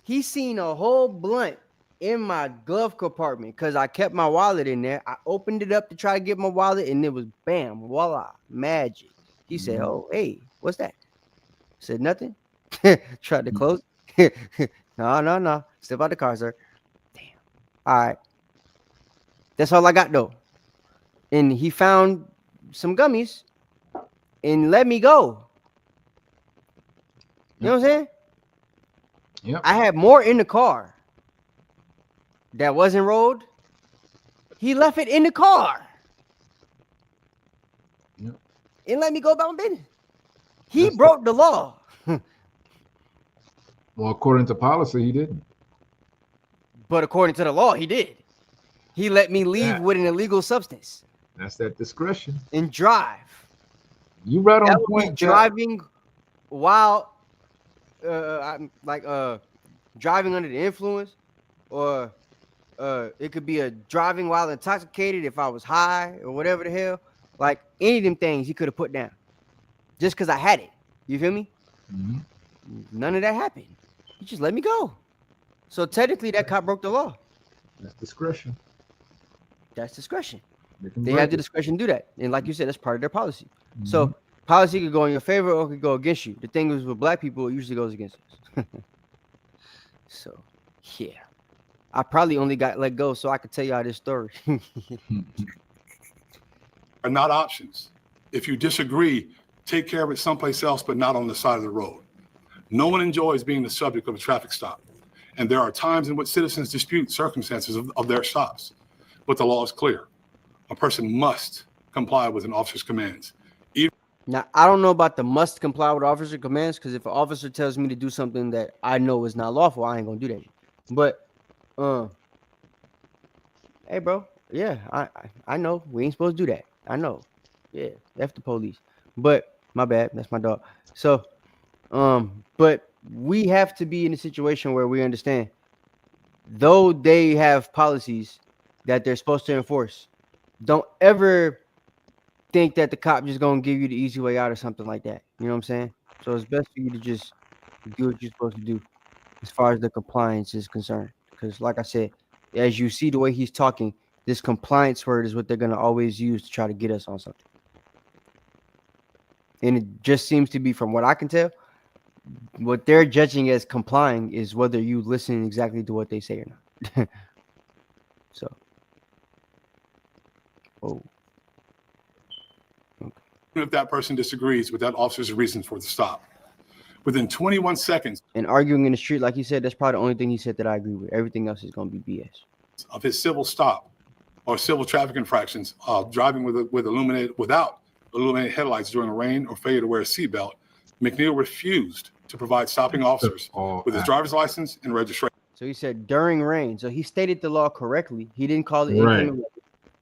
He seen a whole blunt in my glove compartment because I kept my wallet in there. I opened it up to try to get my wallet, and it was bam, voila, magic. He said, "Oh, hey, what's that?" I said, "Nothing." Tried to close. No. Step out the car, sir. Damn. All right. That's all I got though. And he found some gummies and let me go. You know what I'm saying? Yep. I had more in the car that wasn't rolled. He left it in the car. Yep. And let me go about my business. He broke the law. Well, according to policy, he didn't. But according to the law, he did. He let me leave with an illegal substance. That's that discretion. And drive. You right on That would point. be driving while driving under the influence, or it could be a driving while intoxicated if I was high or whatever the hell. Like any of them things he could have put down just because I had it. You feel me? Mm-hmm. None of that happened. He just let me go. So technically that cop broke the law. That's discretion. That's discretion. They They have the discretion to do that. And like you said, that's part of their policy. Mm-hmm. So policy could go in your favor or could go against you. The thing is with black people, it usually goes against us. So, yeah. I probably only got let go so I could tell y'all this story. Are not options. If you disagree, take care of it someplace else, but not on the side of the road. No one enjoys being the subject of a traffic stop. And there are times in which citizens dispute circumstances of their stops. But the law is clear. A person must comply with an officer's commands. Now, I don't know about the must comply with officer commands, because if an officer tells me to do something that I know is not lawful, I ain't going to do that. But, hey, bro, yeah, I know. We ain't supposed to do that. I know. Yeah, F the police. But, my bad, that's my dog. So, but we have to be in a situation where we understand, though they have policies that they're supposed to enforce, don't ever think that the cop just gonna give you the easy way out or something like that. You know what I'm saying? So it's best for you to just do what you're supposed to do as far as the compliance is concerned. Because like I said, as you see the way he's talking, this compliance word is what they're gonna always use to try to get us on something. And it just seems to be, from what I can tell, what they're judging as complying is whether you listen exactly to what they say or not. So, oh. Even if that person disagrees with that officer's reason for the stop. Within 21 seconds. And arguing in the street, like he said, that's probably the only thing he said that I agree with. Everything else is going to be BS. Of his civil stop or civil traffic infractions, driving without illuminated headlights during the rain or failure to wear a seatbelt, McNeil refused to provide stopping officers with his driver's license and registration. So he said during rain. So he stated the law correctly. He didn't call it Right. inclement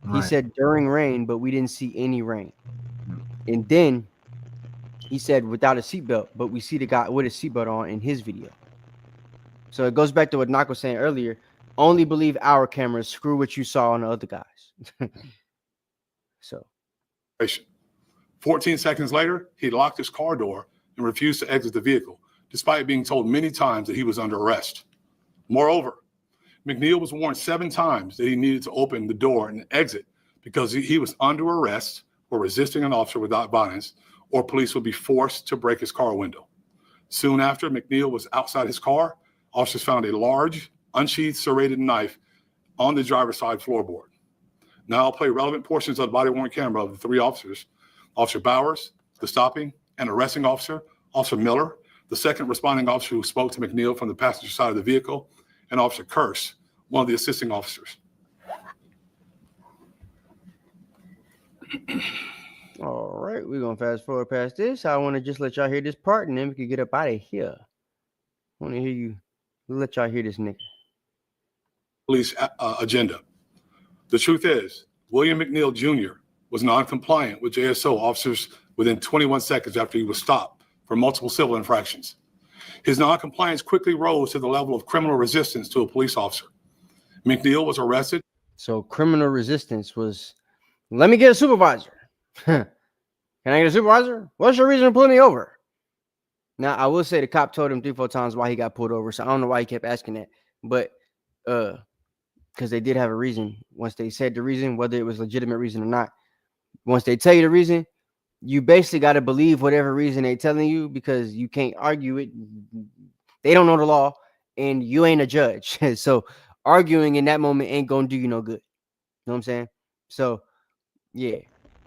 weather. He said during rain, but we didn't see any rain. And then he said without a seatbelt, but we see the guy with a seatbelt on in his video. So it goes back to what Knock was saying earlier. Only believe our cameras. Screw what you saw on the other guys. So 14 seconds later, he locked his car door and refused to exit the vehicle, despite being told many times that he was under arrest. Moreover, McNeil was warned 7 times that he needed to open the door and exit because he was under arrest or resisting an officer without violence, or police would be forced to break his car window. Soon after McNeil was outside his car, officers found a large, unsheathed, serrated knife on the driver's side floorboard. Now I'll play relevant portions of the body-worn camera of the 3 officers, Officer Bowers, the stopping and arresting officer, Officer Miller, the second responding officer who spoke to McNeil from the passenger side of the vehicle, and Officer Curse, one of the assisting officers. All right, we're going to fast forward past this. I want to just let y'all hear this part, and then we can get up out of here. I want to hear you. Let y'all hear this nigga. Police agenda. The truth is, William McNeil Jr. was non-compliant with JSO officers within 21 seconds after he was stopped for multiple civil infractions. His non-compliance quickly rose to the level of criminal resistance to a police officer. McNeil was arrested. So criminal resistance was, let me get a supervisor. Can I get a supervisor? What's your reason for pulling me over? Now, I will say the cop told him 3-4 times why he got pulled over, so I don't know why he kept asking that. But because they did have a reason. Once they said the reason, whether it was legitimate reason or not, once they tell you the reason, you basically got to believe whatever reason they're telling you, because you can't argue it. They don't know the law, and you ain't a judge. So arguing in that moment ain't going to do you no good. You know what I'm saying? So, yeah.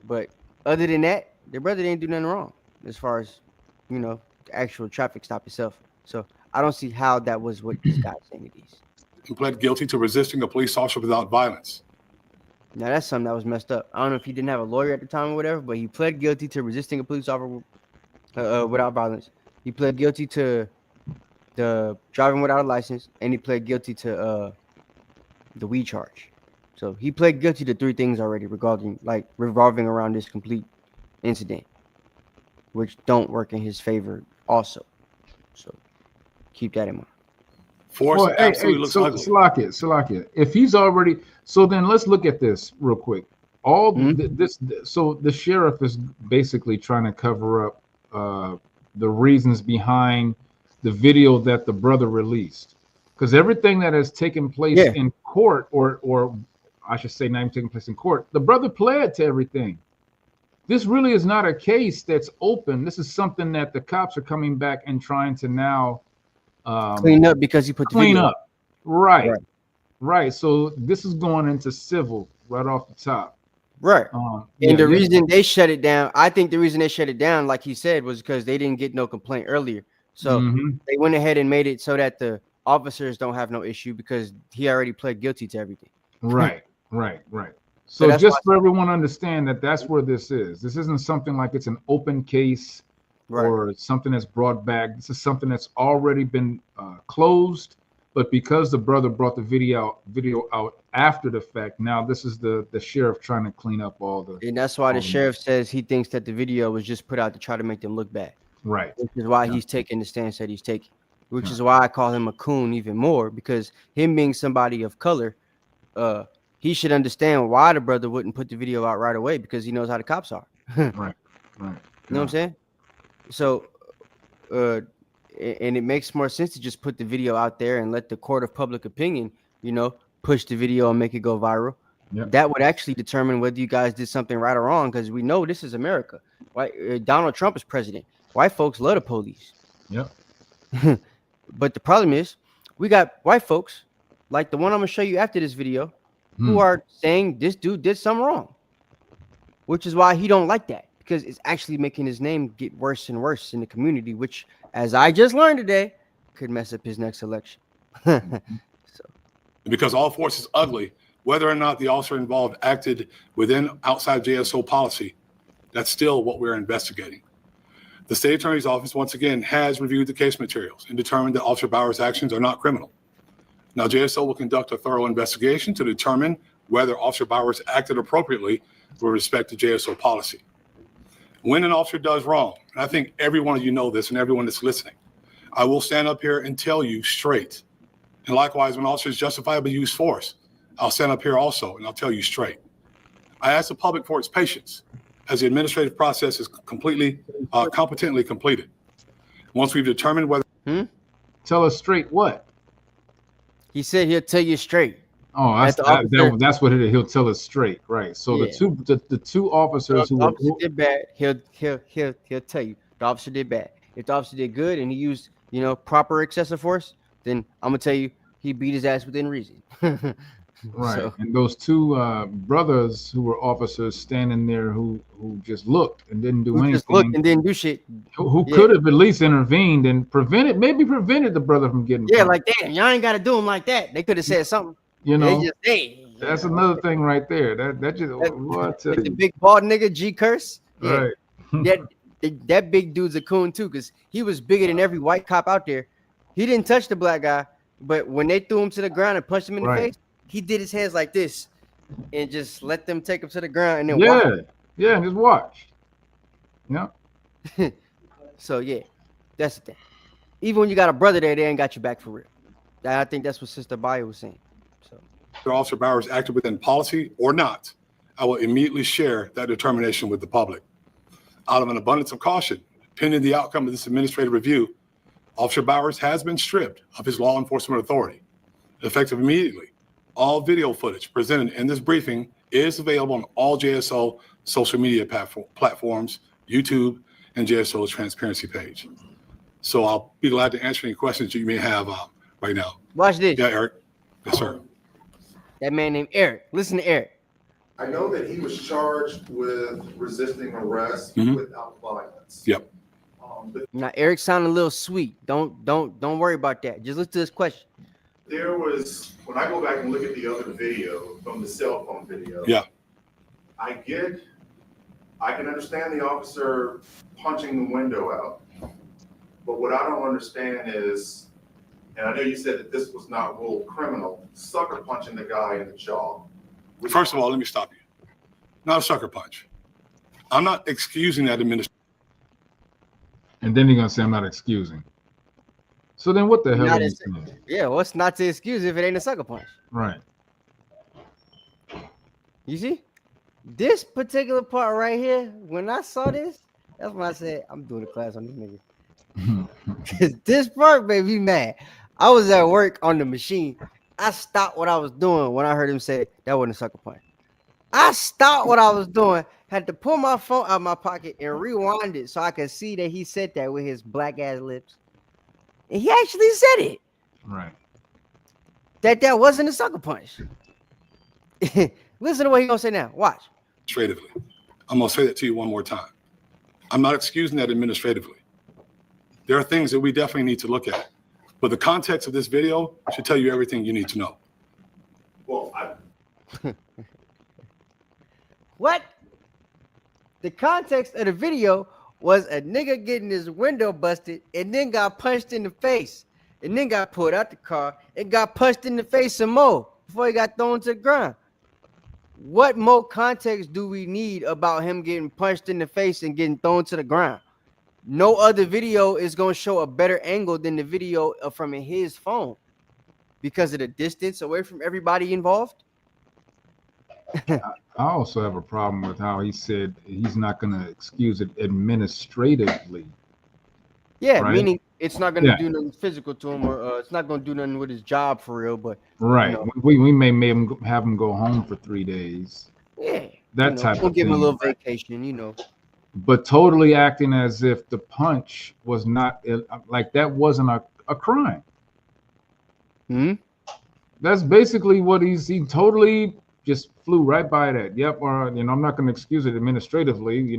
But other than that, their brother didn't do nothing wrong as far as, you know, the actual traffic stop itself. So I don't see how that was what this guy's saying to these. He pled guilty to resisting a police officer without violence. Now, that's something that was messed up. I don't know if he didn't have a lawyer at the time or whatever, but he pled guilty to resisting a police officer without violence. He pled guilty to the driving without a license, and he pled guilty to the weed charge. So he pled guilty to 3 things already revolving around this complete incident, which don't work in his favor also. So keep that in mind. Force absolutely looks ugly. Salakia. If he's already, so then let's look at this real quick. So the sheriff is basically trying to cover up the reasons behind the video that the brother released, because everything that has taken place in court, or I should say, not even taking place in court, the brother pled to everything. This really is not a case that's open. This is something that the cops are coming back and trying to now clean up because he put the video up. Right. So this is going into civil right off the top. Right. And the reason they shut it down, I think the reason they shut it down, like he said, was because they didn't get no complaint earlier. So they went ahead and made it so that the officers don't have no issue because he already pled guilty to everything. Right. So just for everyone to understand that's where this is. This isn't something like it's an open case or something that's brought back. This is something that's already been closed, but because the brother brought the video out after the fact, now this is the sheriff trying to clean up all the. And that's why the sheriff says he thinks that the video was just put out to try to make them look bad. Right. Which is why he's taking the stance that he's taking. Which is why I call him a coon even more, because him being somebody of color, he should understand why the brother wouldn't put the video out right away, because he knows how the cops are. Right. You know what I'm saying? So, and it makes more sense to just put the video out there and let the court of public opinion, push the video and make it go viral. Yep. That would actually determine whether you guys did something right or wrong, because we know this is America. Right? Donald Trump is president. White folks love the police. Yep. But the problem is, we got white folks like the one I'm gonna show you after this video, who are saying this dude did something wrong, which is why he don't like that, because it's actually making his name get worse and worse in the community, which, as I just learned today, could mess up his next election. Because all force is ugly, whether or not the officer involved acted within outside JSO policy, that's still what we're investigating. The state attorney's office, once again, has reviewed the case materials and determined that Officer Bauer's actions are not criminal. Now, JSO will conduct a thorough investigation to determine whether Officer Bowers acted appropriately with respect to JSO policy. When an officer does wrong, and I think every one of you know this and everyone that's listening, I will stand up here and tell you straight. And likewise, when officers justifiably use force, I'll stand up here also and I'll tell you straight. I ask the public for its patience as the administrative process is completely, competently completed. Once we've determined whether... Tell us straight what? He said he'll tell you straight. Oh, that's what it is. He'll tell us straight, right? So the two officers the officer did bad, he'll tell you the officer did bad. If the officer did good and he used proper excessive force, then I'm gonna tell you he beat his ass within reason. Right. So, And those two brothers who were officers standing there who just looked and didn't do who just looked anything, and didn't do shit. who Yeah. could have at least intervened and prevented the brother from getting Yeah, punched. like, damn, y'all ain't got to do him like that. They could have said something. You They know, just, hey, that's another thing right there. That just what I tell the you. big bald nigga G Curse. Yeah, Right. that big dude's a coon too, because he was bigger than every white cop out there. He didn't touch the black guy, but when they threw him to the ground and punched him in the face, he did his hands like this and just let them take him to the ground and then watch. Yeah, and just watch. Yeah. So yeah, that's the thing. Even when you got a brother there, they ain't got your back for real. I think that's what Sister Bayo was saying. So, if Officer Bowers acted within policy or not, I will immediately share that determination with the public. Out of an abundance of caution, pending the outcome of this administrative review, Officer Bowers has been stripped of his law enforcement authority. Effective immediately, all video footage presented in this briefing is available on all JSO social media platforms, YouTube, and JSO's transparency page. So I'll be glad to answer any questions you may have right now. watch this. Yeah, Eric. Yes, sir. That man named Eric. Listen to Eric. I know that he was charged with resisting arrest without violence. Yep. Now Eric sounded a little sweet. Don't worry about that. Just listen to this question. There was, when I go back and look at the other video from the cell phone video. Yeah. I can understand the officer punching the window out. But what I don't understand is, and I know you said that this was not rule criminal, sucker punching the guy in the jaw. First of all, let me stop you. Not a sucker punch. I'm not excusing that administration. And then you're gonna say I'm not excusing. So then what the hell are you saying? Yeah, what's not to excuse if it ain't a sucker punch? Right. You see? This particular part right here, when I saw this, that's when I said, I'm doing a class on this nigga. Because this part made me mad. I was at work on the machine. I stopped what I was doing when I heard him say that wasn't a sucker punch. I stopped what I was doing, had to pull my phone out of my pocket and rewind it so I could see that he said that with his black ass lips. And he actually said it. Right. That wasn't a sucker punch. Listen to what he's gonna say now. Watch. Administratively. I'm gonna say that to you one more time. I'm not excusing that administratively. There are things that we definitely need to look at. But the context of this video should tell you everything you need to know. Well, What? The context of the video was a nigga getting his window busted and then got punched in the face and then got pulled out the car and got punched in the face some more before he got thrown to the ground. What more context do we need about him getting punched in the face and getting thrown to the ground? No other video is going to show a better angle than the video from his phone because of the distance away from everybody involved. I also have a problem with how he said he's not going to excuse it administratively. Yeah, right? Meaning it's not going to do nothing physical to him, or it's not going to do nothing with his job for real. But right, you know, we may have him go home for 3 days. Yeah, that type we'll of give thing. him a little vacation, you know. But totally acting as if the punch was not like that wasn't a crime. That's basically what he totally just flew right by that. Yep, or I'm not going to excuse it administratively.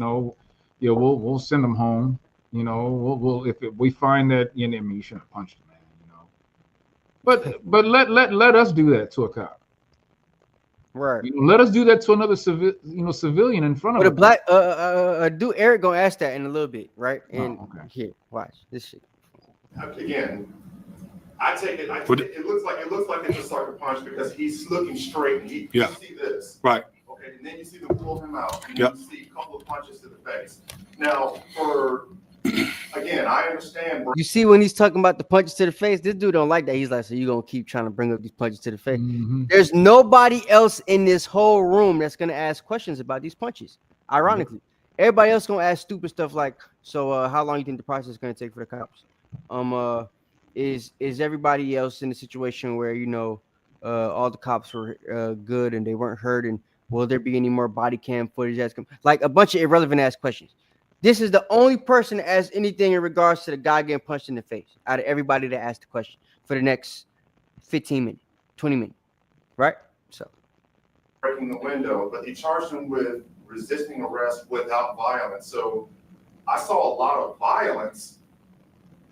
We'll send him home. We'll if we find that you shouldn't have punched him, man. But let us do that to a cop. Right. Let us do that to another civilian in front of But us. a black dude, Eric gonna ask that in a little bit, right? And here, watch this shit. Again, I take it. It looks like it's a sucker punch because he's looking straight and you see this. Right. Okay, and then you see them pull him out, and you see a couple of punches to the face. Now, again, I understand. You see when he's talking about the punches to the face, this dude don't like that. He's like, so you gonna keep trying to bring up these punches to the face. There's nobody else in this whole room that's gonna ask questions about these punches. Ironically, everybody else gonna ask stupid stuff like, so how long you think the process is gonna take for the cops? Is everybody else in a situation where all the cops were good and they weren't hurt, and will there be any more body cam footage that's like a bunch of irrelevant ass questions? This is the only person that asks anything in regards to the guy getting punched in the face out of everybody that asked the question for the next 15 minutes, 20 minutes, right? So breaking the window, but they charged him with resisting arrest without violence. So I saw a lot of violence.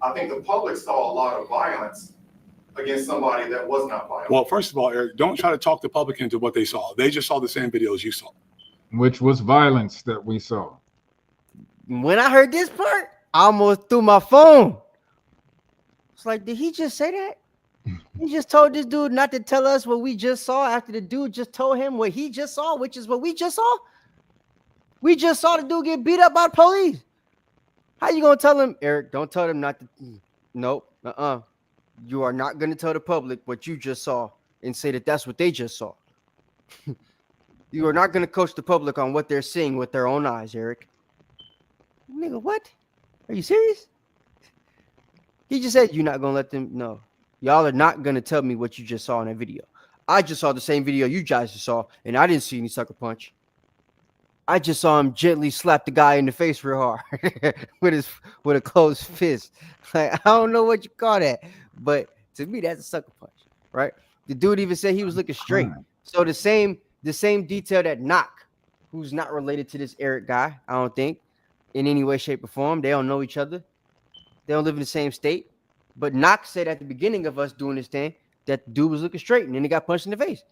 I think the public saw a lot of violence against somebody that was not violent. Well, first of all, Eric, don't try to talk the public into what they saw. They just saw the same videos you saw. Which was violence that we saw. When I heard this part, I almost threw my phone. It's like, did he just say that? He just told this dude not to tell us what we just saw after the dude just told him what he just saw, which is what we just saw. We just saw the dude get beat up by the police. How you gonna tell him, Eric? Don't tell them not to. Nope. You are not gonna tell the public what you just saw and say that that's what they just saw. You are not gonna coach the public on what they're seeing with their own eyes, Eric. Nigga, what? Are you serious? He just said you're not gonna let them know. Y'all are not gonna tell me what you just saw in that video. I just saw the same video you guys just saw, and I didn't see any sucker punch. I just saw him gently slap the guy in the face real hard with a closed fist. Like, I don't know what you call that, but to me that's a sucker punch, right? The dude even said he was looking straight. So the same detail that Knock, who's not related to this Eric guy, I don't think, in any way, shape, or form. They don't know each other. They don't live in the same state. But Knock said at the beginning of us doing this thing that the dude was looking straight, and then he got punched in the face.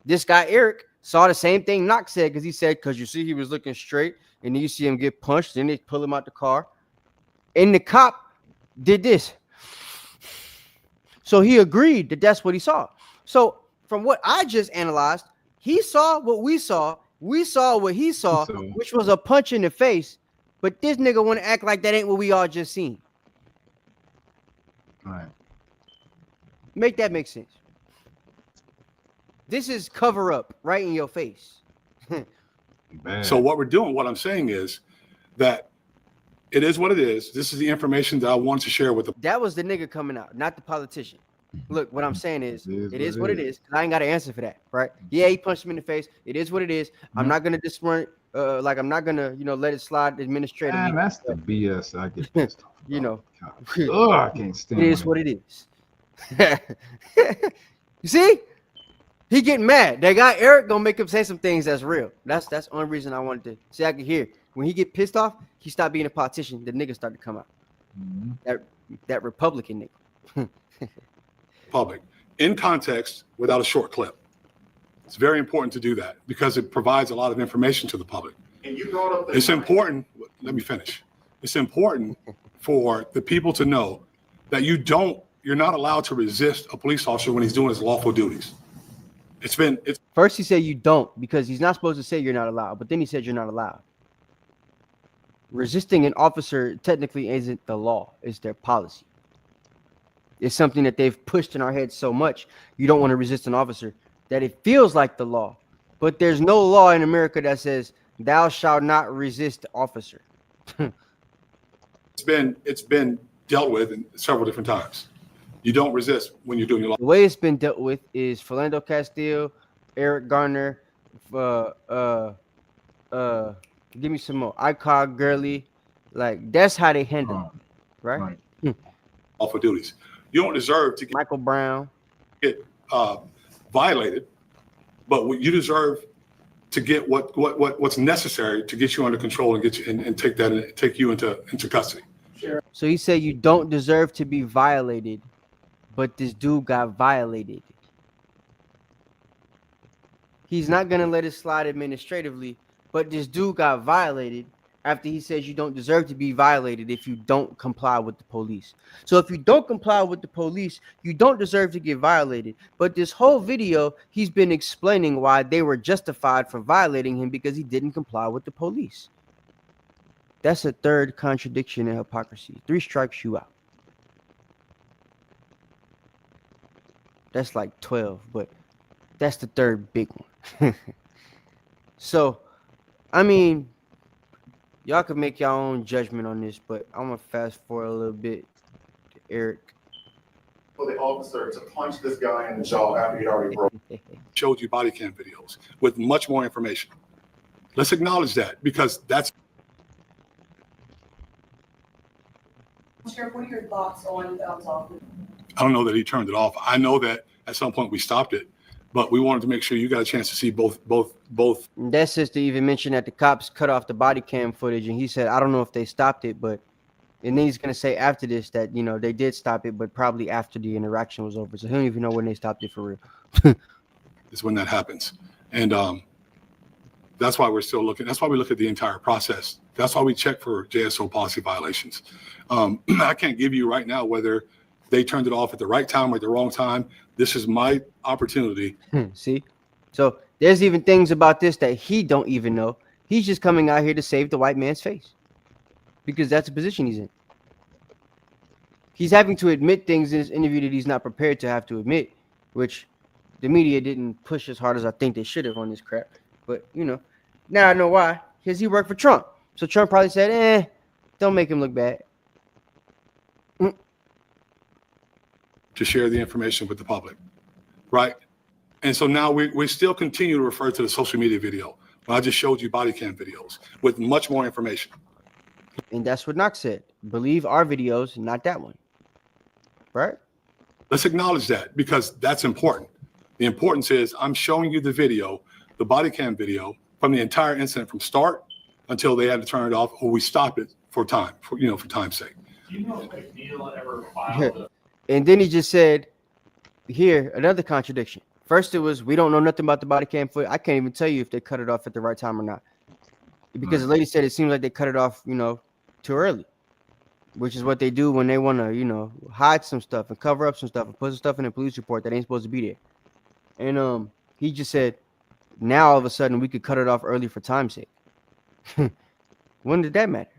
This guy, Eric, saw the same thing Knock said, because he said, because you see he was looking straight, and then you see him get punched, then they pull him out the car. And the cop did this. So he agreed that that's what he saw. So from what I just analyzed, he saw what we saw. We saw what he saw, which was a punch in the face. But this nigga want to act like that ain't what we all just seen. All right. Make that make sense. This is cover up right in your face. So what we're doing, what I'm saying is that it is what it is. This is the information that I want to share with the. That was the nigga coming out, not the politician. Look, what I'm saying is, it is what it is. I ain't got an answer for that, right? Yeah, he punched him in the face. It is what it is. I'm not gonna disappoint. Like I'm not gonna, let it slide administratively. Man, that's the BS I get pissed off. I can't stand it. It is what it is. You see, he getting mad. That guy Eric gonna make him say some things that's real. That's the only reason I wanted to see. I could hear when he get pissed off, he stopped being a politician. The nigga started to come out. That Republican nigga. Public in context without a short clip. It's very important to do that because it provides a lot of information to the public. And you brought up it's important. Let me finish. It's important for the people to know that you're not allowed to resist a police officer when he's doing his lawful duties. First he said you don't, because he's not supposed to say you're not allowed, but then he said you're not allowed. Resisting an officer technically isn't the law, it's their policy. It's something that they've pushed in our heads so much, you don't want to resist an officer, that it feels like the law. But there's no law in America that says, thou shalt not resist the officer. It's been dealt with in several different times. You don't resist when you're doing your law. The way it's been dealt with is Philando Castile, Eric Garner, give me some more. Icog Gurley. Like, that's how they handle it, right? Lawful duties. You don't deserve to get Michael Brown get violated, but you deserve to get what's necessary to get you under control and get you and take you into custody. Sure. So he said you don't deserve to be violated, but this dude got violated. He's not gonna let it slide administratively, but this dude got violated after he says you don't deserve to be violated if you don't comply with the police. So if you don't comply with the police, you don't deserve to get violated. But this whole video, he's been explaining why they were justified for violating him because he didn't comply with the police. That's a third contradiction and hypocrisy. 3 strikes you out. That's like 12, but that's the third big one. So, I mean, y'all can make your own judgment on this, but I'm going to fast forward a little bit to Eric. For the officer to punch this guy in the jaw after he'd already broke. Showed you body cam videos with much more information. Let's acknowledge that because that's. Sheriff, what are your thoughts on the off? I don't know that he turned it off. I know that at some point we stopped it. but we wanted to make sure you got a chance to see both. That sister even mentioned that the cops cut off the body cam footage, and he said, I don't know if they stopped it, but, and then he's going to say after this that, you know, they did stop it, but probably after the interaction was over. So he don't even know when they stopped it for real. Is when that happens. And that's why we're still looking. That's why we look at the entire process. That's why we check for JSO policy violations. I can't give you right now whether they turned it off at the right time or at the wrong time. This is my opportunity. See? So there's even things about this that he don't even know. He's just coming out here to save the white man's face because that's the position he's in. He's having to admit things in this interview that he's not prepared to have to admit, which the media didn't push as hard as I think they should have on this crap. But, you know, now I know why. Because he worked for Trump. So Trump probably said, don't make him look bad. To share the information with the public, right? And so now we still continue to refer to the social media video. But I just showed you body cam videos with much more information. And that's what Knox said. Believe our videos, not that one. Right? Let's acknowledge that because that's important. The importance is I'm showing you the video, the body cam video from the entire incident from start until they had to turn it off or we stop it for time, for time's sake. Do you know if McNeil ever filed And then he just said, here, another contradiction. First, it was, we don't know nothing about the body cam footage. I can't even tell you if they cut it off at the right time or not. Because the lady said it seems like they cut it off, too early. Which is what they do when they want to, hide some stuff and cover up some stuff and put some stuff in a police report that ain't supposed to be there. And he just said, now all of a sudden we could cut it off early for time's sake. When did that matter?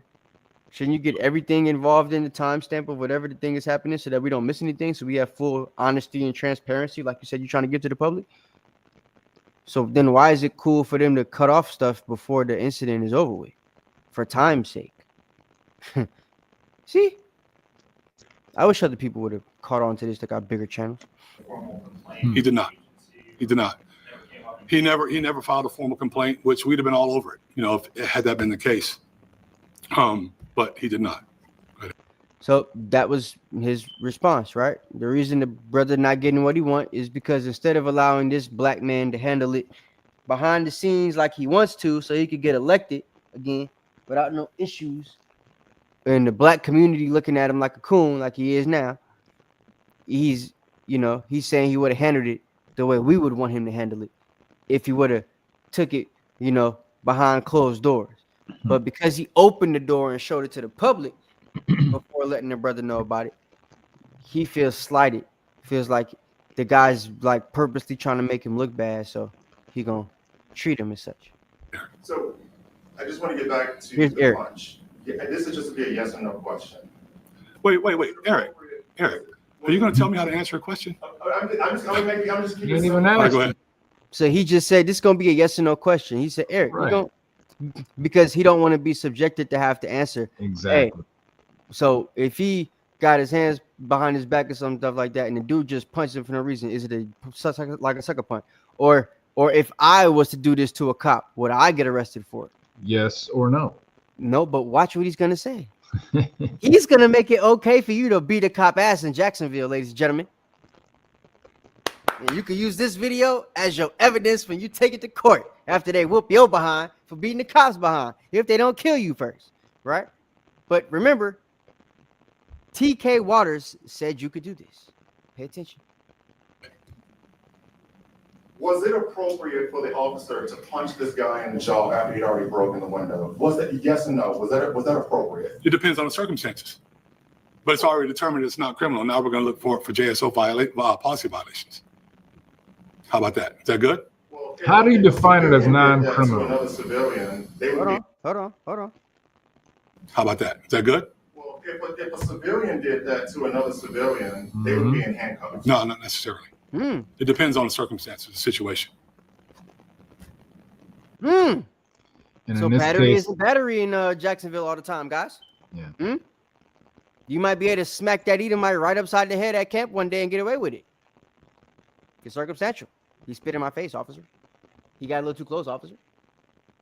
Shouldn't you get everything involved in the timestamp of whatever the thing is happening so that we don't miss anything, so we have full honesty and transparency, like you said you're trying to give to the public? So then why is it cool for them to cut off stuff before the incident is over with? For time's sake. See? I wish other people would have caught on to this that got bigger channels. He did not. He did not. He never filed a formal complaint, which we'd have been all over it, if had that been the case. But he did not. So that was his response, right? The reason the brother not getting what he want is because instead of allowing this black man to handle it behind the scenes like he wants to, so he could get elected again without no issues, and the black community looking at him like a coon, like he is now, he's saying he would have handled it the way we would want him to handle it if he would have took it, behind closed doors. But because he opened the door and showed it to the public before letting the brother know about it, he feels slighted. Feels like the guy's like purposely trying to make him look bad, so he gonna treat him as such. So I just want to get back to Here's the Eric. punch. Yeah, this is just to be a yes or no question. Wait, Eric, are you going to tell me how to answer a question? I'm just keeping You ain't it even simple. asked. Go ahead. So he just said this is gonna be a yes or no question. He said, Eric, Right. you don't, because he don't want to be subjected to have to answer. Exactly. Hey, so if he got his hands behind his back or some stuff like that, and the dude just punched him for no reason, is it like a sucker punch? Or if I was to do this to a cop, would I get arrested for it? Yes or no? No, but watch what he's gonna say. He's gonna make it okay for you to beat a cop ass in Jacksonville, ladies and gentlemen. And you can use this video as your evidence when you take it to court after they whoop your behind for beating the cops behind, if they don't kill you first, right? But remember, TK Waters said you could do this. Pay attention. Was it appropriate for the officer to punch this guy in the jaw after he'd already broken the window? Was that yes or no? Was that appropriate? It depends on the circumstances. But it's already determined it's not criminal. Now we're going to look for JSO policy violations. How about that? Is that good? Well, How do you define it as To non-criminal? another civilian, they would Hold be. on. How about that? Is that good? Well, if a civilian did that to another civilian, they would be in handcuffs. No, not necessarily. It depends on the circumstances, the situation. And So in this battery case, isn't battery in Jacksonville all the time, guys. Yeah. You might be able to smack that Edomite right upside the head at camp one day and get away with it. It's circumstantial. He spit in my face, officer. He got a little too close, officer.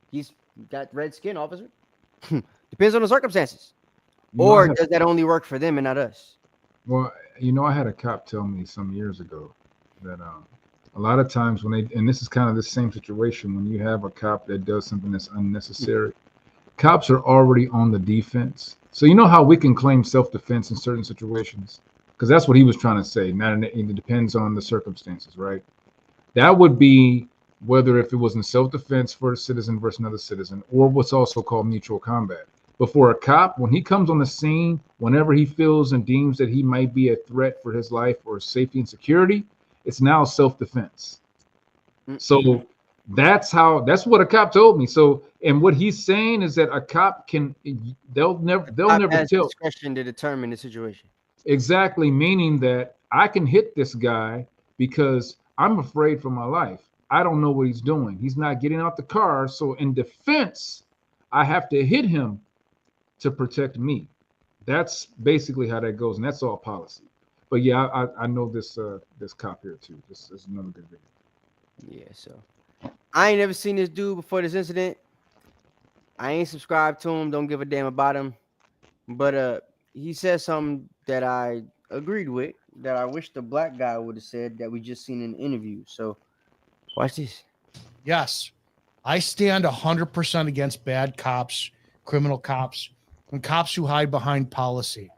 He's got red skin, officer. Depends on the circumstances. Or does that only work for them and not us? well, I had a cop tell me some years ago that a lot of times when and this is kind of the same situation when you have a cop that does something that's unnecessary, cops are already on the defense. So you know how we can claim self-defense in certain situations? Because that's what he was trying to say. It depends on the circumstances, right? That would be whether if it was in self-defense for a citizen versus another citizen, or what's also called mutual combat. But for a cop, when he comes on the scene, whenever he feels and deems that he might be a threat for his life or safety and security, it's now self-defense. So that's what a cop told me. So, and what he's saying is that a cop they'll never tell discretion to determine the situation. Exactly, meaning that I can hit this guy because I'm afraid for my life. I don't know what he's doing. He's not getting out the car. So in defense, I have to hit him to protect me. That's basically how that goes, and that's all policy. But yeah, I know this cop here too. This is another good video. Yeah, so I ain't never seen this dude before this incident. I ain't subscribed to him. Don't give a damn about him. But he said something that I agreed with, that I wish the black guy would have said, that we just seen in the interview. So watch this. Yes, I stand 100% against bad cops, criminal cops, and cops who hide behind policy.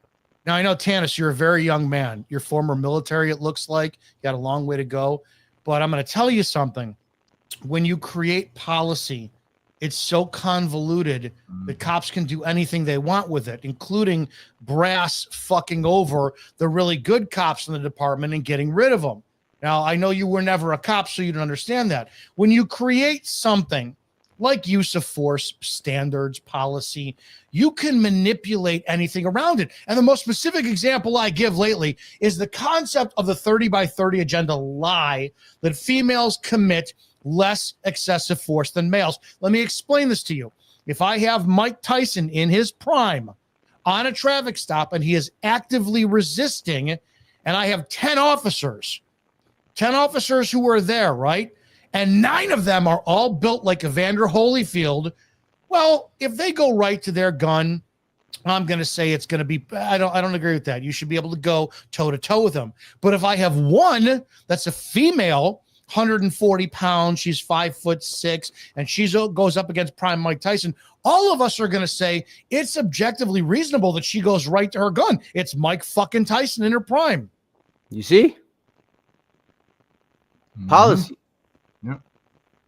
Now, I know, Tanis, you're a very young man. You're former military, it looks like. You got a long way to go. But I'm going to tell you something. When you create policy, it's so convoluted that cops can do anything they want with it, including brass fucking over the really good cops in the department and getting rid of them. Now, I know you were never a cop, so you don't understand that. When you create something like use of force, standards, policy, you can manipulate anything around it. And the most specific example I give lately is the concept of the 30 by 30 agenda lie that females commit less excessive force than males. Let me explain this to you. If I have Mike Tyson in his prime on a traffic stop and he is actively resisting, and I have 10 officers who are there, right? And 9 of them are all built like Evander Holyfield. Well, if they go right to their gun, I'm going to say it's going to be, I don't agree with that. You should be able to go toe to toe with them. But if I have one that's a female, 140 pounds, she's 5'6", and she goes up against prime Mike Tyson, all of us are going to say it's objectively reasonable that she goes right to her gun. It's Mike fucking Tyson in her prime. You see? Policy. Yep.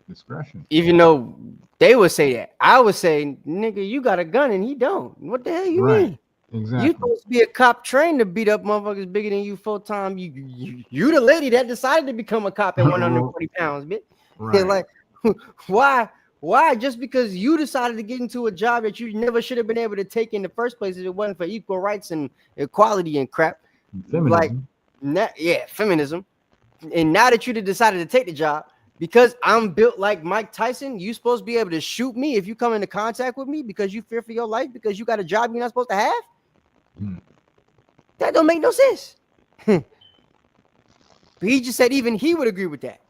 Discretion. Even though they would say that, I would say, nigga, you got a gun and he don't. What the hell you mean? Exactly. You supposed to be a cop trained to beat up motherfuckers bigger than you full time. You the lady that decided to become a cop at 140 pounds, bitch. Right. Like, why? Just because you decided to get into a job that you never should have been able to take in the first place if it wasn't for equal rights and equality and crap. Feminism. Feminism. And now that you decided to take the job, because I'm built like Mike Tyson, you supposed to be able to shoot me if you come into contact with me because you fear for your life because you got a job you're not supposed to have? That don't make no sense. But he just said even he would agree with that.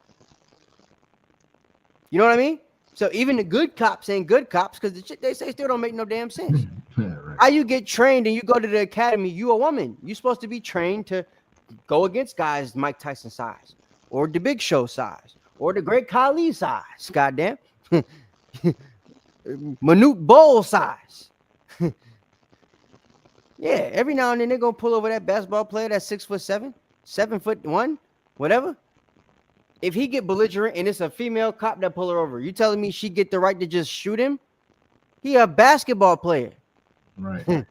You know what I mean? So even the good cops ain't good cops because the shit they say still don't make no damn sense. Right. How you get trained and you go to the academy, you a woman. You're supposed to be trained to go against guys Mike Tyson size or the Big Show size or the Great Khali size. Goddamn. Manute Bowl size. Yeah, every now and then they're gonna pull over that basketball player that's 6'7", 7'1", whatever. If he get belligerent and it's a female cop that pull her over, you telling me she get the right to just shoot him? He a basketball player. Right.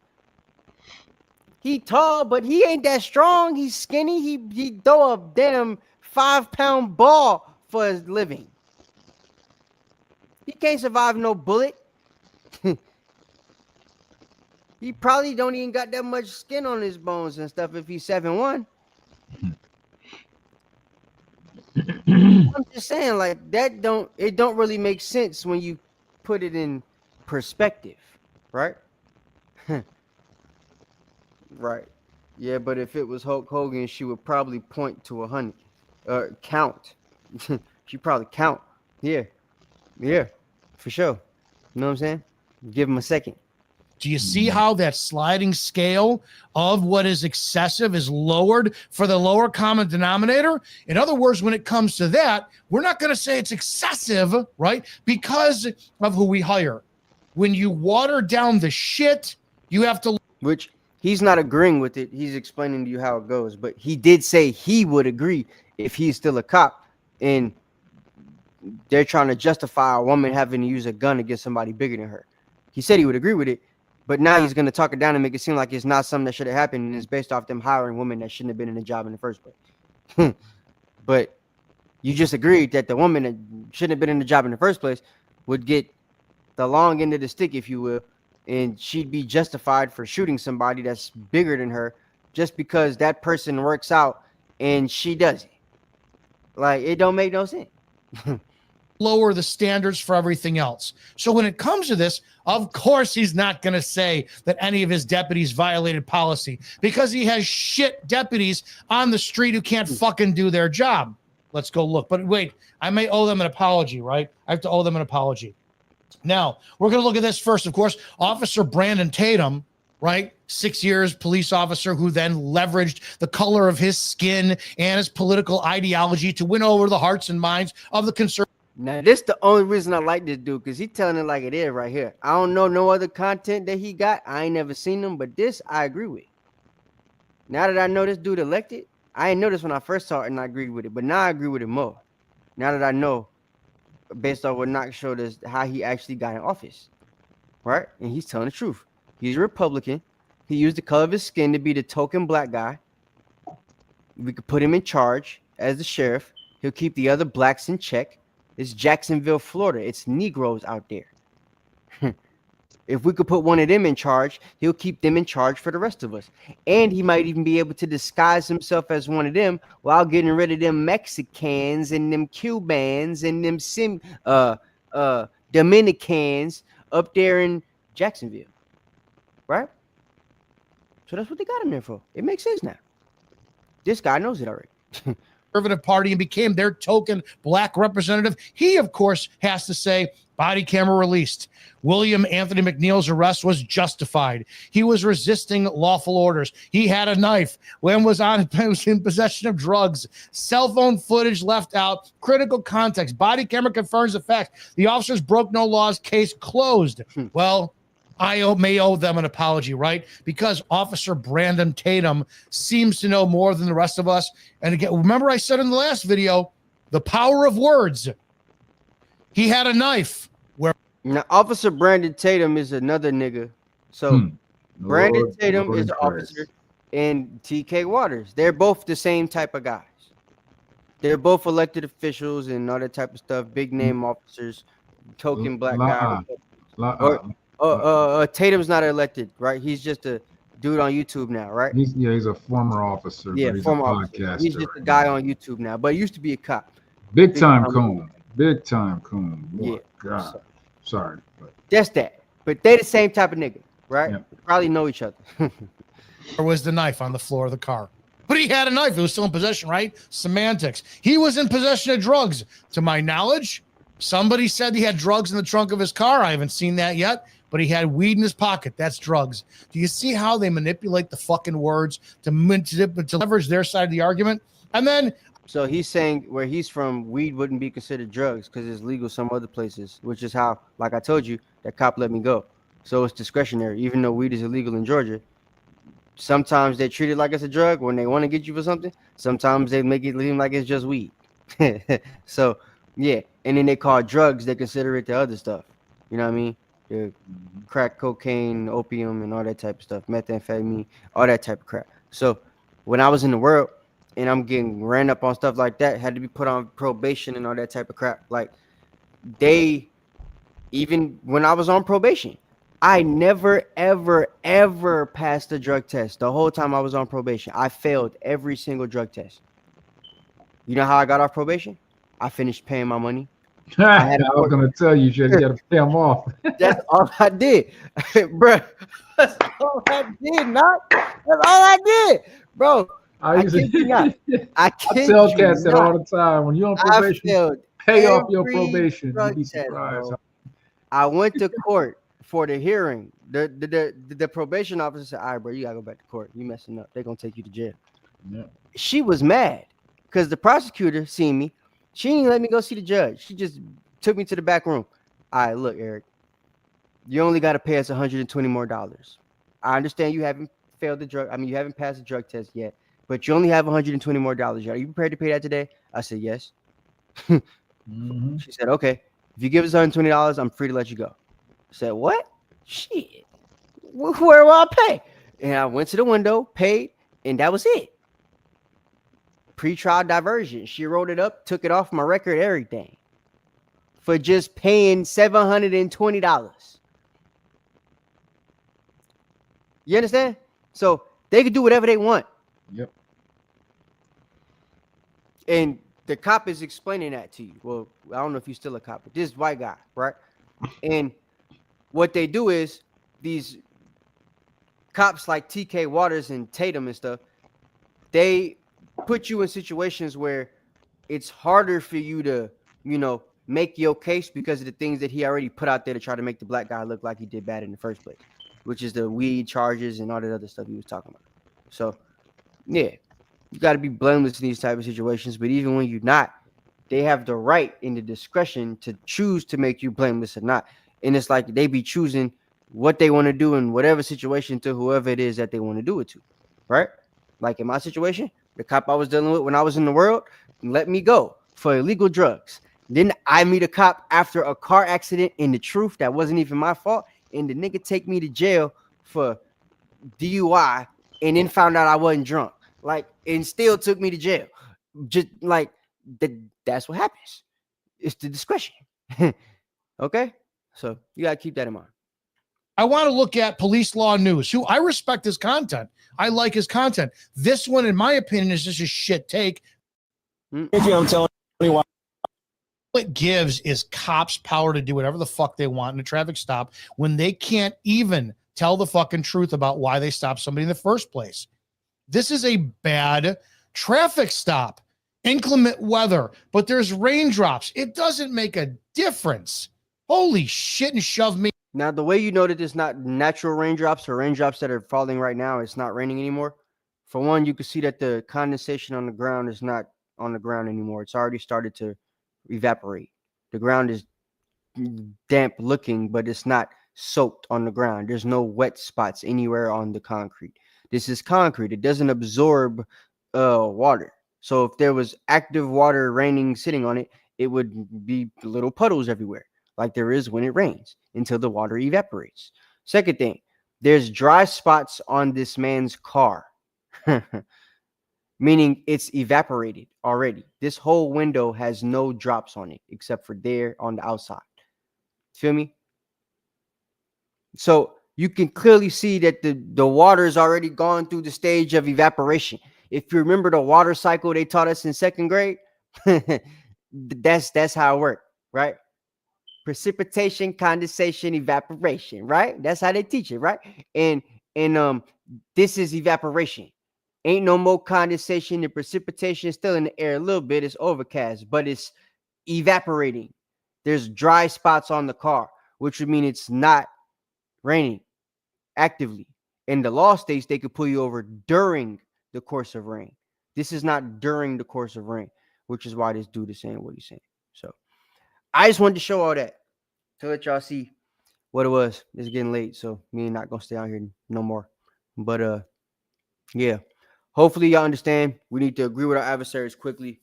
He tall, but he ain't that strong. He's skinny. He throw a damn 5-pound ball for his living. He can't survive no bullet. He probably don't even got that much skin on his bones and stuff if he's 7'1". I'm just saying, like, it don't really make sense when you put it in perspective, right? Right. Yeah, but if it was Hulk Hogan, she would probably point to 100. Count. She probably count. Yeah, for sure. You know what I'm saying? Give him a second. Do you see how that sliding scale of what is excessive is lowered for the lower common denominator? In other words, when it comes to that, we're not going to say it's excessive, right? Because of who we hire. When you water down the shit, you have to. Which he's not agreeing with it. He's explaining to you how it goes. But he did say he would agree if he's still a cop and they're trying to justify a woman having to use a gun against somebody bigger than her. He said he would agree with it, but now he's going to talk it down and make it seem like it's not something that should have happened, and it's based off them hiring women that shouldn't have been in the job in the first place. But you just agreed that the woman that shouldn't have been in the job in the first place would get the long end of the stick, if you will, and she'd be justified for shooting somebody that's bigger than her just because that person works out and she doesn't. Like, it don't make no sense. Lower the standards for everything else. So when it comes to this, of course, he's not going to say that any of his deputies violated policy because he has shit deputies on the street who can't fucking do their job. Let's go look. But wait, I may owe them an apology, right? I have to owe them an apology. Now, we're going to look at this first, of course. Officer Brandon Tatum, right? 6 years police officer who then leveraged the color of his skin and his political ideology to win over the hearts and minds of the conservative. Now, this the only reason I like this dude, because he's telling it like it is right here. I don't know no other content that he got. I ain't never seen him, but this I agree with. Now that I know this dude elected, I ain't noticed when I first saw it and I agreed with it, but now I agree with it more. Now that I know, based on what Knox showed us, how he actually got in office, right? And he's telling the truth. He's a Republican. He used the color of his skin to be the token black guy. We could put him in charge as the sheriff. He'll keep the other blacks in check. It's Jacksonville, Florida. It's Negroes out there. If we could put one of them in charge, he'll keep them in charge for the rest of us. And he might even be able to disguise himself as one of them while getting rid of them Mexicans and them Cubans and them Dominicans up there in Jacksonville. Right? So that's what they got him there for. It makes sense now. This guy knows it already. Conservative Party and became their token black representative. He, of course, has to say body camera released. William Anthony McNeil's arrest was justified. He was resisting lawful orders. He had a knife. When was in possession of drugs. Cell phone footage left out. Critical context. Body camera confirms the fact. The officers broke no laws. Case closed. Well, I may owe them an apology, right? Because Officer Brandon Tatum seems to know more than the rest of us. And again, remember I said in the last video, the power of words. He had a knife. Now, Officer Brandon Tatum is another nigga. So Brandon Tatum is the officer and TK Waters. They're both the same type of guys. They're both elected officials and all that type of stuff. Big name officers, token black guy. Tatum's not elected, right? He's just a dude on YouTube now, right? He's a former officer. Yeah, but he's former a officer. He's just a guy on YouTube now, but he used to be a cop. Big time Coon. Big time Coon. Yeah. God. Sorry. But. That's that. But they the same type of nigga, right? Yeah. Probably know each other. There was the knife on the floor of the car. But he had a knife. It was still in possession, right? Semantics. He was in possession of drugs. To my knowledge, somebody said he had drugs in the trunk of his car. I haven't seen that yet. But he had weed in his pocket. That's drugs. Do you see how they manipulate the fucking words to leverage their side of the argument? And then... So he's saying where he's from, weed wouldn't be considered drugs because it's legal some other places, which is how, like I told you, that cop let me go. So it's discretionary. Even though weed is illegal in Georgia, sometimes they treat it like it's a drug when they want to get you for something. Sometimes they make it seem like it's just weed. So, yeah. And then they call drugs, they consider it the other stuff. You know what I mean? The crack, cocaine, opium, and all that type of stuff, methamphetamine, all that type of crap. So when I was in the world and I'm getting ran up on stuff like that, had to be put on probation and all that type of crap. Like even when I was on probation, I never, ever, ever passed a drug test. The whole time I was on probation, I failed every single drug test. You know how I got off probation? I finished paying my money. I was going to tell you, you got to pay them off. That's all I did, bro. That's all I did, not. That's all I did, bro. I kid you not. I tell cats that all the time. When you're on probation, pay off your probation. You'd be surprised. I went to court for the hearing. The probation officer said, "All right, bro, you gotta go back to court. You messing up. They're gonna take you to jail." Yeah. She was mad because the prosecutor seen me. She didn't let me go see the judge. She just took me to the back room. All right, look, Eric, you only got to pay us $120 more. I understand you haven't failed the drug. I mean, you haven't passed the drug test yet, but you only have $120 more. Are you prepared to pay that today? I said, yes. She said, okay. If you give us $120, I'm free to let you go. I said, what? Shit. Where will I pay? And I went to the window, paid, and that was it. Pre-trial diversion. She wrote it up, took it off my record, everything, for just paying $720. You understand? So they could do whatever they want. Yep. And the cop is explaining that to you. Well, I don't know if you're still a cop, but this white guy, right? And what they do is these cops like TK Waters and Tatum and stuff, they put you in situations where it's harder for you to, make your case because of the things that he already put out there to try to make the black guy look like he did bad in the first place, which is the weed charges and all that other stuff he was talking about. So, yeah, you got to be blameless in these type of situations. But even when you're not, they have the right and the discretion to choose to make you blameless or not. And it's like they be choosing what they want to do in whatever situation to whoever it is that they want to do it to, right? Like in my situation, the cop I was dealing with when I was in the world let me go for illegal drugs. Then I meet a cop after a car accident in the truth that wasn't even my fault, and the nigga take me to jail for DUI, and then found out I wasn't drunk, and still took me to jail. Just like that's what happens. It's the discretion. Okay, so you gotta keep that in mind. I want to look at Police Law News, who I respect his content. I like his content. This one, in my opinion, is just a shit take. I'm telling you why. What it gives is cops power to do whatever the fuck they want in a traffic stop when they can't even tell the fucking truth about why they stopped somebody in the first place. This is a bad traffic stop. Inclement weather, but there's raindrops. It doesn't make a difference. Holy shit, and shove me. Now, the way you know that it's not natural raindrops or raindrops that are falling right now, it's not raining anymore. For one, you can see that the condensation on the ground is not on the ground anymore. It's already started to evaporate. The ground is damp looking, but it's not soaked on the ground. There's no wet spots anywhere on the concrete. This is concrete. It doesn't absorb water. So if there was active water raining sitting on it, it would be little puddles everywhere, like there is when it rains, until the water evaporates. Second thing, there's dry spots on this man's car, meaning it's evaporated already. This whole window has no drops on it except for there on the outside. Feel me? So you can clearly see that the water is already gone through the stage of evaporation. If you remember the water cycle they taught us in second grade, that's how it worked, right? Precipitation, condensation, evaporation, right? That's how they teach it, right? And this is evaporation. Ain't no more condensation. The precipitation is still in the air a little bit. It's overcast, but it's evaporating. There's dry spots on the car, which would mean it's not raining actively. In the law states, they could pull you over during the course of rain. This is not during the course of rain, which is why this dude is saying what he's saying. So I just wanted to show all that to let y'all see what it was. It's getting late, so me ain't not gonna stay out here no more. But yeah. Hopefully y'all understand. We need to agree with our adversaries quickly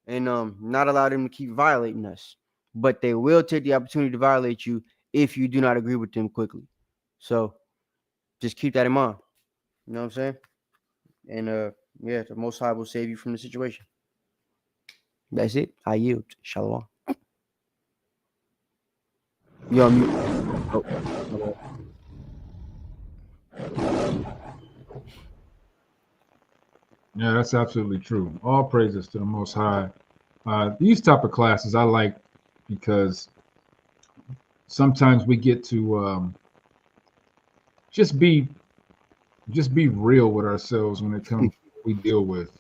and not allow them to keep violating us. But they will take the opportunity to violate you if you do not agree with them quickly. So just keep that in mind. You know what I'm saying? And yeah, the Most High will save you from the situation. That's it. I yield. Shalom. You on mute. Oh. Yeah, that's absolutely true. All praises to the Most High. These type of classes I like because sometimes we get to just be real with ourselves when it comes to what we deal with,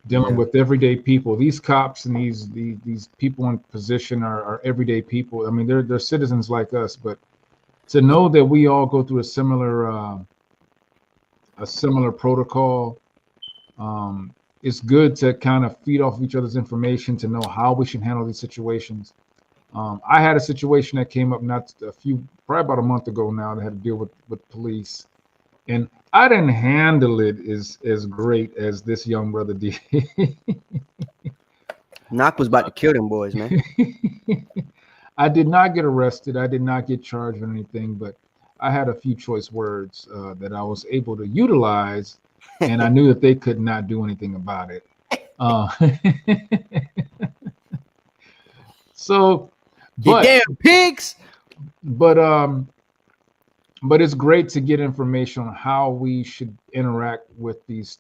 dealing with everyday people. These cops and these people in position are everyday people. I mean, they're citizens like us, but to know that we all go through a similar protocol. It's good to kind of feed off each other's information to know how we should handle these situations. I had a situation that came up probably about a month ago now, that had to deal with police, and I didn't handle it as great as this young brother did. Knock was about to kill them boys, man. I did not get arrested. I did not get charged or anything, but I had a few choice words that I was able to utilize, and I knew that they could not do anything about it. So, you damn pigs. But it's great to get information on how we should interact with these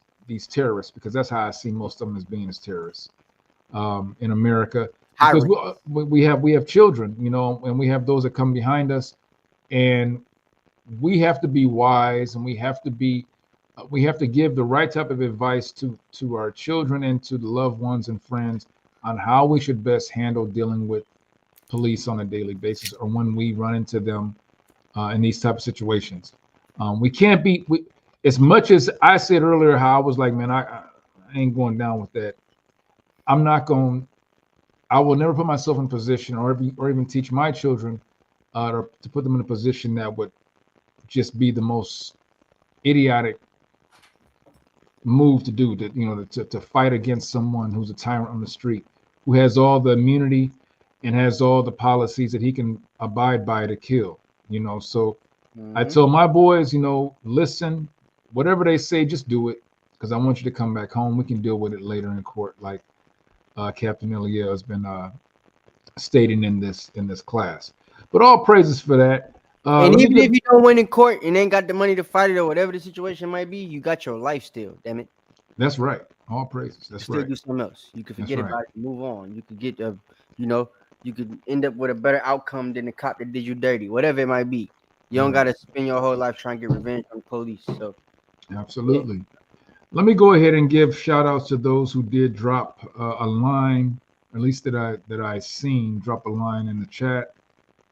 terrorists, because that's how I see most of them as being as terrorists in America. Because we have children, you know, and we have those that come behind us, and we have to be wise, and we have to give the right type of advice to our children and to the loved ones and friends on how we should best handle dealing with police on a daily basis, or when we run into them in these type of situations. We can't be, as much as I said earlier how I was like, man, I ain't going down with that. I will never put myself in a position or even teach my children to put them in a position that would just be the most idiotic move to do, that, you know, to fight against someone who's a tyrant on the street, who has all the immunity and has all the policies that he can abide by to kill, you know. So I told my boys, you know, listen, whatever they say, just do it, because I want you to come back home. We can deal with it later in court, like Captain Eliel has been stating in this class. But all praises for that. And even if you don't win in court and ain't got the money to fight it, or whatever the situation might be, you got your life still. Damn it. That's right. All praises. That's right. Still do something else. You can forget about it and move on. You could get you could end up with a better outcome than the cop that did you dirty, whatever it might be. You don't got to spend your whole life trying to get revenge on the police. So, absolutely. Yeah. Let me go ahead and give shout outs to those who did drop a line, at least that I seen drop a line in the chat.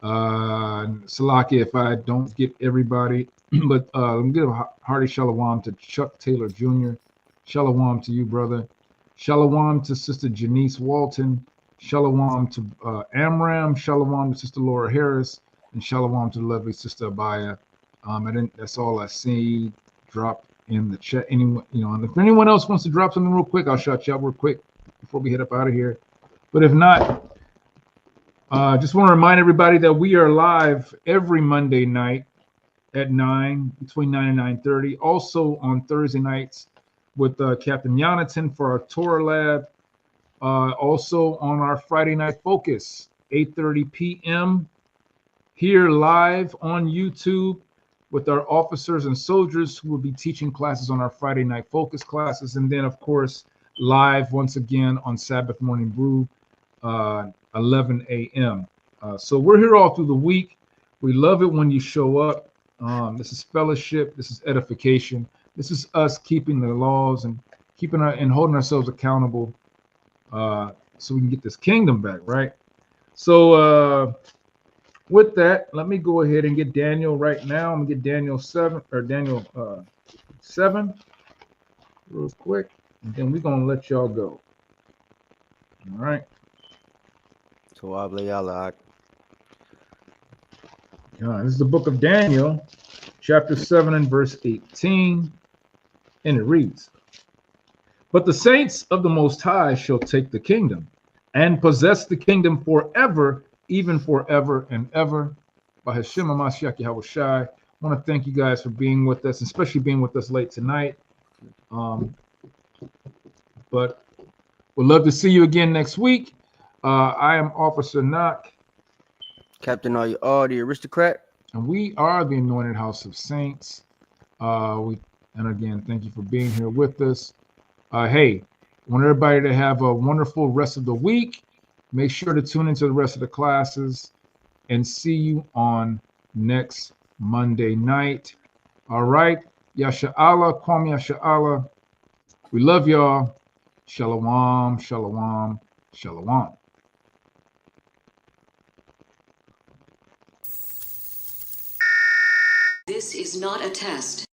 Salaki, if I don't get everybody, but let me give a hearty shalom to Chuck Taylor Jr. Shalom to you, brother. Shalom to Sister Janice Walton. Shalom to Amram. Shalom to Sister Laura Harris. And shalom to the lovely Sister Abaya. That's all I see drop in the chat. Anyone, you know, and if anyone else wants to drop something real quick, I'll shout you out real quick before we head up out of here. But if not, just want to remind everybody that we are live every Monday night at between 9 and 9:30. Also on Thursday nights with Captain Yonatan for our Torah Lab. Also on our Friday Night Focus, 8:30 p.m. here live on YouTube with our officers and soldiers who will be teaching classes on our Friday Night Focus classes. And then, of course, live once again on Sabbath Morning Brew, 11 a.m. So we're here all through the week. We love it when you show up. This is fellowship. This is edification. This is us keeping the laws and holding ourselves accountable, so we can get this kingdom back, right? So with that, let me go ahead and get Daniel right now. I'm gonna get Daniel 7 real quick, and then we're gonna let y'all go. All right. This is the book of Daniel, chapter 7 and verse 18, and it reads, "But the saints of the Most High shall take the kingdom and possess the kingdom forever, even forever and ever." By Hashem HaMashiach Yahushai. I want to thank you guys for being with us, especially being with us late tonight. But we'd love to see you again next week. I am Officer Knock. Captain the aristocrat. And we are the Anointed House of Saints. And again, thank you for being here with us. Hey, I want everybody to have a wonderful rest of the week. Make sure to tune into the rest of the classes, and see you on next Monday night. All right. Yasha Allah, Kwam Yasha Allah. We love y'all. Shalom, shalom, shalom. This is not a test.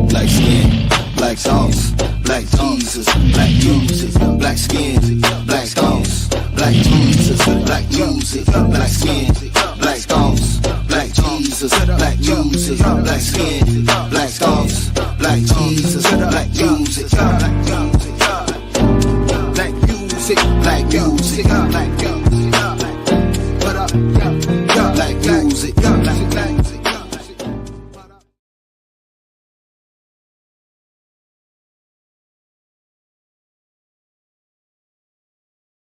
Black skin, black sauce, black Jesus, black music, black skin, black sauce, black Jesus, black music, black skin, black sauce, black Jesus, black music, black skin, black sauce, black Jesus, black music, black music, black music, black music, black music.